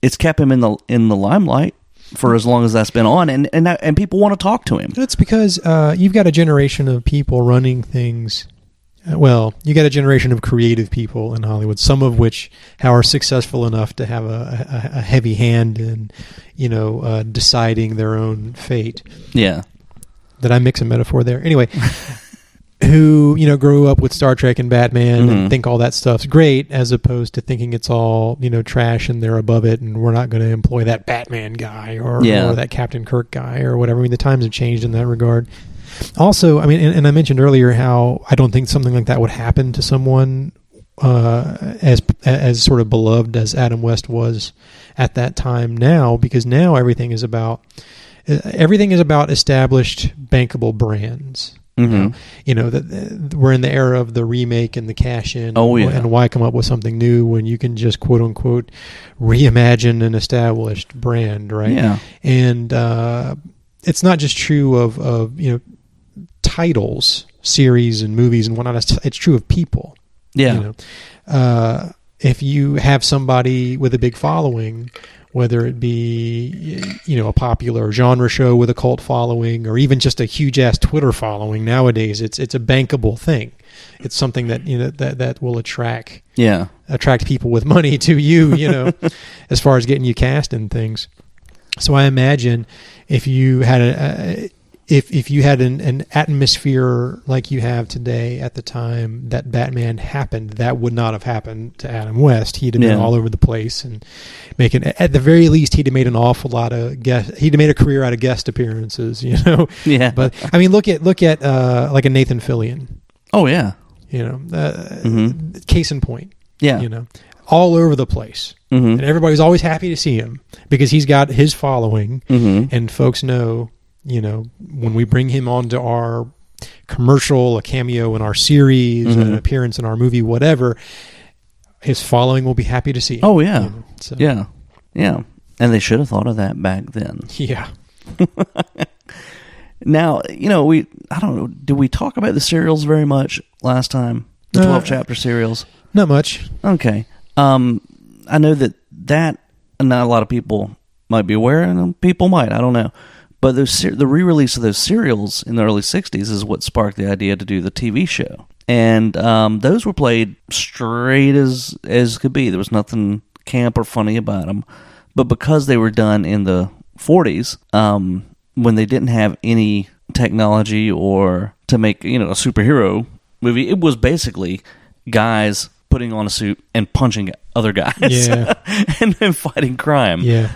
it's kept him in the limelight. for as long as that's been on, and people want to talk to him. It's because you've got a generation of people running things. Well, you got a generation of creative people in Hollywood, some of which are successful enough to have a heavy hand in, deciding their own fate. Yeah. Did I mix a metaphor there? Anyway, who, grew up with Star Trek and Batman and think all that stuff's great, as opposed to thinking it's all, trash and they're above it and we're not going to employ that Batman guy or that Captain Kirk guy or whatever. I mean, the times have changed in that regard. Also, I mean, and I mentioned earlier how I don't think something like that would happen to someone as sort of beloved as Adam West was at that time now, because now everything is about established bankable brands. That we're in the era of the remake and the cash in. And why come up with something new when you can just quote unquote reimagine an established brand, right? Yeah. And it's not just true of titles, series, and movies and whatnot. It's true of people. Yeah. If you have somebody with a big following, whether it be a popular genre show with a cult following, or even just a huge ass Twitter following, nowadays it's a bankable thing. It's something that that will attract people with money to you, as far as getting you cast in things. So I imagine if you had if you had an atmosphere like you have today at the time that Batman happened, that would not have happened to Adam West. He'd have been all over the place and at the very least, he'd have made an awful lot of he'd have made a career out of guest appearances, Yeah. But I mean, look at like a Nathan Fillion. Oh yeah. Case in point. Yeah. All over the place. And everybody's always happy to see him because he's got his following, and folks know, when we bring him onto our commercial, a cameo in our series, an appearance in our movie, whatever, his following will be happy to see him. Oh yeah. So. Yeah. And they should have thought of that back then. Yeah. Now, I don't know, did we talk about the serials very much last time? The 12 chapter serials? Not much. Okay. I know that not a lot of people might be aware, and people might, I don't know. But the re-release of those serials in the early 60s is what sparked the idea to do the TV show. And those were played straight as could be. There was nothing camp or funny about them. But because they were done in the 40s, when they didn't have any technology or to make, a superhero movie, it was basically guys putting on a suit and punching other guys and then fighting crime. Yeah.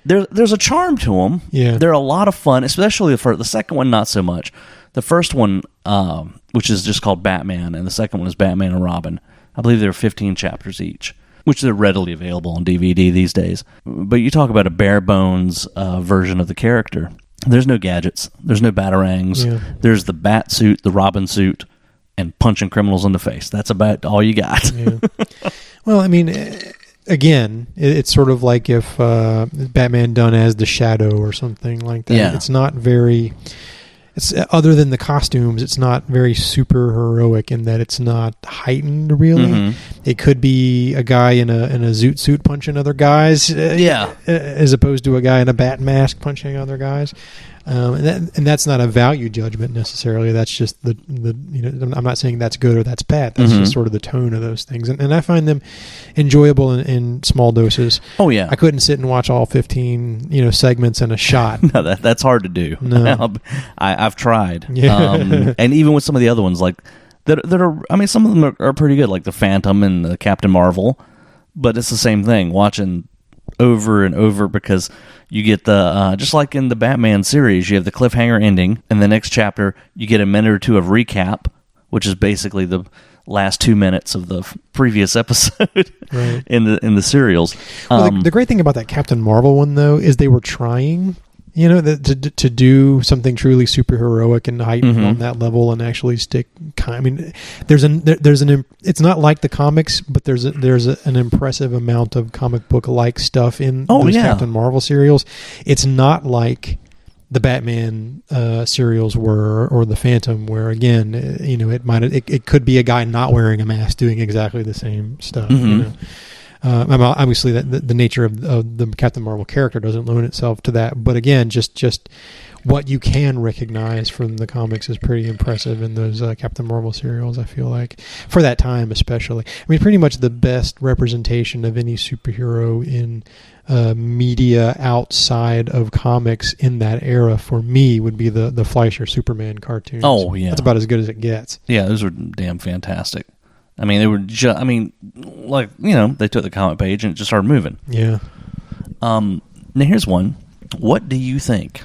There's a charm to them. Yeah. They're a lot of fun, especially the second one, not so much. The first one, which is just called Batman, and the second one is Batman and Robin. I believe there are 15 chapters each, which are readily available on DVD these days. But you talk about a bare bones version of the character. There's no gadgets. There's no batarangs. Yeah. There's the bat suit, the Robin suit, and punching criminals in the face. That's about all you got. Yeah. Well, I mean, again, it's sort of like if Batman done as the Shadow or something like that. Yeah. It's not very... It's other than the costumes, it's not very super heroic in that it's not heightened really. It could be a guy in a zoot suit punching other guys, as opposed to a guy in a bat mask punching other guys. And that's not a value judgment necessarily. That's just the I'm not saying that's good or that's bad. That's just sort of the tone of those things. And I find them enjoyable in small doses. Oh yeah. I couldn't sit and watch all 15 segments in a shot. No, that's hard to do. No. I've tried. Yeah. And even with some of the other ones, like that are, I mean, some of them are pretty good, like the Phantom and the Captain Marvel. But it's the same thing, watching over and over, because you get the just like in the Batman series, you have the cliffhanger ending, and the next chapter you get a minute or two of recap, which is basically the last 2 minutes of the previous episode in the serials. Well, the great thing about that Captain Marvel one, though, is they were trying, to do something truly super heroic and heightened on that level and actually stick. I mean, it's not like the comics, but there's an impressive amount of comic book like stuff in those Captain Marvel serials. It's not like the Batman serials were, or the Phantom, where again, it could be a guy not wearing a mask doing exactly the same stuff. Obviously, the nature of the Captain Marvel character doesn't lend itself to that. But again, just what you can recognize from the comics is pretty impressive in those Captain Marvel serials, I feel like, for that time especially. I mean, pretty much the best representation of any superhero in media outside of comics in that era, for me, would be the Fleischer Superman cartoons. Oh, yeah. That's about as good as it gets. Yeah, those were damn fantastic. I mean, they were just, like, they took the comic page and it just started moving. Yeah. Now, here's one. What do you think?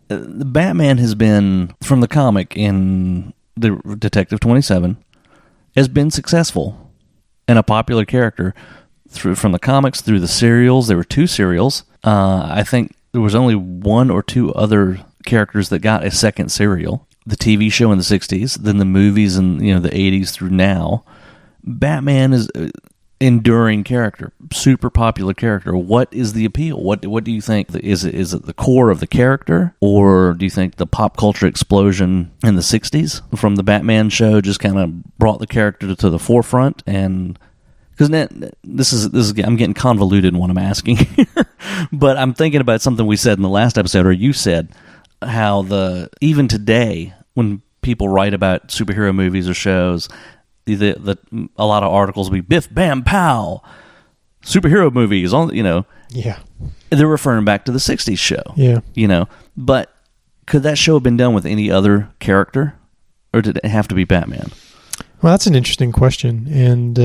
The Batman has been, from the comic in the Detective 27, has been successful and a popular character from the comics through the serials. There were 2 serials. I think there was only 1 or 2 other characters that got a second serial. The TV show in the 60s, then the movies in the 80s through now. Batman is an enduring character, super popular character. What is the appeal? What do you think? Is it the core of the character, or do you think the pop culture explosion in the 60s from the Batman show just kind of brought the character to the forefront? And because this is I'm getting convoluted in what I'm asking here, but I'm thinking about something we said in the last episode, or you said, how even today when people write about superhero movies or shows, a lot of articles will be Biff Bam Pow superhero movies on Yeah, they're referring back to the 60s show. Yeah. But could that show have been done with any other character, or did it have to be Batman? Well, that's an interesting question, and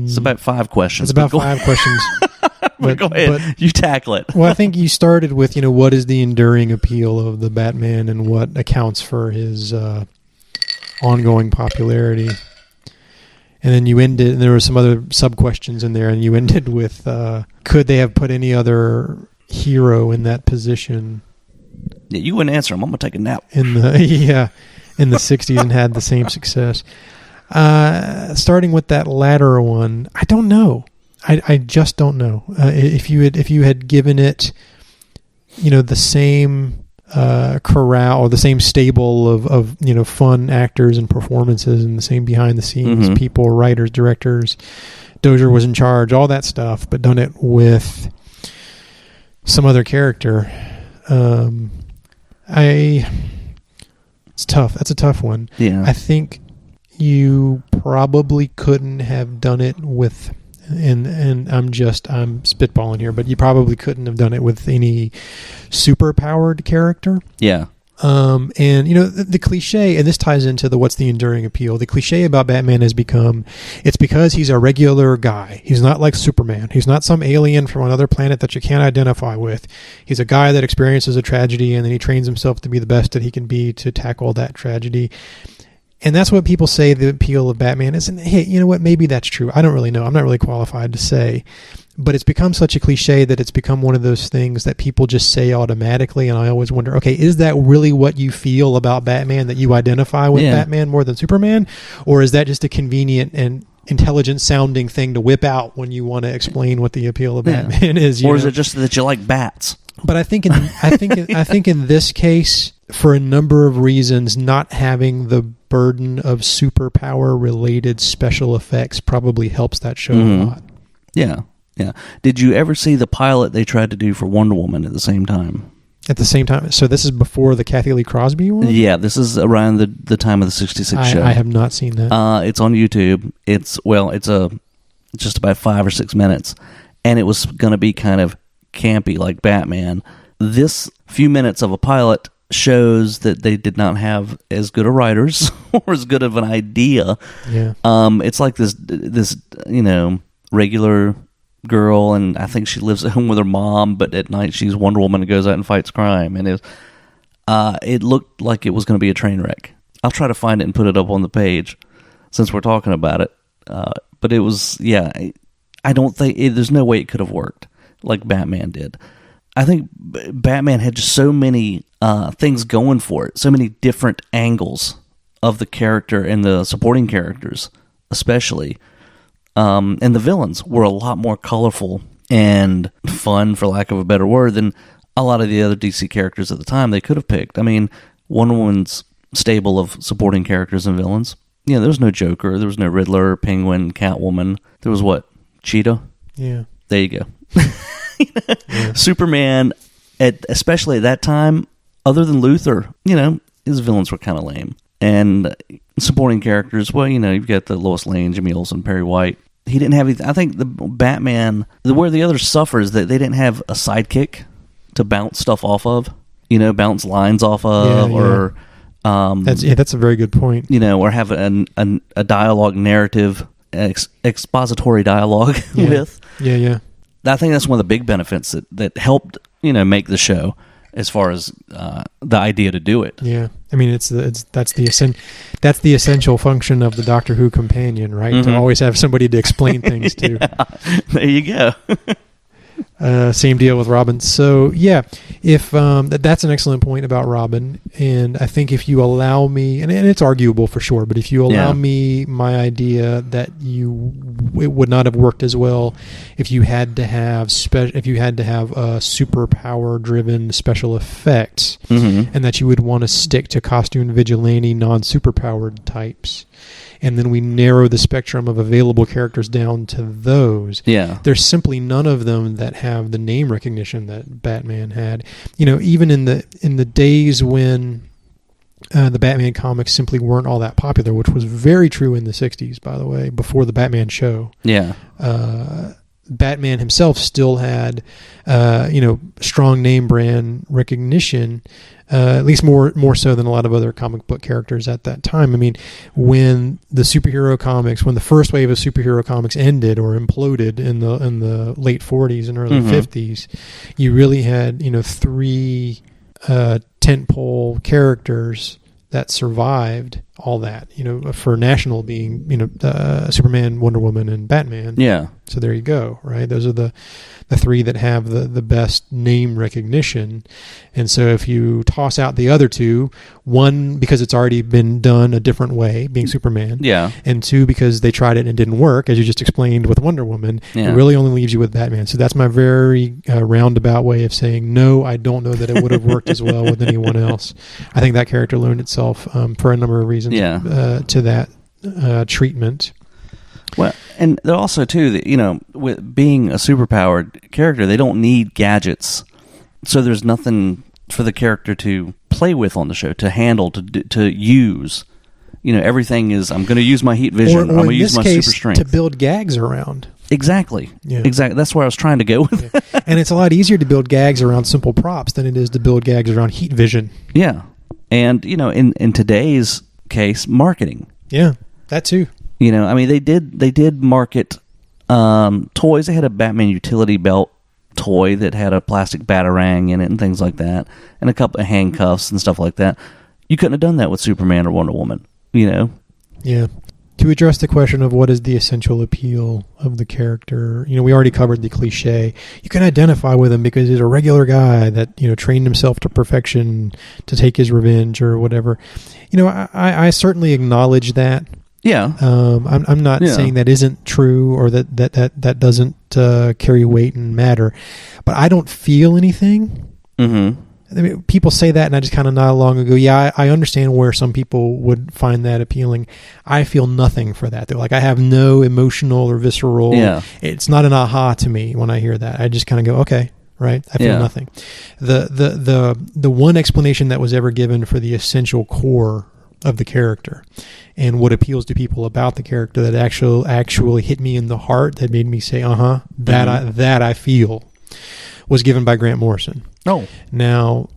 it's about 5 questions. It's about 5 questions. But go ahead, you tackle it. Well, I think you started with, what is the enduring appeal of the Batman and what accounts for his ongoing popularity. And then you ended, and there were some other sub-questions in there, and you ended with, could they have put any other hero in that position? Yeah, you wouldn't answer them. I'm going to take a nap. In the 60s and had the same success. Starting with that latter one, I don't know. I just don't know. If you had given it, the same corral or the same stable of fun actors and performances and the same behind the scenes people, writers, directors, Dozier was in charge, all that stuff, but done it with some other character. It's tough. That's a tough one. Yeah. I think you probably couldn't have done it with, and I'm spitballing here, but you probably couldn't have done it with any super-powered character. Yeah. And the cliche, and this ties into what's the enduring appeal. The cliche about Batman has become, it's because he's a regular guy. He's not like Superman. He's not some alien from another planet that you can't identify with. He's a guy that experiences a tragedy, and then he trains himself to be the best that he can be to tackle that tragedy. And that's what people say the appeal of Batman is. And hey, you know what? Maybe that's true. I don't really know. I'm not really qualified to say. But it's become such a cliche that it's become one of those things that people just say automatically. And I always wonder, okay, is that really what you feel about Batman, that you identify with Batman more than Superman? Or is that just a convenient and intelligent sounding thing to whip out when you want to explain what the appeal of Batman is? Or is it just that you like bats? But I think in this case, for a number of reasons, not having the burden of superpower related special effects probably helps that show a lot. Yeah. Yeah. Did you ever see the pilot they tried to do for Wonder Woman at the same time? At the same time? So this is before the Kathy Lee Crosby one? Yeah, this is around the time of the 66 show. I have not seen that. It's on YouTube. It's just about 5 or 6 minutes. And it was going to be kind of campy like Batman. This few minutes of a pilot shows that they did not have as good a writers or as good of an idea. Yeah. It's like this regular girl, and I think she lives at home with her mom, but at night she's Wonder Woman and goes out and fights crime. And it looked like it was going to be a train wreck. I'll try to find it and put it up on the page since we're talking about it. But it was, I don't think, there's no way it could have worked like Batman did. I think Batman had just so many things going for it, so many different angles of the character and the supporting characters, especially. And the villains were a lot more colorful and fun, for lack of a better word, than a lot of the other DC characters at the time they could have picked. I mean, Wonder Woman's stable of supporting characters and villains, there was no Joker. There was no Riddler, Penguin, Catwoman. There was what? Cheetah? Yeah. There you go. Yeah. Superman, especially at that time, other than Luthor, his villains were kind of lame. And supporting characters, well, you've got the Lois Lane, Jimmy Olsen, Perry White. He didn't have anything. I think the Batman, where the others suffer is that they didn't have a sidekick to bounce stuff off of, bounce lines off of, or... That's a very good point. Or have a dialogue narrative, expository dialogue with. Yeah. I think that's one of the big benefits that helped, make the show as far as the idea to do it. Yeah. I mean, that's the essential function of the Doctor Who companion, right? Mm-hmm. To always have somebody to explain things to. There you go. Same deal with Robin. So yeah, if that's an excellent point about Robin, and I think if you allow me, and it's arguable for sure, but if you allow me my idea that it would not have worked as well if you had to have superpower driven special effects, mm-hmm. and that you would want to stick to costume vigilante non-superpowered types. And then we narrow the spectrum of available characters down to those. Yeah. There's simply none of them that have the name recognition that Batman had. Even in the days when the Batman comics simply weren't all that popular, which was very true in the 60s, by the way, before the Batman show. Yeah. Batman himself still had, strong name brand recognition, at least more so than a lot of other comic book characters at that time. I mean, when the first wave of superhero comics ended or imploded in the late 40s and early mm-hmm. 50s, you really had, 3 tentpole characters that survived all that, for national being, Superman, Wonder Woman, and Batman. Yeah. So there you go, right? Those are the 3 that have the best name recognition. And so if you toss out the other 2, 1, because it's already been done a different way, being Superman. Yeah. And 2, because they tried it and it didn't work, as you just explained with Wonder Woman, it really only leaves you with Batman. So that's my very roundabout way of saying, no, I don't know that it would have worked as well with anyone else. I think that character loaned itself, for a number of reasons, to that treatment. Well, and they're also, too, that, with being a superpowered character, they don't need gadgets. So there's nothing for the character to play with on the show, to handle, to use. Everything is, I'm going to use my heat vision, I'm going to use my super strength. To build gags around. Exactly. Yeah. Exactly. That's where I was trying to go with it. And it's a lot easier to build gags around simple props than it is to build gags around heat vision. Yeah. And, in today's case, marketing. Yeah, that too. They did market toys. They had a Batman utility belt toy that had a plastic batarang in it and things like that, and a couple of handcuffs and stuff like that. You couldn't have done that with Superman or Wonder Woman, Yeah. To address the question of what is the essential appeal of the character, we already covered the cliche. You can identify with him because he's a regular guy that, trained himself to perfection to take his revenge or whatever. I certainly acknowledge that. Yeah. I'm not saying that isn't true or that doesn't carry weight and matter, but I don't feel anything. Mm-hmm. I mean, people say that, and I just kind of nod along and go, yeah, I understand where some people would find that appealing. I feel nothing for that. They're like, I have no emotional or visceral. Yeah. It's not an aha to me when I hear that. I just kind of go, okay, right? I feel nothing. The one explanation that was ever given for the essential core of the character and what appeals to people about the character that actually hit me in the heart, that made me say, that I feel, was given by Grant Morrison. Oh. Now,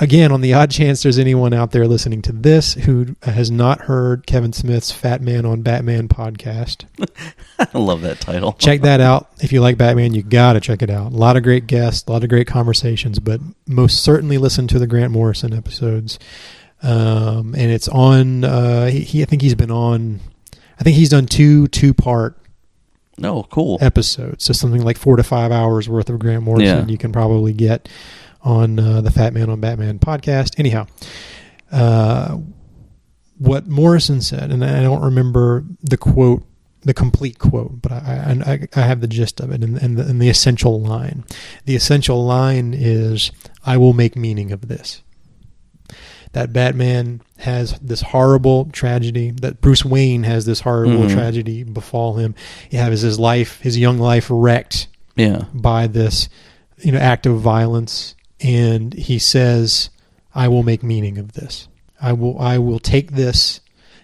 again, on the odd chance there's anyone out there listening to this who has not heard Kevin Smith's Fat Man on Batman podcast. I love that title. Check that out. If you like Batman, you got to check it out. A lot of great guests, a lot of great conversations, but most certainly listen to the Grant Morrison episodes. And it's on, I think he's done two-part episodes. So something like 4 to 5 hours worth of Grant Morrison you can probably get on the Fat Man on Batman podcast. Anyhow, what Morrison said, and I don't remember the complete quote, but I have the gist of it and the essential line. The essential line is, "I will make meaning of this." that Batman has this horrible tragedy, that Bruce Wayne has this horrible tragedy befall him. He has his young life wrecked by this, act of violence. And he says, I will make meaning of this. I will take this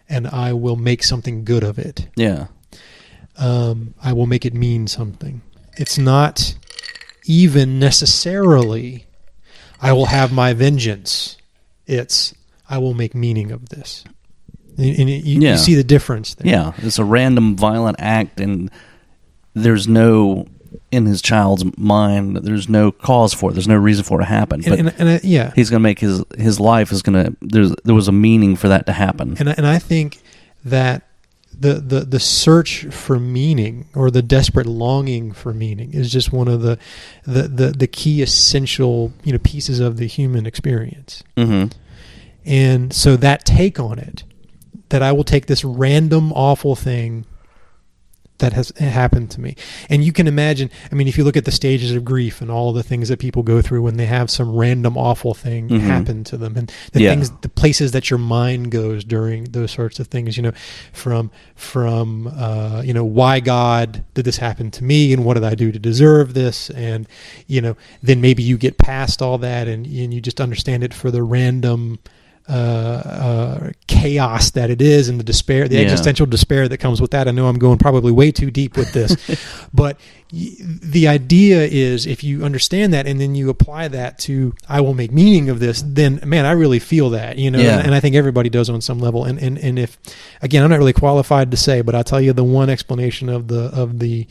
and I will make something good of it. Yeah. I will make it mean something. It's not even necessarily, I will have my vengeance. It's, I will make meaning of this. And you see the difference there. Yeah, it's a random violent act, and there's no, in his child's mind, there's no cause for it. There's no reason for it to happen. But he's going to make his life is going to, there was a meaning for that to happen. And I think that the search for meaning, or the desperate longing for meaning, is just one of the key essential pieces of the human experience. Mm-hmm. And so that take on it, that I will take this random awful thing that has happened to me. And you can imagine, if you look at the stages of grief and all the things that people go through when they have some random awful thing happen to them, and the places that your mind goes during those sorts of things, from why God did this happen to me, and what did I do to deserve this? And, then maybe you get past all that and you just understand it for the random chaos that it is, and the despair, the existential despair that comes with that. I know I'm going probably way too deep with this, but the idea is, if you understand that and then you apply that to, I will make meaning of this, then man, I really feel that, and I think everybody does on some level. And if, again, I'm not really qualified to say, but I'll tell you the one explanation of the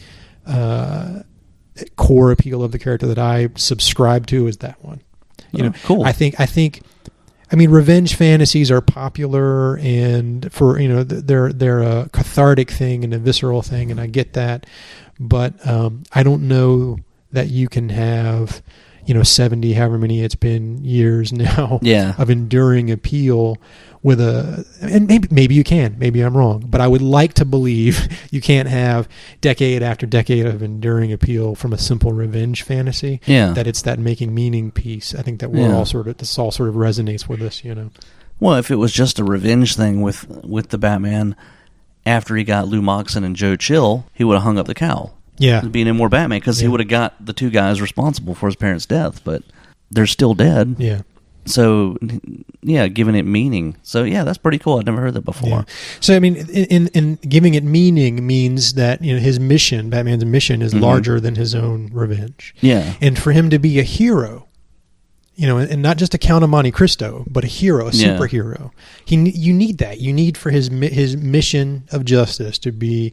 core appeal of the character that I subscribe to is that one. Cool. I think revenge fantasies are popular, and for they're a cathartic thing and a visceral thing, and I get that, but I don't know that you can have 70, however many it's been years now, of enduring appeal with and maybe you can, maybe I'm wrong, but I would like to believe you can't have decade after decade of enduring appeal from a simple revenge fantasy. That it's that making meaning piece. I think that this all sort of resonates with us, Well, if it was just a revenge thing with the Batman, after he got Lou Moxon and Joe Chill, he would have hung up the cowl. There'd be no more Batman, because he would have got the two guys responsible for his parents' death, but they're still dead. So, giving it meaning. So, that's pretty cool. I'd never heard that before. So, in giving it meaning means that his mission, Batman's mission, is larger than his own revenge. And for him to be a hero, and not just a Count of Monte Cristo, but a hero, a superhero. You need that. You need for his mission of justice to be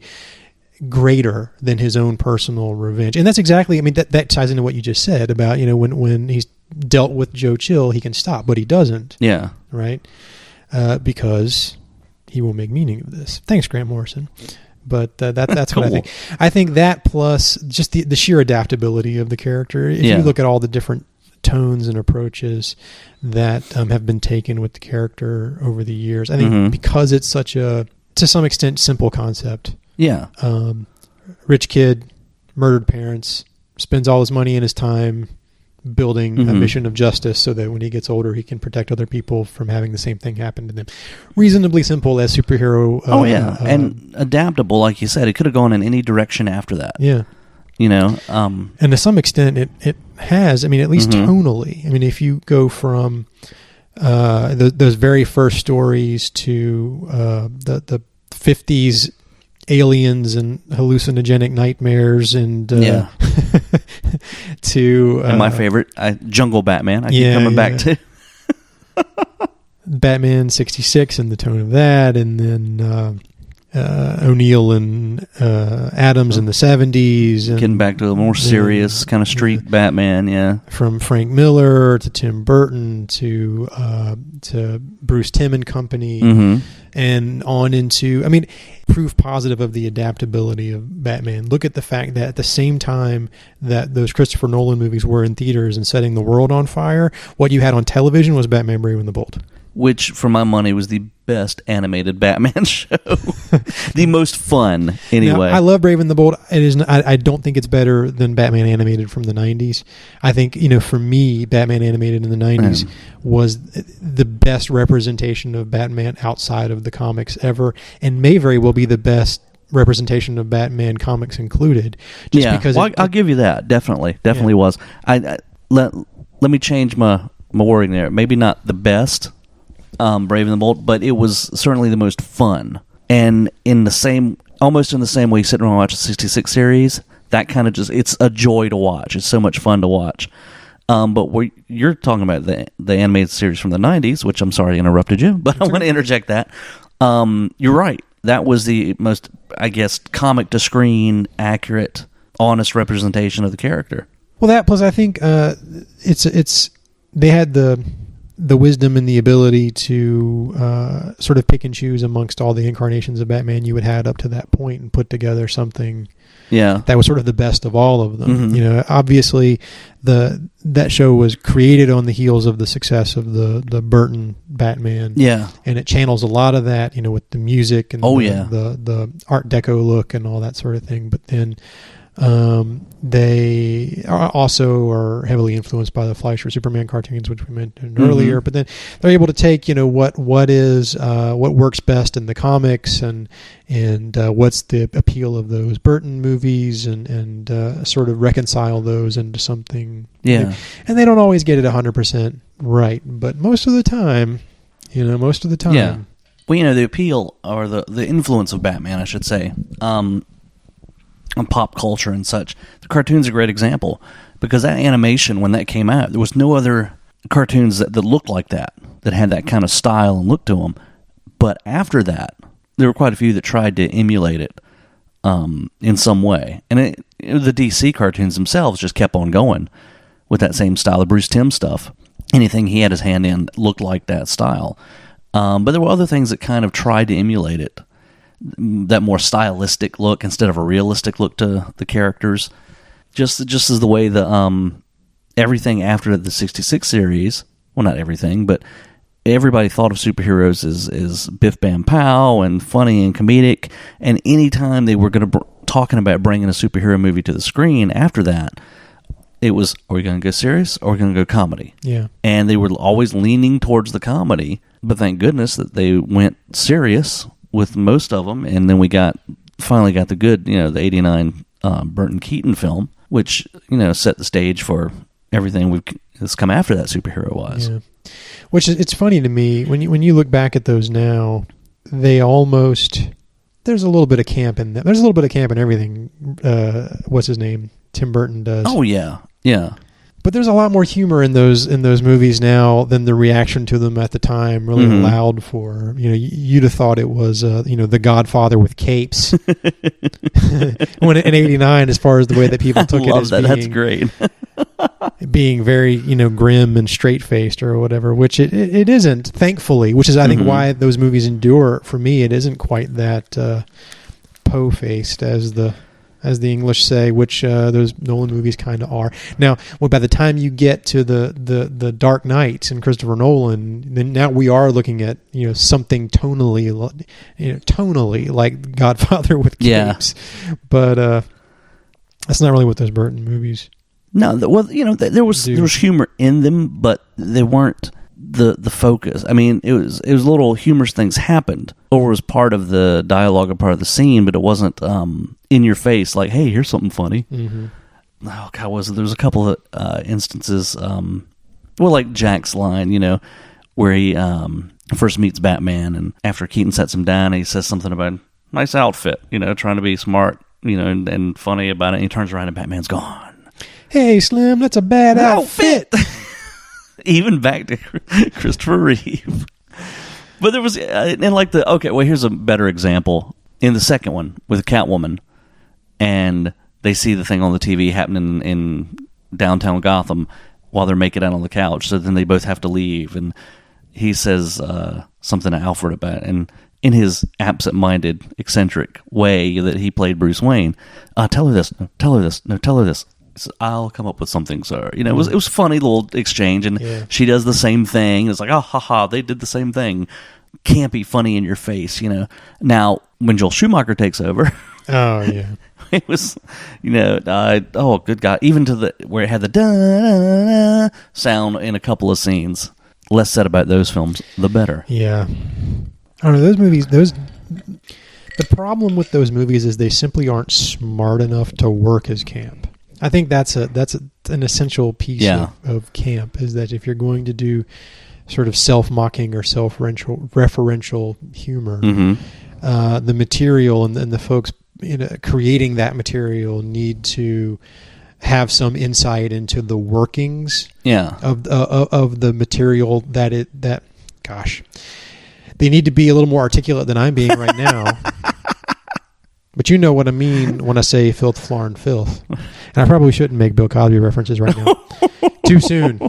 greater than his own personal revenge. And that's exactly, that ties into what you just said about, when he's dealt with Joe Chill, he can stop, but he doesn't. Right? Because he will make meaning of this. Thanks, Grant Morrison. But that's cool. What I think. I think that, plus just the sheer adaptability of the character. If you look at all the different tones and approaches that have been taken with the character over the years, I think because it's such a, to some extent, simple concept. Rich kid, murdered parents, spends all his money and his time building a mission of justice so that when he gets older, he can protect other people from having the same thing happen to them. Reasonably simple as superhero. And adaptable, like you said. It could have gone in any direction after that. And to some extent, it has. At least tonally. If you go from those very first stories to the 50s aliens and hallucinogenic nightmares and to and my favorite, Jungle Batman. I keep coming back to Batman 66 and the tone of that, and then O'Neill and Adams in the 70s, and getting back to a more serious kind of street Batman. From Frank Miller to Tim Burton to Bruce Timm and Company, and on into proof positive of the adaptability of Batman. Look at the fact that at the same time that those Christopher Nolan movies were in theaters and setting the world on fire, what you had on television was Batman Brave and the Bold. which for my money was the best animated Batman show. The most fun, anyway. Now, I love Brave and the Bold. It is. I don't think it's better than Batman animated from the 90s. I think, for me, Batman animated in the 90s was the best representation of Batman outside of the comics ever, and may very well be the best representation of Batman, comics included. Because I'll give you that. Definitely was. Let me change my wording there. Maybe not the best, Brave and the Bold, but it was certainly the most fun. And almost in the same way, sitting around and watch the 66 series, that kind of it's a joy to watch. It's so much fun to watch. But you're talking about the animated series from the 90s, which I'm sorry I interrupted you, but I want to interject that. You're right. That was the most, I guess, comic to screen accurate, honest representation of the character. Well, that plus I think they had the wisdom and the ability to sort of pick and choose amongst all the incarnations of Batman you had had up to that point and put together something that was sort of the best of all of them. Mm-hmm. Obviously that show was created on the heels of the success of the Burton Batman. Yeah. And it channels a lot of that, with the music and the Art Deco look and all that sort of thing. But then they also are heavily influenced by the Fleischer Superman cartoons, which we mentioned earlier. But then they're able to take, what works best in the comics and what's the appeal of those Burton movies and sort of reconcile those into something. Yeah. And they don't always get it 100% right, but most of the time. Yeah. Well, the appeal or the influence of Batman, I should say, on pop culture and such. The cartoon's a great example because that animation, when that came out, there was no other cartoons that looked like that had that kind of style and look to them. But after that, there were quite a few that tried to emulate it in some way. And the DC cartoons themselves just kept on going with that same style. The Bruce Timm stuff, anything he had his hand in looked like that style. But there were other things that kind of tried to emulate it. That more stylistic look instead of a realistic look to the characters. Just as the way everything after the 66 series, well, not everything, but everybody thought of superheroes as biff bam pow and funny and comedic, and anytime they were talking about bringing a superhero movie to the screen after that, it was, are we going to go serious or are we going to go comedy? Yeah. And they were always leaning towards the comedy, but thank goodness that they went serious with most of them, and then we finally got the good, the 89 Burton Keaton film, which, set the stage for everything that's come after that superhero-wise. Yeah. Which it's funny to me, when you look back at those now, there's a little bit of camp in them. There's a little bit of camp in everything, what's his name? Tim Burton does. Oh, yeah. Yeah. But there's a lot more humor in those movies now than the reaction to them at the time really allowed for. You'd have thought it was The Godfather with capes when in '89, as far as the way that people took it as that's great. being very grim and straight faced or whatever, which it isn't, thankfully. Which is I think why those movies endure. For me, it isn't quite that po faced as the English say, which those Nolan movies kind of are. Now, by the time you get to the Dark Knight and Christopher Nolan, then now we are looking at something tonally like Godfather with capes. Yeah. But that's not really what those Burton movies. No, well, there was humor in them, but they weren't the focus. I mean, it was little humorous things happened, or was part of the dialogue or part of the scene, but it wasn't in your face like, hey, here's something funny. Mm-hmm. Oh God, there was a couple of instances, like Jack's line, where he first meets Batman, and after Keaton sets him down, he says something about nice outfit, trying to be smart, and funny about it. And he turns around and Batman's gone. Hey, Slim, that's a bad outfit. Even back to Christopher Reeve. But there was, here's a better example. In the second one, with Catwoman, and they see the thing on the TV happening in downtown Gotham while they're making out on the couch, so then they both have to leave, and he says something to Alfred about it, and in his absent-minded, eccentric way that he played Bruce Wayne, tell her this, no, tell her this, no, tell her this. I'll come up with something, sir. You know, it was funny little exchange, and she does the same thing. It's like, oh, haha, they did the same thing. Campy, funny in your face, you know. Now, when Joel Schumacher takes over, oh yeah, it was, you know, oh good God, even to where it had the da sound in a couple of scenes. Less said about those films, the better. Yeah, I don't know, those movies. The problem with those movies is they simply aren't smart enough to work as camp. I think that's an essential piece of camp, is that if you're going to do sort of self-mocking or self-referential humor, the material and the folks creating that material need to have some insight into the workings of the material gosh, they need to be a little more articulate than I'm being right now. But you know what I mean when I say filth, floor, and filth. And I probably shouldn't make Bill Cosby references right now. Too soon.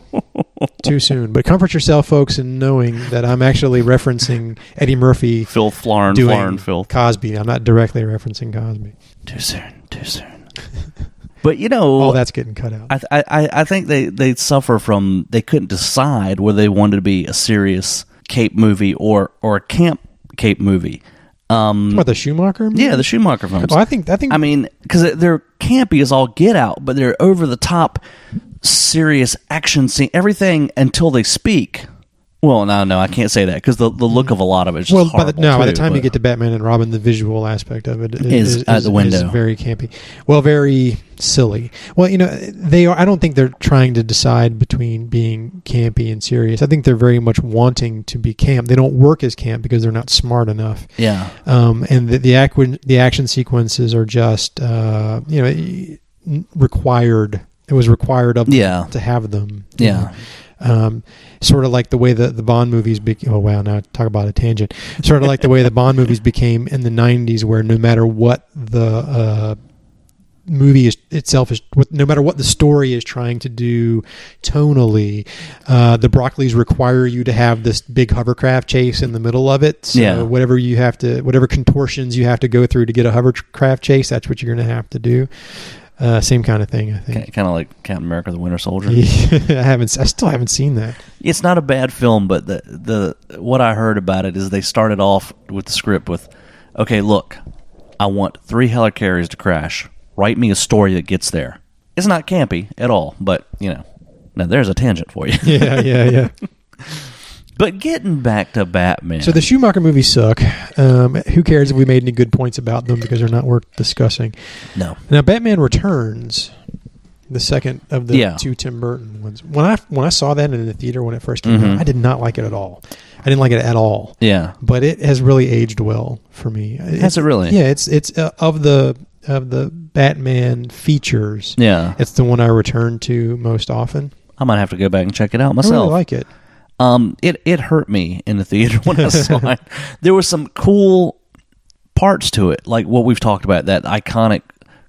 But comfort yourself, folks, in knowing that I'm actually referencing Eddie Murphy. Filth, floor, and filth. Cosby. I'm not directly referencing Cosby. Too soon. But, you know... all that's getting cut out. I think they suffer from... they couldn't decide whether they wanted to be a serious cape movie or a camp cape movie. What, the Schumacher movie? Yeah, the Schumacher films. Oh, I think. I mean, because they're campy as all get out, but they're over the top, serious action scene. Everything until they speak. Well, no, I can't say that because the look of a lot of it is just horrible. By the time you get to Batman and Robin, the visual aspect of it is out the window. Is very campy. Well, very silly. Well, you know, they are. I don't think they're trying to decide between being campy and serious. I think they're very much wanting to be camp. They don't work as camp because they're not smart enough. Yeah. And the action sequences are just required. It was required of them to have them. Yeah. Sort of like the way the Bond movies oh wow, now talk about a tangent. Sort of like the way the Bond movies became in the 90s, where no matter what the movie itself is, no matter what the story is trying to do tonally, the Broccoli's require you to have this big hovercraft chase in the middle of it. So whatever contortions you have to go through to get a hovercraft chase, that's what you're going to have to do. Same kind of thing, I think. Kind of like Captain America: The Winter Soldier. I still haven't seen that. It's not a bad film, but the what I heard about it is they started off with the script with, okay, look, I want 3 helicarriers to crash. Write me a story that gets there. It's not campy at all, but now there's a tangent for you. Yeah. But getting back to Batman. So the Schumacher movies suck. Who cares if we made any good points about them, because they're not worth discussing. No. Now, Batman Returns, the second of the 2 Tim Burton ones. When I saw that in the theater when it first came out, I did not like it at all. I didn't like it at all. Yeah. But it has really aged well for me. Has it really? Yeah. It's of the Batman features. Yeah. It's the one I return to most often. I might have to go back and check it out myself. I really like it. It hurt me in the theater when I saw it. There were some cool parts to it, like what we've talked about, that iconic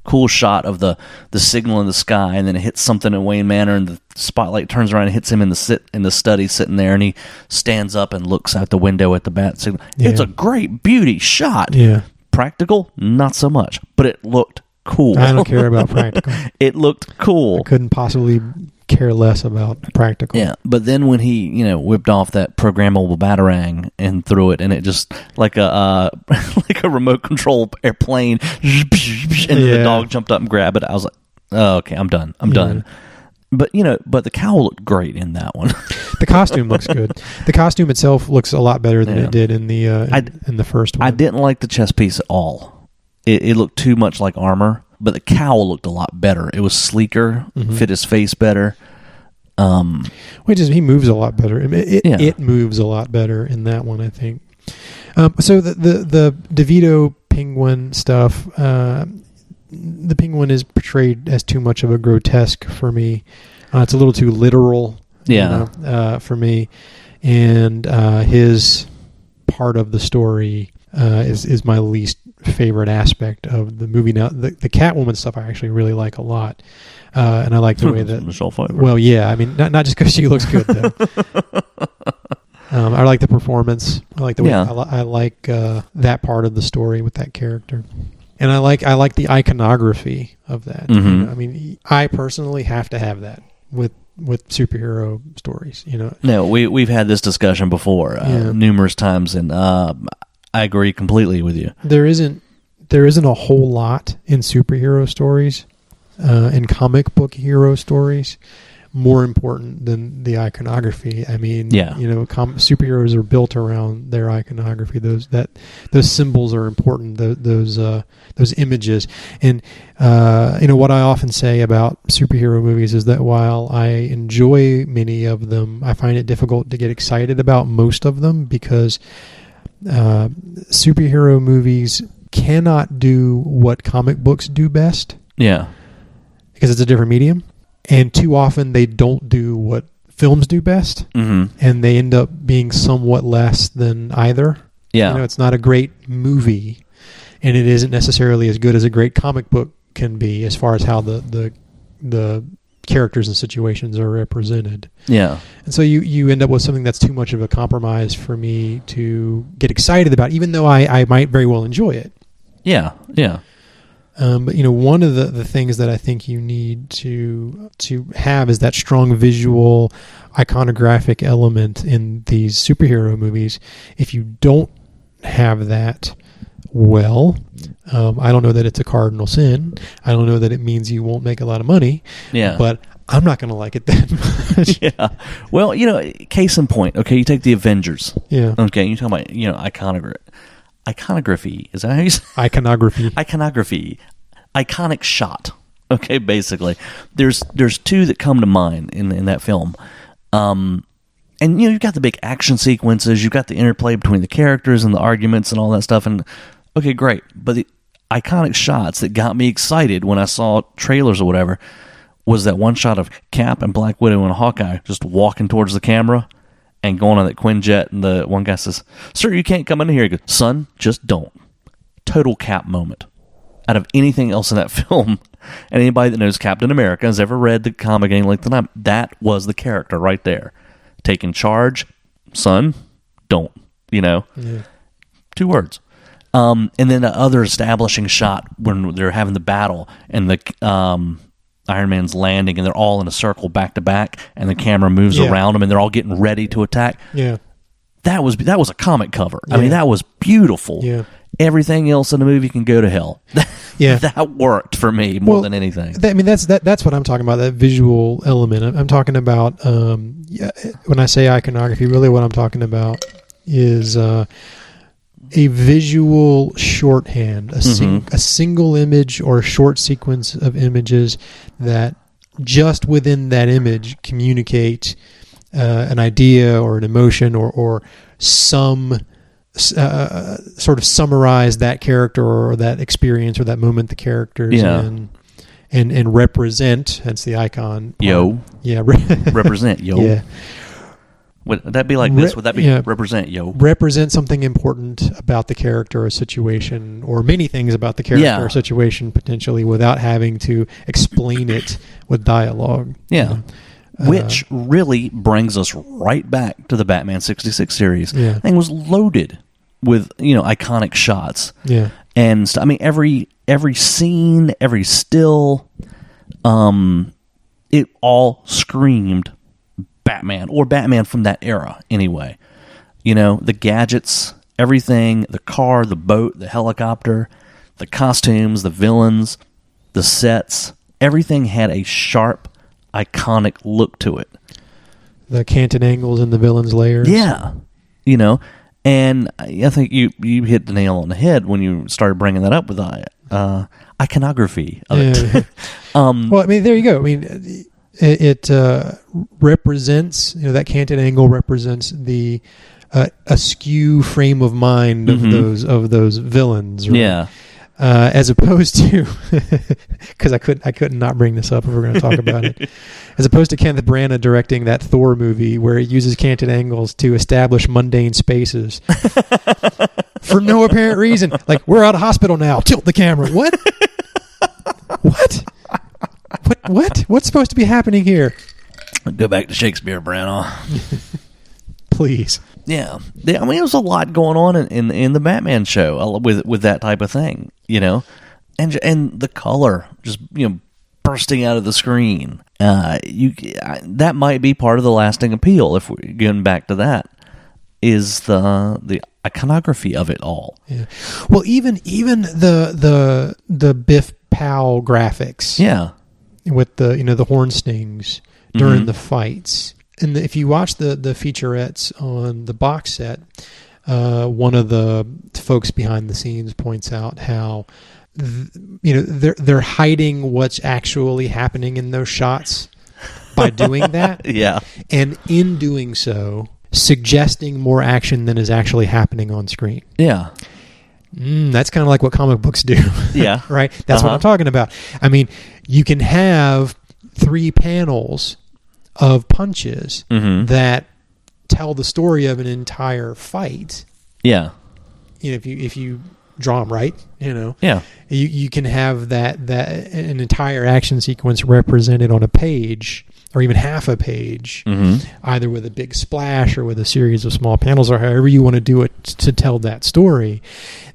cool shot of the signal in the sky, and then it hits something in Wayne Manor, and the spotlight turns around and hits him in the study sitting there, and he stands up and looks out the window at the bat signal. Yeah. It's a great beauty shot. Yeah. Practical, not so much, but it looked cool. I don't care about practical. It looked cool. I couldn't possibly care less about practical. Yeah, but then when he, whipped off that programmable Batarang and threw it, and it just like a remote control airplane, and the dog jumped up and grabbed it. I was like, oh, okay, I'm done. I'm done. But but the cowl looked great in that one. The costume looks good. The costume itself looks a lot better than it did in the in the first one. I didn't like the chest piece at all. It looked too much like armor. But the cowl looked a lot better. It was sleeker, fit his face better. He moves a lot better. It moves a lot better in that one, I think. So the DeVito penguin stuff, the penguin is portrayed as too much of a grotesque for me. It's a little too literal, for me. And his part of the story is my least favorite aspect of the movie. Now, the Catwoman stuff I actually really like a lot, and I like the way that Michelle Pfeiffer. Well, yeah, I mean, not just because she looks good though. I like the performance. I like the way I like that part of the story with that character. And I like the iconography of that. Mm-hmm. You know, I mean, I personally have to have that with superhero stories. You know, No, we've had this discussion before numerous times, and I agree completely with you. There isn't a whole lot in superhero stories, in comic book hero stories, more important than the iconography. I mean, you know, superheroes are built around their iconography. Those symbols are important. Those images, and you know what I often say about superhero movies is that while I enjoy many of them, I find it difficult to get excited about most of them because superhero movies cannot do what comic books do best. Yeah, because it's a different medium. And too often they don't do what films do best, and they end up being somewhat less than either. Yeah, you know, it's not a great movie, and it isn't necessarily as good as a great comic book can be as far as how the characters and situations are represented. Yeah, and so you end up with something that's too much of a compromise for me to get excited about, even though I might very well enjoy it. Yeah, yeah. But you know, one of the things that I think you need to have is that strong visual iconographic element in these superhero movies. If you don't have that, well, I don't know that it's a cardinal sin. I don't know that it means you won't make a lot of money. Yeah. But I'm not going to like it that much. Yeah. Well, you know, case in point. Okay, you take the Avengers. Yeah. Okay, you talk about iconography. Is that how you say? Iconography. Iconic shot. Okay, basically, there's two that come to mind in that film, and you know, you've got the big action sequences, you've got the interplay between the characters and the arguments and all that stuff, and okay, great. But the iconic shots that got me excited when I saw trailers or whatever was that one shot of Cap and Black Widow and Hawkeye just walking towards the camera and going on that Quinjet, and the one guy says, "Sir, you can't come in here." He goes, "Son, just don't." Total Cap moment. Out of anything else in that film, and anybody that knows Captain America has ever read the comic any length of time, that was the character right there. Taking charge, son, don't. You know? Yeah. 2 words. And then the other establishing shot when they're having the battle, and the Iron Man's landing, and they're all in a circle back to back, and the camera moves around them, and they're all getting ready to attack. Yeah, that was a comic cover. I mean, that was beautiful. Yeah, everything else in the movie can go to hell. Yeah, that worked for me more than anything. I mean, that's what I'm talking about. That visual element. I'm talking about when I say iconography. Really, what I'm talking about is a visual shorthand, a single image or a short sequence of images that just within that image communicate an idea or an emotion or some sort of summarize that character or that experience or that moment the character's in and represent, hence the icon. Yo. Yeah. Represent, yo. Yeah. Would that be like this? Would that be represent, yo? Represent something important about the character or situation, or many things about the character or situation, potentially, without having to explain it with dialogue. Yeah. Which really brings us right back to the Batman 66 series. Yeah. Thing was loaded with, iconic shots. Yeah. And I mean, every scene, every still, it all screamed Batman, or Batman from that era anyway. The gadgets, everything, the car, the boat, the helicopter, the costumes, the villains, the sets, everything had a sharp, iconic look to it. The canted angles in the villains' layers. Yeah. And I think you hit the nail on the head when you started bringing that up with iconography of it. Well, I mean, there you go. I mean, it represents, that canted angle represents the askew frame of mind of those villains. Right? Yeah. As opposed to, because I couldn't not bring this up if we're going to talk about it. As opposed to Kenneth Branagh directing that Thor movie where he uses canted angles to establish mundane spaces for no apparent reason. Like, we're out of hospital now. Tilt the camera. What? What? What's supposed to be happening here? Go back to Shakespeare, Branagh. Please. Yeah. I mean, there was a lot going on in the Batman show with that type of thing, and the color just bursting out of the screen. That might be part of the lasting appeal. If we're getting back to that, is the iconography of it all. Yeah. Well, even the Biff Powell graphics. Yeah. With the horn stings during the fights, and if you watch the featurettes on the box set, one of the folks behind the scenes points out how they're hiding what's actually happening in those shots by doing that. Yeah. And in doing so, suggesting more action than is actually happening on screen. Yeah. That's kind of like what comic books do. Yeah. Right? That's what I'm talking about. I mean, you can have 3 panels of punches that tell the story of an entire fight. Yeah. If you draw them right, Yeah. you can have that an entire action sequence represented on a page or even half a page, either with a big splash or with a series of small panels, or however you want to do it to tell that story,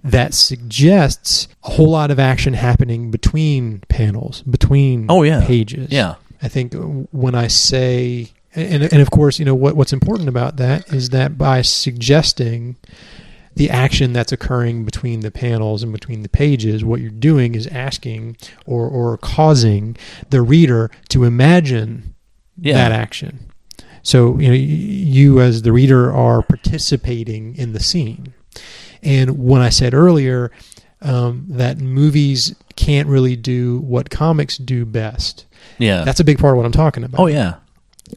that suggests a whole lot of action happening between panels, between pages. Yeah. I think when I say, and of course, what's important about that is that by suggesting the action that's occurring between the panels and between the pages, what you're doing is asking or causing the reader to imagine that action. So you as the reader are participating in the scene. And when I said earlier that movies can't really do what comics do best, that's a big part of what I'm talking about. Oh yeah.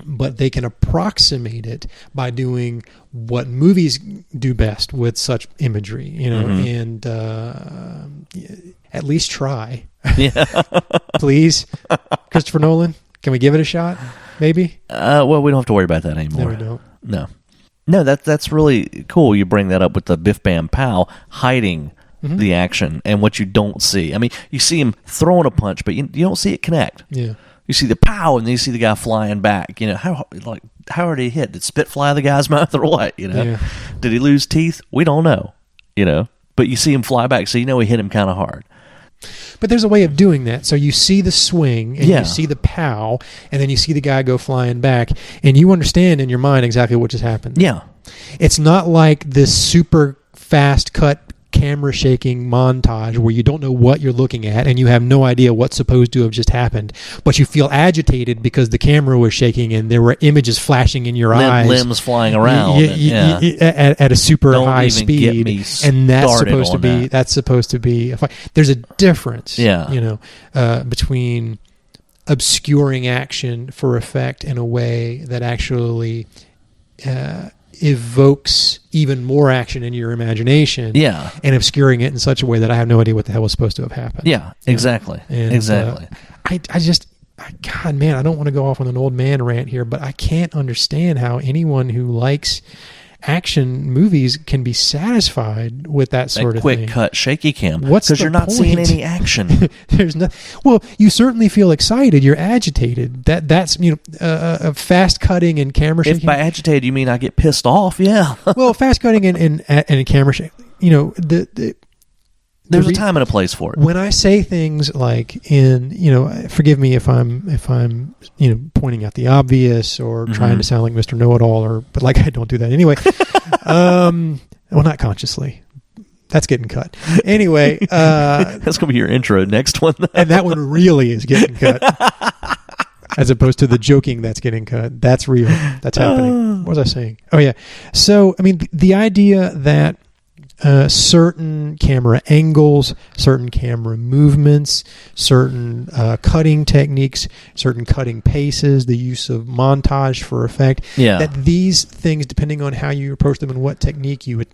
But they can approximate it by doing what movies do best with such imagery, and at least try. Yeah. Please, Christopher Nolan, can we give it a shot? Maybe. Well, we don't have to worry about that anymore. No, we don't. No. That's really cool. You bring that up with the Biff Bam Pow hiding the action and what you don't see. I mean, you see him throwing a punch, but you don't see it connect. Yeah. You see the pow, and then you see the guy flying back. How hard did he hit? Did spit fly out of the guy's mouth or what? Yeah. Did he lose teeth? We don't know. But you see him fly back, so he hit him kind of hard. But there's a way of doing that. So you see the swing, and you see the pow, and then you see the guy go flying back, and you understand in your mind exactly what just happened. Yeah. It's not like this super fast cut camera shaking montage where you don't know what you're looking at and you have no idea what's supposed to have just happened, but you feel agitated because the camera was shaking and there were images flashing in your eyes, limbs flying around at a super high speed, and that's supposed to be a fight. There's a difference, between obscuring action for effect in a way that actually evokes even more action in your imagination, and obscuring it in such a way that I have no idea what the hell was supposed to have happened. Yeah, exactly. And, exactly. God, man, I don't want to go off on an old man rant here, but I can't understand how anyone who likes action movies can be satisfied with that sort of quick thing. Cut shaky cam. What's the because you're not point? seeing any action. There's no. Well, you certainly feel excited. You're agitated. That's a fast cutting and camera shaking. If by agitated you mean I get pissed off, yeah. Well, fast cutting and camera shaking. There's a time and a place for it. When I say things like forgive me if I'm pointing out the obvious or trying to sound like Mr. Know-It-All, but like I don't do that anyway. Well, not consciously. That's getting cut. Anyway, that's gonna be your intro next one, and that one really is getting cut, as opposed to the joking that's getting cut. That's real. That's happening. What was I saying? Oh yeah. So I mean, the idea that certain camera angles, certain camera movements, certain cutting techniques, certain cutting paces, the use of montage for effect. Yeah. That these things, depending on how you approach them and what technique you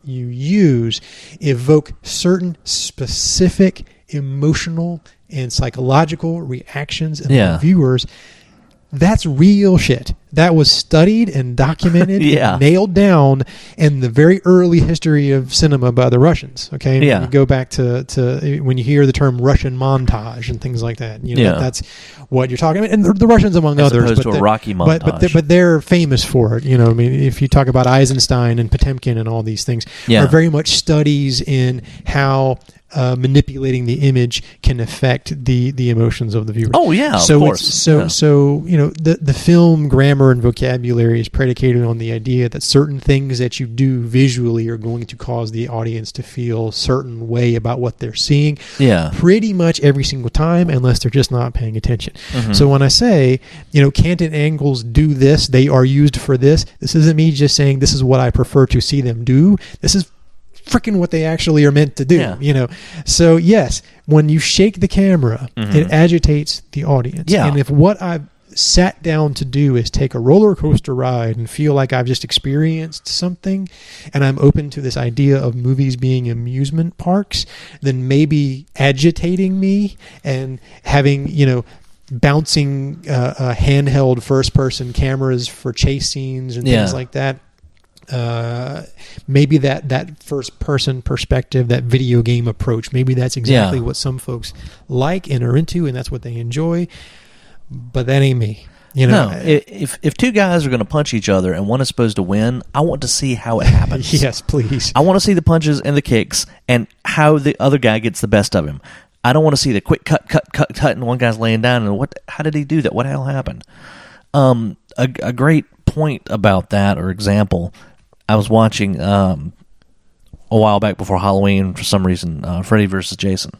use, evoke certain specific emotional and psychological reactions in the viewers. That's real shit. that was studied and documented and nailed down in the very early history of cinema by the Russians. Okay, Yeah. When you go back to when you hear the term Russian montage and things like that, you know, that's what you're talking about. And the Russians, among As others, opposed to a Rocky montage. but they're famous for it. You know, I mean, if you talk about Eisenstein and Potemkin and all these things, are very much studies in how manipulating the image can affect the emotions of the viewer. Oh yeah, so of course. So you know, the film grammar and vocabulary is predicated on the idea that certain things that you do visually are going to cause the audience to feel a certain way about what they're seeing. Yeah. Pretty much every single time, unless they're just not paying attention. Mm-hmm. So when I say, you know, canted angles do this, they are used for this. This isn't me just saying this is what I prefer to see them do. This is freaking what they actually are meant to do, you know. So yes, when you shake the camera, it agitates the audience. Yeah. And if what I've sat down to do is take a roller coaster ride and feel like I've just experienced something, and I'm open to this idea of movies being amusement parks, then maybe agitating me and having, you know, bouncing handheld first person cameras for chase scenes and things like that. Maybe that first person perspective, that video game approach, maybe that's exactly what some folks like and are into, and that's what they enjoy. But that ain't me. You know, no, if two guys are going to punch each other and one is supposed to win, I want to see how it happens. Yes, please. I want to see the punches and the kicks and how the other guy gets the best of him. I don't want to see the quick cut, and one guy's laying down and how did he do that? What the hell happened? A great point about that or example, I was watching a while back before Halloween for some reason, Freddy vs. Jason.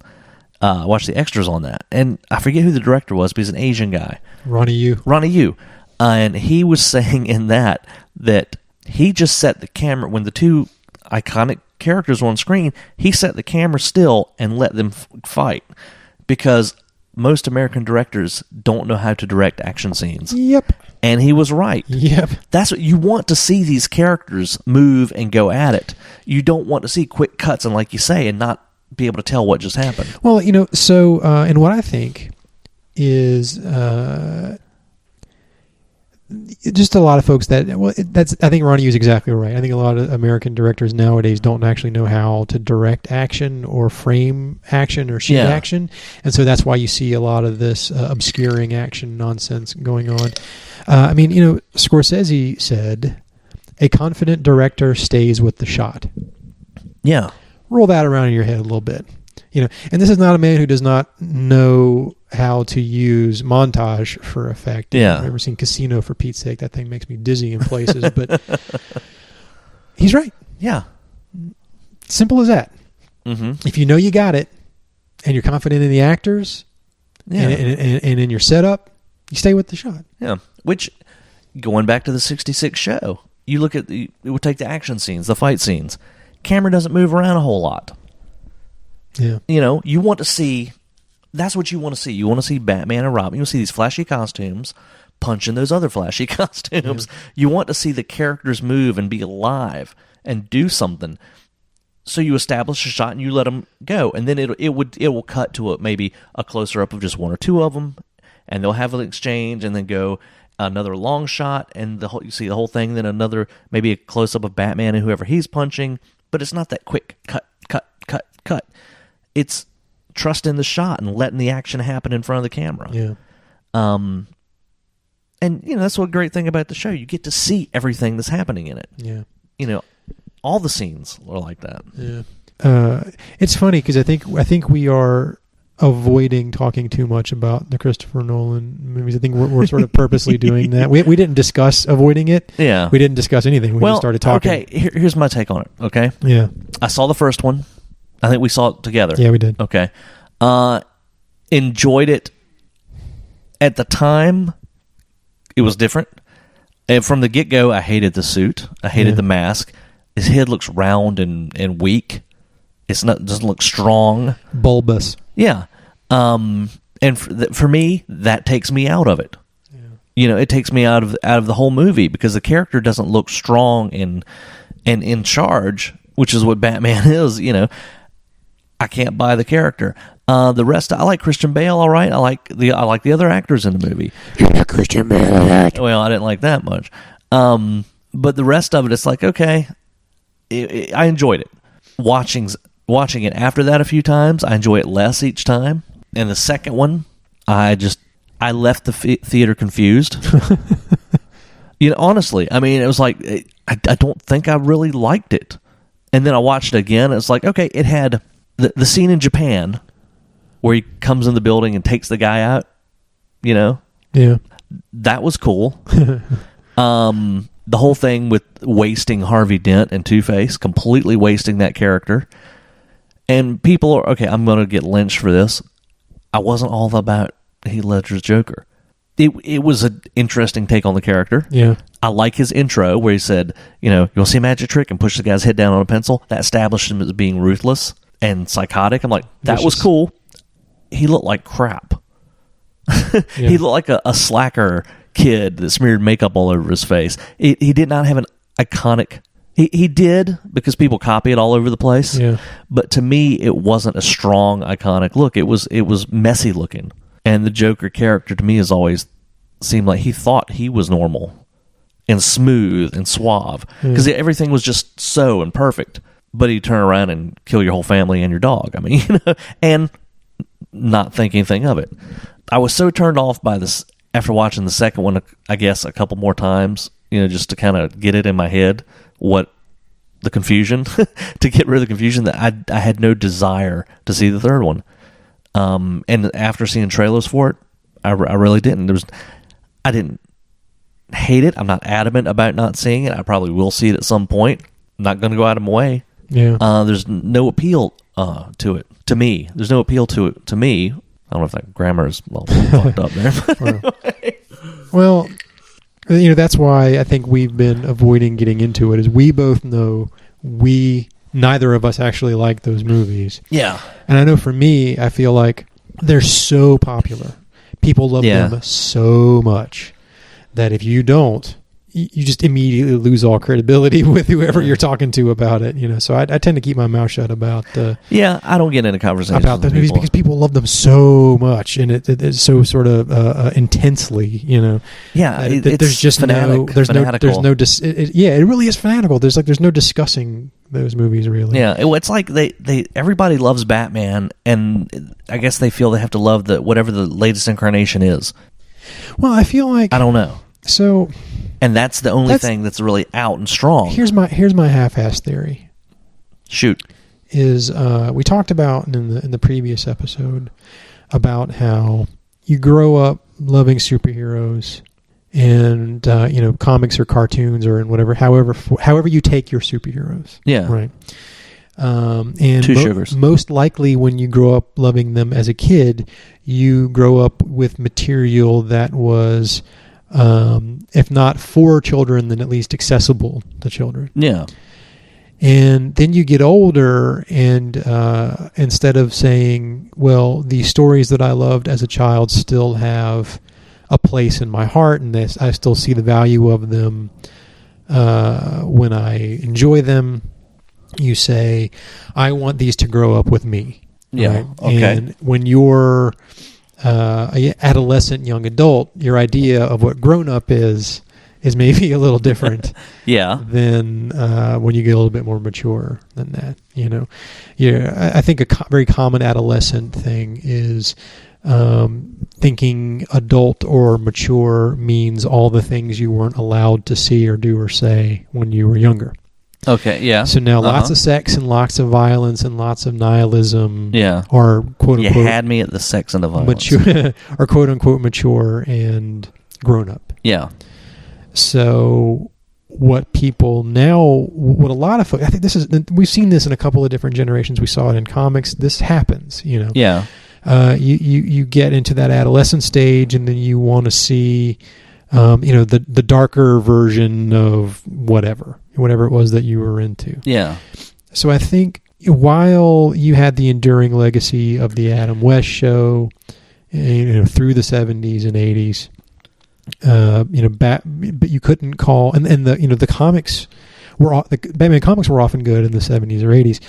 I watched the extras on that, and I forget who the director was, but he's an Asian guy. Ronnie Yu. And he was saying in that he just set the camera, when the two iconic characters were on screen, he set the camera still and let them fight, because most American directors don't know how to direct action scenes. Yep. And he was right. Yep. That's what you want to see, these characters move and go at it. You don't want to see quick cuts and, like you say, and not be able to tell what just happened. Well, you know, so and what I think is just a lot of folks I think Ronnie is exactly right. I think a lot of American directors nowadays don't actually know how to direct action or frame action or shoot action, and so that's why you see a lot of this obscuring action nonsense going on. I mean, you know, Scorsese said, "A confident director stays with the shot." Yeah. Roll that around in your head a little bit. You know, and this is not a man who does not know how to use montage for effect. Yeah. I've never seen Casino, for Pete's sake. That thing makes me dizzy in places, but he's right. Yeah. Simple as that. Mm-hmm. If you know you got it and you're confident in the actors and in your setup, you stay with the shot. Yeah. Which, going back to the 66 show, you look at it would take the action scenes, the fight scenes. Camera doesn't move around a whole lot. Yeah. You know, you want to see, that's what you want to see. You want to see Batman and Robin. You want to see these flashy costumes punching those other flashy costumes. Yeah. You want to see the characters move and be alive and do something. So you establish a shot and you let them go, and then it will cut to maybe a closer up of just one or two of them, and they'll have an exchange, and then go another long shot, and you see the whole thing. Then another, maybe a close up of Batman and whoever he's punching. But it's not that quick cut. It's trusting the shot and letting the action happen in front of the camera. Yeah. And you know, that's what great thing about the show. You get to see everything that's happening in it. Yeah. You know, all the scenes are like that. Yeah. It's funny because I think we are avoiding talking too much about the Christopher Nolan movies. I think we're sort of purposely doing that. We didn't discuss avoiding it. Yeah. We didn't discuss anything. We just started talking. Okay, here's my take on it, okay? Yeah. I saw the first one. I think we saw it together. Yeah, we did. Okay. Enjoyed it. At the time, it was different. And from the get-go, I hated the suit. I hated the mask. His head looks round and weak. Doesn't look strong. Bulbous. Yeah. And for me, that takes me out of it. Yeah. You know, it takes me out of the whole movie because the character doesn't look strong and in charge, which is what Batman is. You know, I can't buy the character. The rest, I like Christian Bale. All right, I like the other actors in the movie. You're not Christian Bale. Well, I didn't like that much. But the rest of it, it's like, okay, I enjoyed it. Watching it after that a few times, I enjoy it less each time. And the second one, I left the theater confused. Honestly, I mean, it was like, I don't think I really liked it. And then I watched it again, and it's like, okay, it had the scene in Japan where he comes in the building and takes the guy out, Yeah. That was cool. The whole thing with wasting Harvey Dent and Two-Face, completely wasting that character. And people are, okay, I'm going to get lynched for this. I wasn't all about Heath Ledger's Joker. It was an interesting take on the character. Yeah. I like his intro where he said, you want to see a magic trick and push the guy's head down on a pencil. That established him as being ruthless and psychotic. I'm like, that was cool. He looked like crap. He looked like a slacker kid that smeared makeup all over his face. He did not have an iconic... He did, because people copy it all over the place. Yeah. But to me, it wasn't a strong, iconic look. It was messy looking. And the Joker character, to me, has always seemed like he thought he was normal and smooth and suave. Because everything was just so and perfect. But he'd turn around and kill your whole family and your dog. I mean, and not think anything of it. I was so turned off by this after watching the second one, I guess, a couple more times, just to kind of get it in my head, what the confusion, to get rid of the confusion, that I had no desire to see the third one. And after seeing trailers for it, I really didn't. I didn't hate it. I'm not adamant about not seeing it. I probably will see it at some point. I'm not going to go out of my way. Yeah. There's no appeal to it. To me. There's no appeal to it. To me. I don't know if that grammar is fucked up there. Well, that's why I think we've been avoiding getting into it, is we both know neither of us actually like those movies. Yeah. And I know for me, I feel like they're so popular. People love them so much that if you don't, you just immediately lose all credibility with whoever you're talking to about it. So I tend to keep my mouth shut about I don't get into conversations about those movies because people love them so much, and it's so sort of intensely. There's just fanatical. It really is fanatical. There's no discussing those movies really. Yeah, it's like everybody loves Batman, and I guess they feel they have to love whatever the latest incarnation is. Well, I feel like, I don't know. So. And that's the only thing that's really out and strong. Here's my half-assed theory. Shoot. Is we talked about in the previous episode about how you grow up loving superheroes, and comics or cartoons or in whatever, however you take your superheroes. Yeah. Right. And Two sugars. Most likely, when you grow up loving them as a kid, you grow up with material that was, if not for children, then at least accessible to children. Yeah. And then you get older, and instead of saying, well, the stories that I loved as a child still have a place in my heart, and I still see the value of them when I enjoy them, you say, I want these to grow up with me. Yeah. Right? Okay. And when you're an adolescent, young adult, your idea of what grown up is maybe a little different. Yeah. Than when you get a little bit more mature than that. I think a very common adolescent thing is thinking adult or mature means all the things you weren't allowed to see or do or say when you were younger. Okay, yeah. So now lots of sex and lots of violence and lots of nihilism are quote unquote. You had me at the sex and the violence. Mature, or quote unquote mature and grown up. Yeah. So what people now, what a lot of folks, I think we've seen this in a couple of different generations. We saw it in comics. This happens, Yeah. You get into that adolescent stage, and then you want to see, the darker version of whatever it was that you were into. Yeah. So I think while you had the enduring legacy of the Adam West show, through the 70s and 80s, but you couldn't call, and the comics the Batman comics were often good in the 70s or 80s.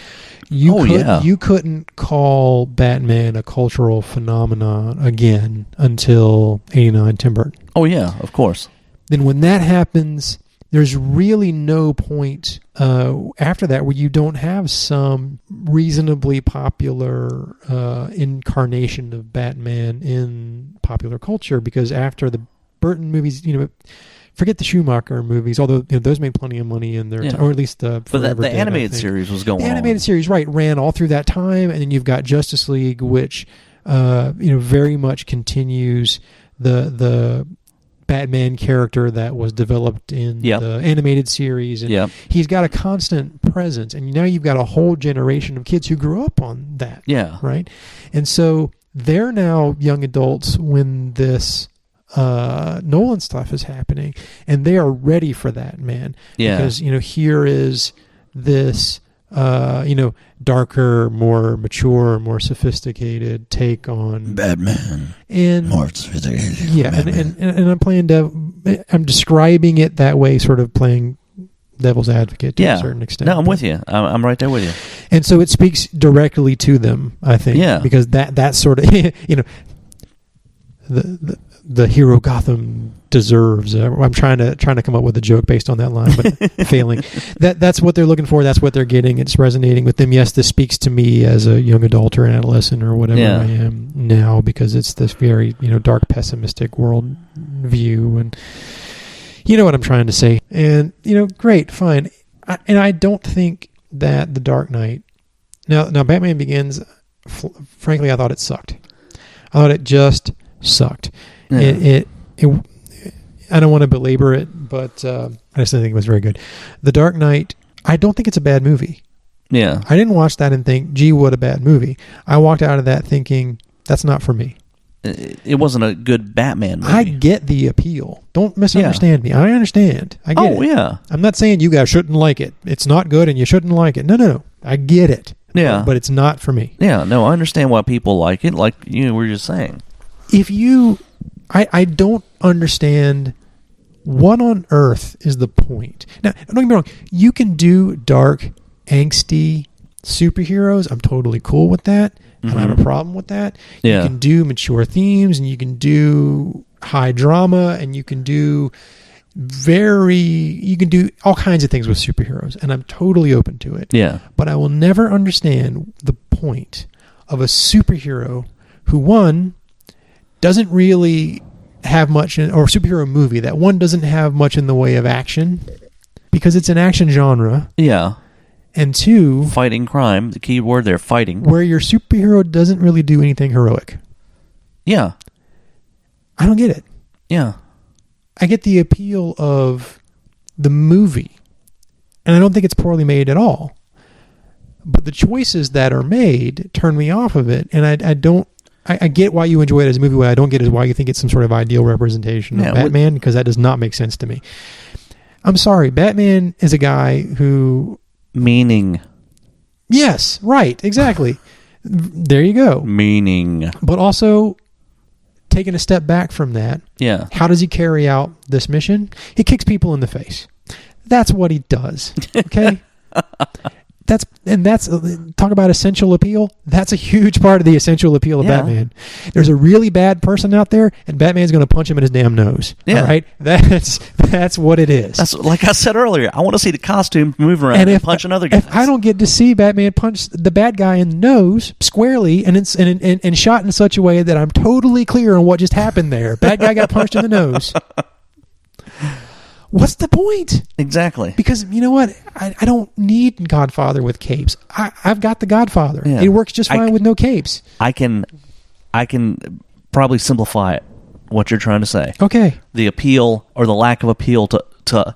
You couldn't call Batman a cultural phenomenon again until 89, Tim Burton. Oh, yeah, of course. Then when that happens, there's really no point after that where you don't have some reasonably popular incarnation of Batman in popular culture, because after the Burton movies, forget the Schumacher movies, although those made plenty of money in their time, or at least but the animated series was going on. The animated series, right, ran all through that time, and then you've got Justice League, which very much continues the Batman character that was developed in the animated series, and he's got a constant presence, and now you've got a whole generation of kids who grew up on that, right? And so they're now young adults when this Nolan stuff is happening, and they are ready for that, man. Because here is this darker, more mature, more sophisticated take on Batman, and more sophisticated. and I'm describing it that way, sort of playing devil's advocate to a certain extent. No, I'm with you. I'm right there with you. And so it speaks directly to them, I think. Yeah. Because that's sort of the hero Gotham deserves. I'm trying to come up with a joke based on that line, but failing. That's what they're looking for. That's what they're getting. It's resonating with them. Yes, this speaks to me as a young adult or an adolescent or whatever I am now, because it's this very dark, pessimistic world view, and you know what I'm trying to say. And great, fine. I don't think that The Dark Knight. Now Batman Begins. Frankly, I thought it sucked. I thought it just sucked. Yeah. I don't want to belabor it, but I just didn't think it was very good. The Dark Knight, I don't think it's a bad movie. Yeah. I didn't watch that and think, gee, what a bad movie. I walked out of that thinking, that's not for me. It wasn't a good Batman movie. I get the appeal. Don't misunderstand me. I understand. I get it. Oh, yeah. I'm not saying you guys shouldn't like it. It's not good and you shouldn't like it. No. I get it. Yeah. But it's not for me. Yeah, no, I understand why people like it, like you were just saying. I don't understand what on earth is the point. Now, don't get me wrong. You can do dark, angsty superheroes. I'm totally cool with that. I don't have a problem with that. Yeah. You can do mature themes, and you can do high drama, and you can do all kinds of things with superheroes, and I'm totally open to it. Yeah. But I will never understand the point of a superhero who, one, doesn't really have much or a superhero movie that one doesn't have much in the way of action because it's an action genre. Yeah. And two, fighting crime, the key word there, fighting. Where your superhero doesn't really do anything heroic. Yeah. I don't get it. Yeah. I get the appeal of the movie, and I don't think it's poorly made at all. But the choices that are made turn me off of it, and I don't. I get why you enjoy it as a movie. What I don't get is why you think it's some sort of ideal representation of Batman, because that does not make sense to me. I'm sorry. Batman is a guy who... Meaning. Yes, right, exactly. There you go. Meaning. But also, taking a step back from that, how does he carry out this mission? He kicks people in the face. That's what he does, okay? That's talk about essential appeal. That's a huge part of the essential appeal of Batman. There's a really bad person out there, and Batman's going to punch him in his damn nose. Yeah. All right, that's what it is. That's like I said earlier. I want to see the costume move around and punch another guy. If I don't get to see Batman punch the bad guy in the nose squarely and shot in such a way that I'm totally clear on what just happened there, bad guy got punched in the nose. What's the point? Exactly. Because you know what? I don't need Godfather with capes. I've got the Godfather. Yeah. It works just fine with no capes. I can probably simplify what you're trying to say. Okay. The appeal or the lack of appeal to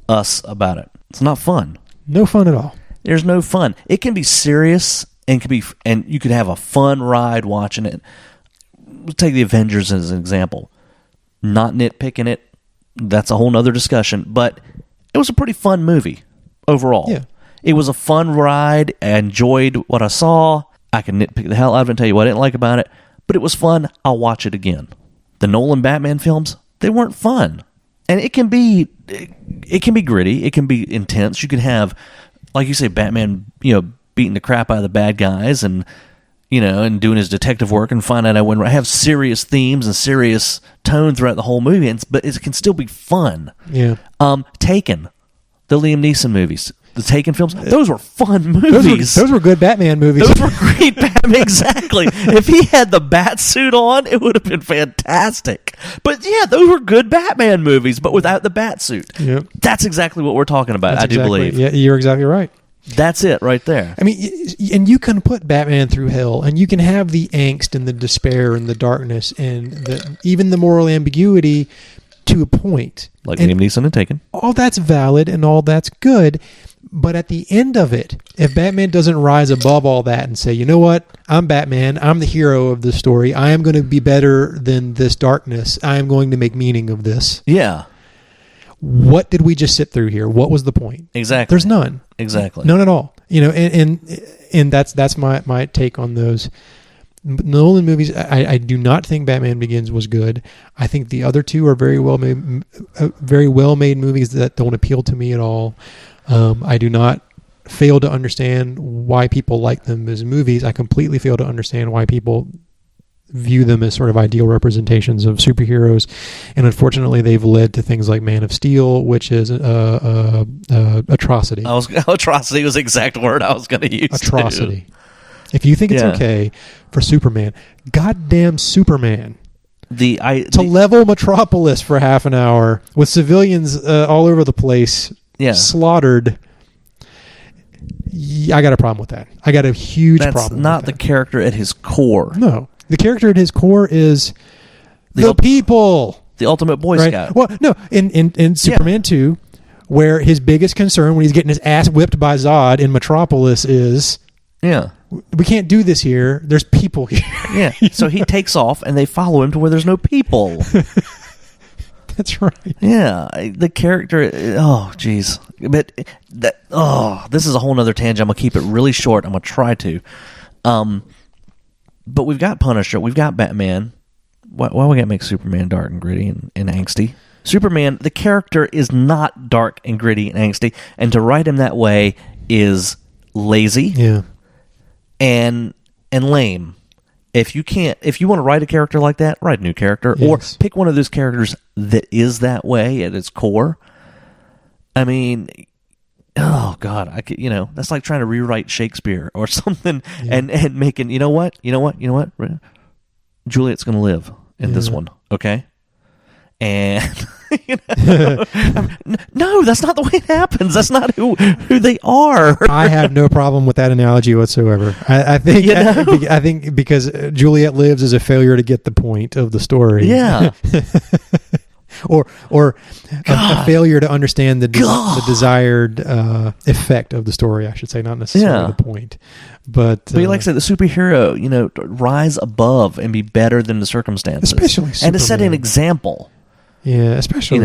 us about it. It's not fun. No fun at all. There's no fun. It can be serious and you could have a fun ride watching it. We'll take the Avengers as an example. Not nitpicking it. That's a whole nother discussion, but it was a pretty fun movie overall. Yeah. It was a fun ride. I enjoyed what I saw. I can nitpick the hell out of it and tell you what I didn't like about it, but it was fun. I'll watch it again. The Nolan Batman films, they weren't fun. And it can be gritty. It can be intense. You can have, like you say, Batman, beating the crap out of the bad guys and doing his detective work and find out I have serious themes and serious tone throughout the whole movie, but it can still be fun. Yeah. Taken, the Liam Neeson movies, the Taken films, those were fun movies. Those were good Batman movies. Those were great Batman, exactly. If he had the bat suit on, it would have been fantastic. But yeah, those were good Batman movies, but without the bat suit. Yep. That's exactly what we're talking about, I do believe. Yeah, you're exactly right. That's it right there. I mean, and you can put Batman through hell, and you can have the angst and the despair and the darkness and even the moral ambiguity to a point. Like Liam Neeson and Taken. All that's valid and all that's good, but at the end of it, if Batman doesn't rise above all that and say, you know what, I'm Batman, I'm the hero of the story, I am going to be better than this darkness, I am going to make meaning of this. Yeah. What did we just sit through here? What was the point? Exactly. There's none. Exactly. None at all. And that's my take on those Nolan movies. I do not think Batman Begins was good. I think the other two are very well made movies that don't appeal to me at all. I do not fail to understand why people like them as movies. I completely fail to understand why people view them as sort of ideal representations of superheroes, and unfortunately they've led to things like Man of Steel, which is atrocity. Atrocity was the exact word I was going to use. Atrocity. If you think it's okay for Superman, goddamn Superman, to level Metropolis for half an hour with civilians all over the place, slaughtered. I got a problem with that. I got a huge problem with that. That's not the character at his core. No. The character at his core is the people. The ultimate Boy Scout. Well, no, in Superman 2, where his biggest concern when he's getting his ass whipped by Zod in Metropolis is, we can't do this here. There's people here. Yeah. So he takes off and they follow him to where there's no people. That's right. Yeah. The character, oh, jeez. But this is a whole other tangent. I'm going to keep it really short. I'm going to try to. But we've got Punisher, we've got Batman. Why we got to make Superman dark and gritty and angsty? Superman, the character is not dark and gritty and angsty, and to write him that way is lazy, and lame. If you want to write a character like that, write a new character, or pick one of those characters that is that way at its core. I mean, oh God, that's like trying to rewrite Shakespeare or something and making, you know what? Juliet's going to live in this one, okay? And no, that's not the way it happens. That's not who they are. I have no problem with that analogy whatsoever. I think because Juliet lives is a failure to get the point of the story. Yeah. or a failure to understand the desired effect of the story, I should say, not necessarily the point. But like I said, the superhero, rise above and be better than the circumstances, especially Superman. And to set an example. Yeah, especially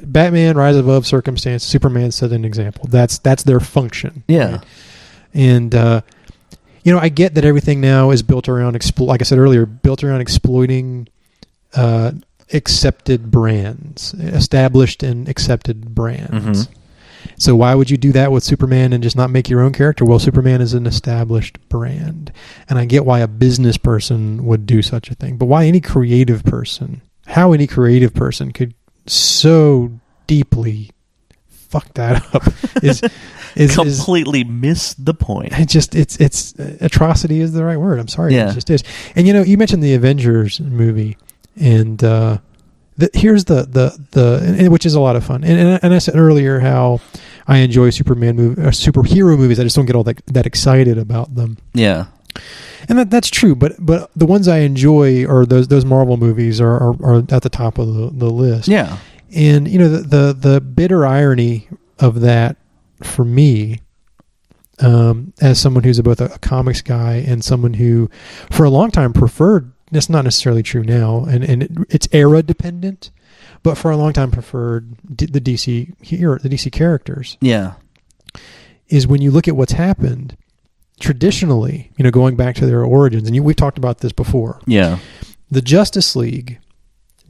Batman rise above circumstance. Superman set an example. That's their function. Yeah, right? And I get that everything now is built around like I said earlier, built around exploiting accepted brands, established and accepted brands. Mm-hmm. So why would you do that with Superman and just not make your own character? Well, Superman is an established brand, and I get why a business person would do such a thing, but why any creative person? How any creative person could so deeply fuck that up is completely miss the point. It's atrocity is the right word. I'm sorry, it just is. And you mentioned the Avengers movie, and here's the which is a lot of fun. And I said earlier how I enjoy superhero movies. I just don't get all that excited about them. Yeah. And that's true, but the ones I enjoy are those Marvel movies are at the top of the list. Yeah. And the bitter irony of that for me, as someone who's both a comics guy and someone who for a long time preferred, that's not necessarily true now, and it's era dependent, but for a long time preferred the DC characters. Yeah. Is when you look at what's happened traditionally, going back to their origins, and we've talked about this before. Yeah. The Justice League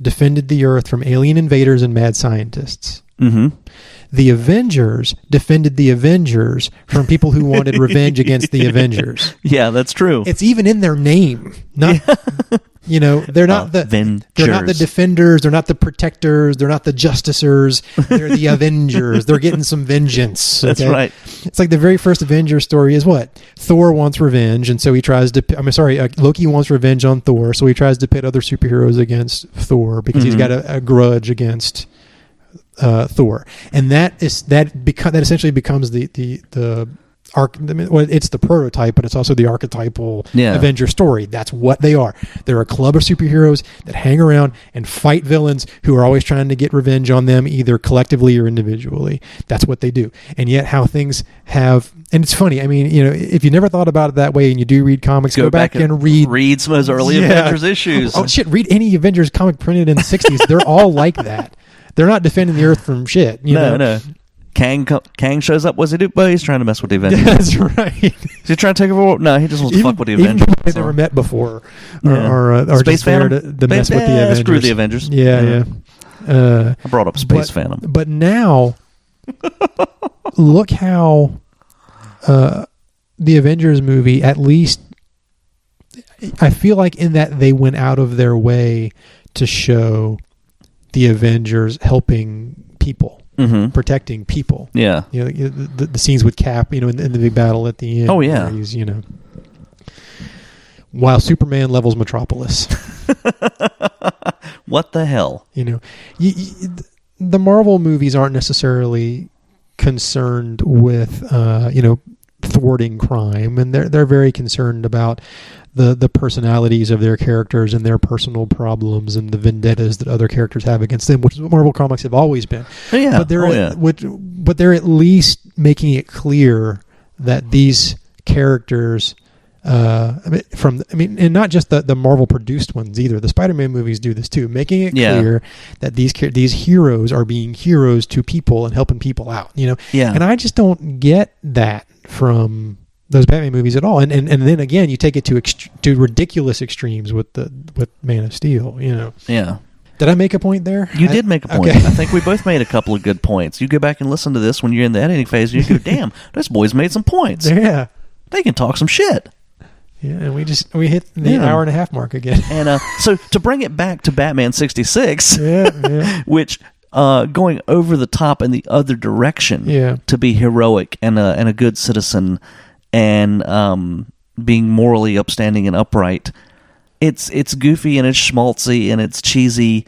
defended the Earth from alien invaders and mad scientists. Mm-hmm. The Avengers defended the Avengers from people who wanted revenge against the Avengers. Yeah, that's true. It's even in their name. Not, they're not the defenders. They're not the protectors. They're not the justicers. They're the Avengers. They're getting some vengeance. Okay? That's right. It's like the very first Avengers story is what? Thor wants revenge, and so he tries to. Loki wants revenge on Thor, so he tries to pit other superheroes against Thor because he's got a grudge against Thor, and that essentially becomes the arc. It's the prototype, but it's also the archetypal Avenger story. That's what they are. They're a club of superheroes that hang around and fight villains who are always trying to get revenge on them, either collectively or individually. That's what they do. And yet, how things have. And it's funny. I mean, if you never thought about it that way, and you do read comics, go back and read some of those early Avengers issues. Oh shit! Read any Avengers comic printed in the '60s. They're all like that. They're not defending the Earth from shit. No. Kang shows up. What's he do? Well, he's trying to mess with the Avengers. That's right. Is he trying to take over? No, he just wants to fuck with the Avengers. Even they've never met before, or Space just there to mess with the Avengers. Screw the Avengers. Yeah. I brought up Space Phantom. But now, look how the Avengers movie, at least, I feel like in that they went out of their way to show the Avengers helping people, protecting people. Yeah, the scenes with Cap, in the big battle at the end. Oh yeah, he's, while Superman levels Metropolis. What the hell? The Marvel movies aren't necessarily concerned with thwarting crime, and they're very concerned about the personalities of their characters and their personal problems and the vendettas that other characters have against them, which is what Marvel comics have always been. Yeah, but they're at least making it clear that these characters, and not just the Marvel produced ones either. The Spider-Man movies do this too, making it clear that these heroes are being heroes to people and helping people out. And I just don't get that from those Batman movies at all, and then again you take it to ridiculous extremes with Man of Steel. Yeah. Did I make a point there? You did make a point. Okay. I think we both made a couple of good points. You go back and listen to this when you're in the editing phase, and you go, "Damn, those boys made some points. Yeah, they can talk some shit." Yeah, and we hit the hour and a half mark again. And so to bring it back to Batman 66, which going over the top in the other direction, to be heroic and a good citizen. And being morally upstanding and upright, it's goofy and it's schmaltzy and it's cheesy,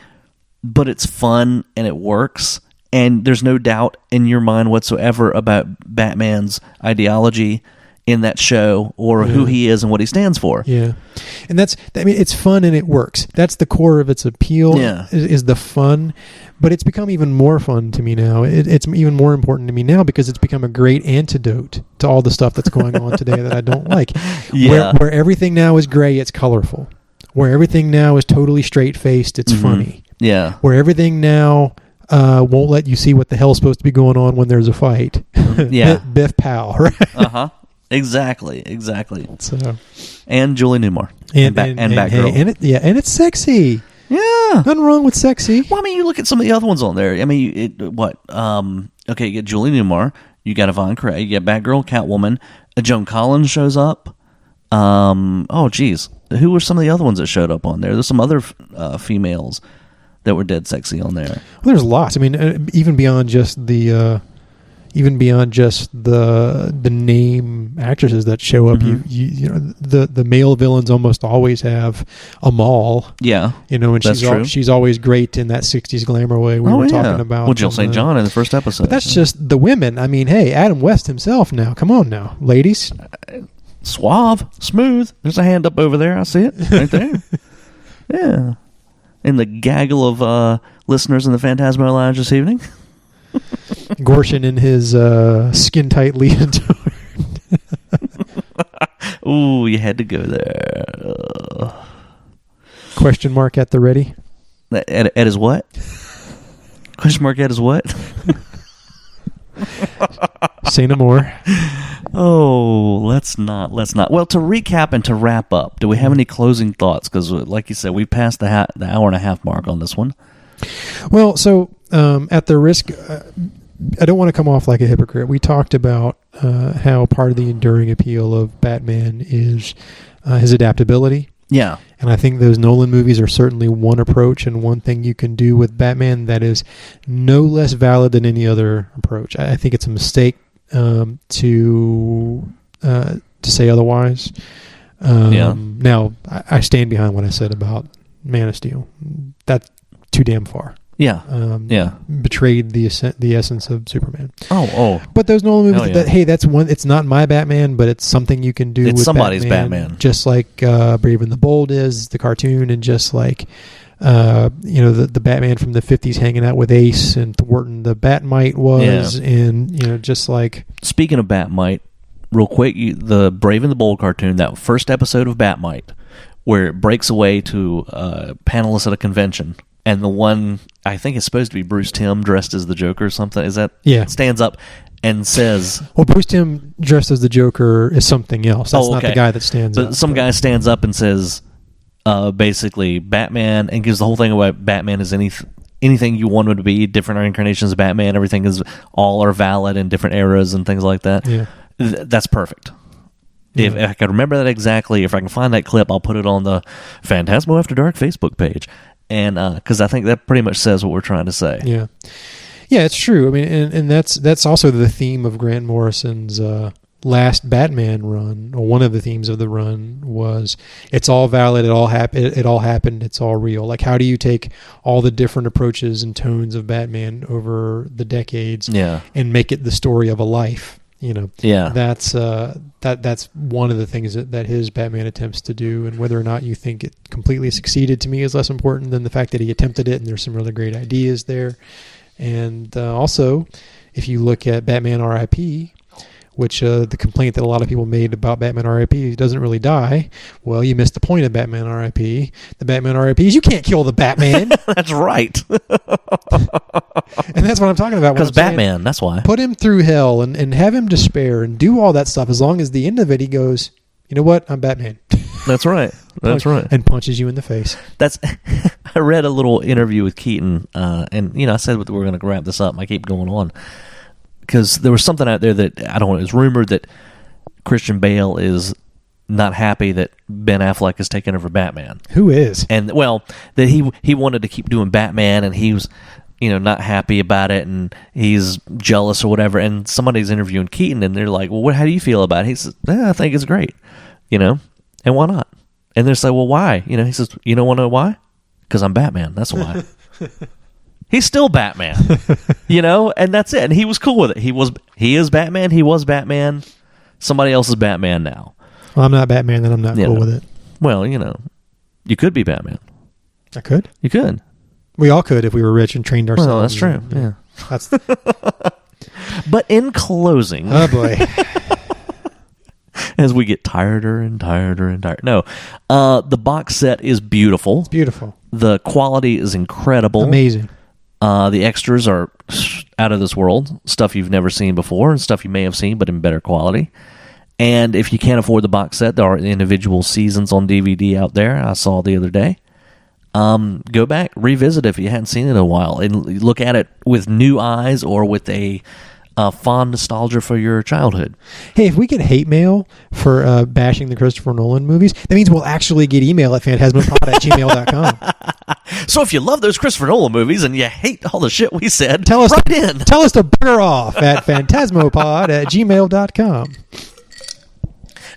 but it's fun and it works. And there's no doubt in your mind whatsoever about Batman's ideology in that show or who he is and what he stands for. Yeah, and it's fun and it works. That's the core of its appeal. Is the fun. But it's become even more fun to me now. It's even more important to me now because it's become a great antidote to all the stuff that's going on today that I don't like. Yeah. Where everything now is gray, it's colorful. Where everything now is totally straight-faced, it's funny. Yeah. Where everything now won't let you see what the hell's supposed to be going on when there's a fight. Yeah. Biff Pow, right? Uh-huh. Exactly. So, and Julie Newmar. And Batgirl. And it's sexy. Yeah. Nothing wrong with sexy. Well, I mean, you look at some of the other ones on there. I mean, you get Julie Newmar, you got Yvonne Craig, you got Batgirl, Catwoman, Joan Collins shows up. Oh, geez. Who were some of the other ones that showed up on there? There's some other females that were dead sexy on there. Well, there's lots. I mean, even beyond just the name actresses that show up, the male villains almost always have Amal. Yeah, and she's always great in that '60s glamour way we were talking about. Well, Jill St. John in the first episode. But that's just the women. I mean, hey, Adam West himself. Now, come on, now, ladies. Suave, smooth. There's a hand up over there. I see it right there. Yeah, in the gaggle of listeners in the Fantasmo Lounge this evening. Gorshin in his skin-tight leotard. Ooh, you had to go there. Question mark at the ready? At his what? Question mark at his what? Say no more. Oh, let's not. Well, to recap and to wrap up, do we have any closing thoughts? Because, like you said, we passed the hour and a half mark on this one. Well, so at the risk, I don't want to come off like a hypocrite. We talked about how part of the enduring appeal of Batman is his adaptability. Yeah. And I think those Nolan movies are certainly one approach and one thing you can do with Batman that is no less valid than any other approach. I think it's a mistake to say otherwise. Now, I stand behind what I said about Man of Steel. That's too damn far. Yeah. Betrayed the essence of Superman. Oh. But those Nolan movies, yeah. That's one. It's not my Batman, but it's something you can do. It's with somebody's Batman. Just like Brave and the Bold is the cartoon, and just like the Batman from the 50s hanging out with Ace and thwarting the Batmite was, and just like. Speaking of Batmite, real quick, the Brave and the Bold cartoon, that first episode of Batmite, where it breaks away to panelists at a convention. And the one, I think it's supposed to be Bruce Timm dressed as the Joker or something. Is that? Yeah. Stands up and says... Well, Bruce Timm dressed as the Joker is something else. That's not the guy that stands up. But some guy stands up and says, basically, Batman, and gives the whole thing about Batman is anything you want him to be, different incarnations of Batman, everything is all are valid in different eras and things like that. Yeah. That's perfect. If I can remember that exactly, if I can find that clip, I'll put it on the Fantasmo After Dark Facebook page. And because I think that pretty much says what we're trying to say. Yeah, it's true. I mean, and that's also the theme of Grant Morrison's last Batman run, or one of the themes of the run was it's all valid, it all happened, it's all real. Like, how do you take all the different approaches and tones of Batman over the decades, and make it the story of a life? That's one of the things that his Batman attempts to do, and whether or not you think it completely succeeded, to me, is less important than the fact that he attempted it, and there's some really great ideas there. And also, if you look at Batman R.I.P., which the complaint that a lot of people made about Batman R.I.P., he doesn't really die. Well, you missed the point of Batman R.I.P. The Batman R.I.P. is you can't kill the Batman. That's right. And that's what I'm talking about. Because Batman, that's why. Put him through hell and have him despair and do all that stuff, as long as the end of it he goes, you know what, I'm Batman. That's right. That's right. And punches you in the face. I read a little interview with Keaton, and I said we're going to wrap this up, and I keep going on. Because there was something out there that, I don't know, it's rumored that Christian Bale is not happy that Ben Affleck is taking over Batman. Who is? And, well, that he wanted to keep doing Batman, and he was, not happy about it, and he's jealous or whatever. And somebody's interviewing Keaton, and they're like, well, how do you feel about it? He says, I think it's great, and why not? And they're like, well, why? He says, you don't want to know why? Because I'm Batman, that's why. He's still Batman, and that's it. And he was cool with it. He is Batman. He was Batman. Somebody else is Batman now. Well, I'm not Batman, and I'm not cool with it. Well, you could be Batman. I could. You could. We all could if we were rich and trained ourselves. Well, that's true. Yeah. That's. But in closing, oh boy, as we get tireder and tireder and tireder. No, the box set is beautiful. It's beautiful. The quality is incredible. Amazing. The extras are out of this world. Stuff you've never seen before, and stuff you may have seen, but in better quality. And if you can't afford the box set, there are individual seasons on DVD out there. I saw the other day. Go back, revisit if you hadn't seen it in a while, and look at it with new eyes or with a fond nostalgia for your childhood. Hey, if we get hate mail for bashing the Christopher Nolan movies, that means we'll actually get email at phantasmopod@gmail.com. So if you love those Christopher Nolan movies and you hate all the shit we said, tell us to bugger off at phantasmopod@gmail.com.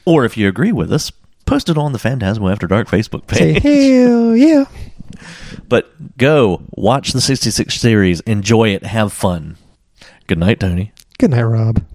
Or if you agree with us, post it on the Fantasmo After Dark Facebook page. Say, hell yeah. But go, watch the 66 series, enjoy it, have fun. Good night, Tony. Good night, Rob.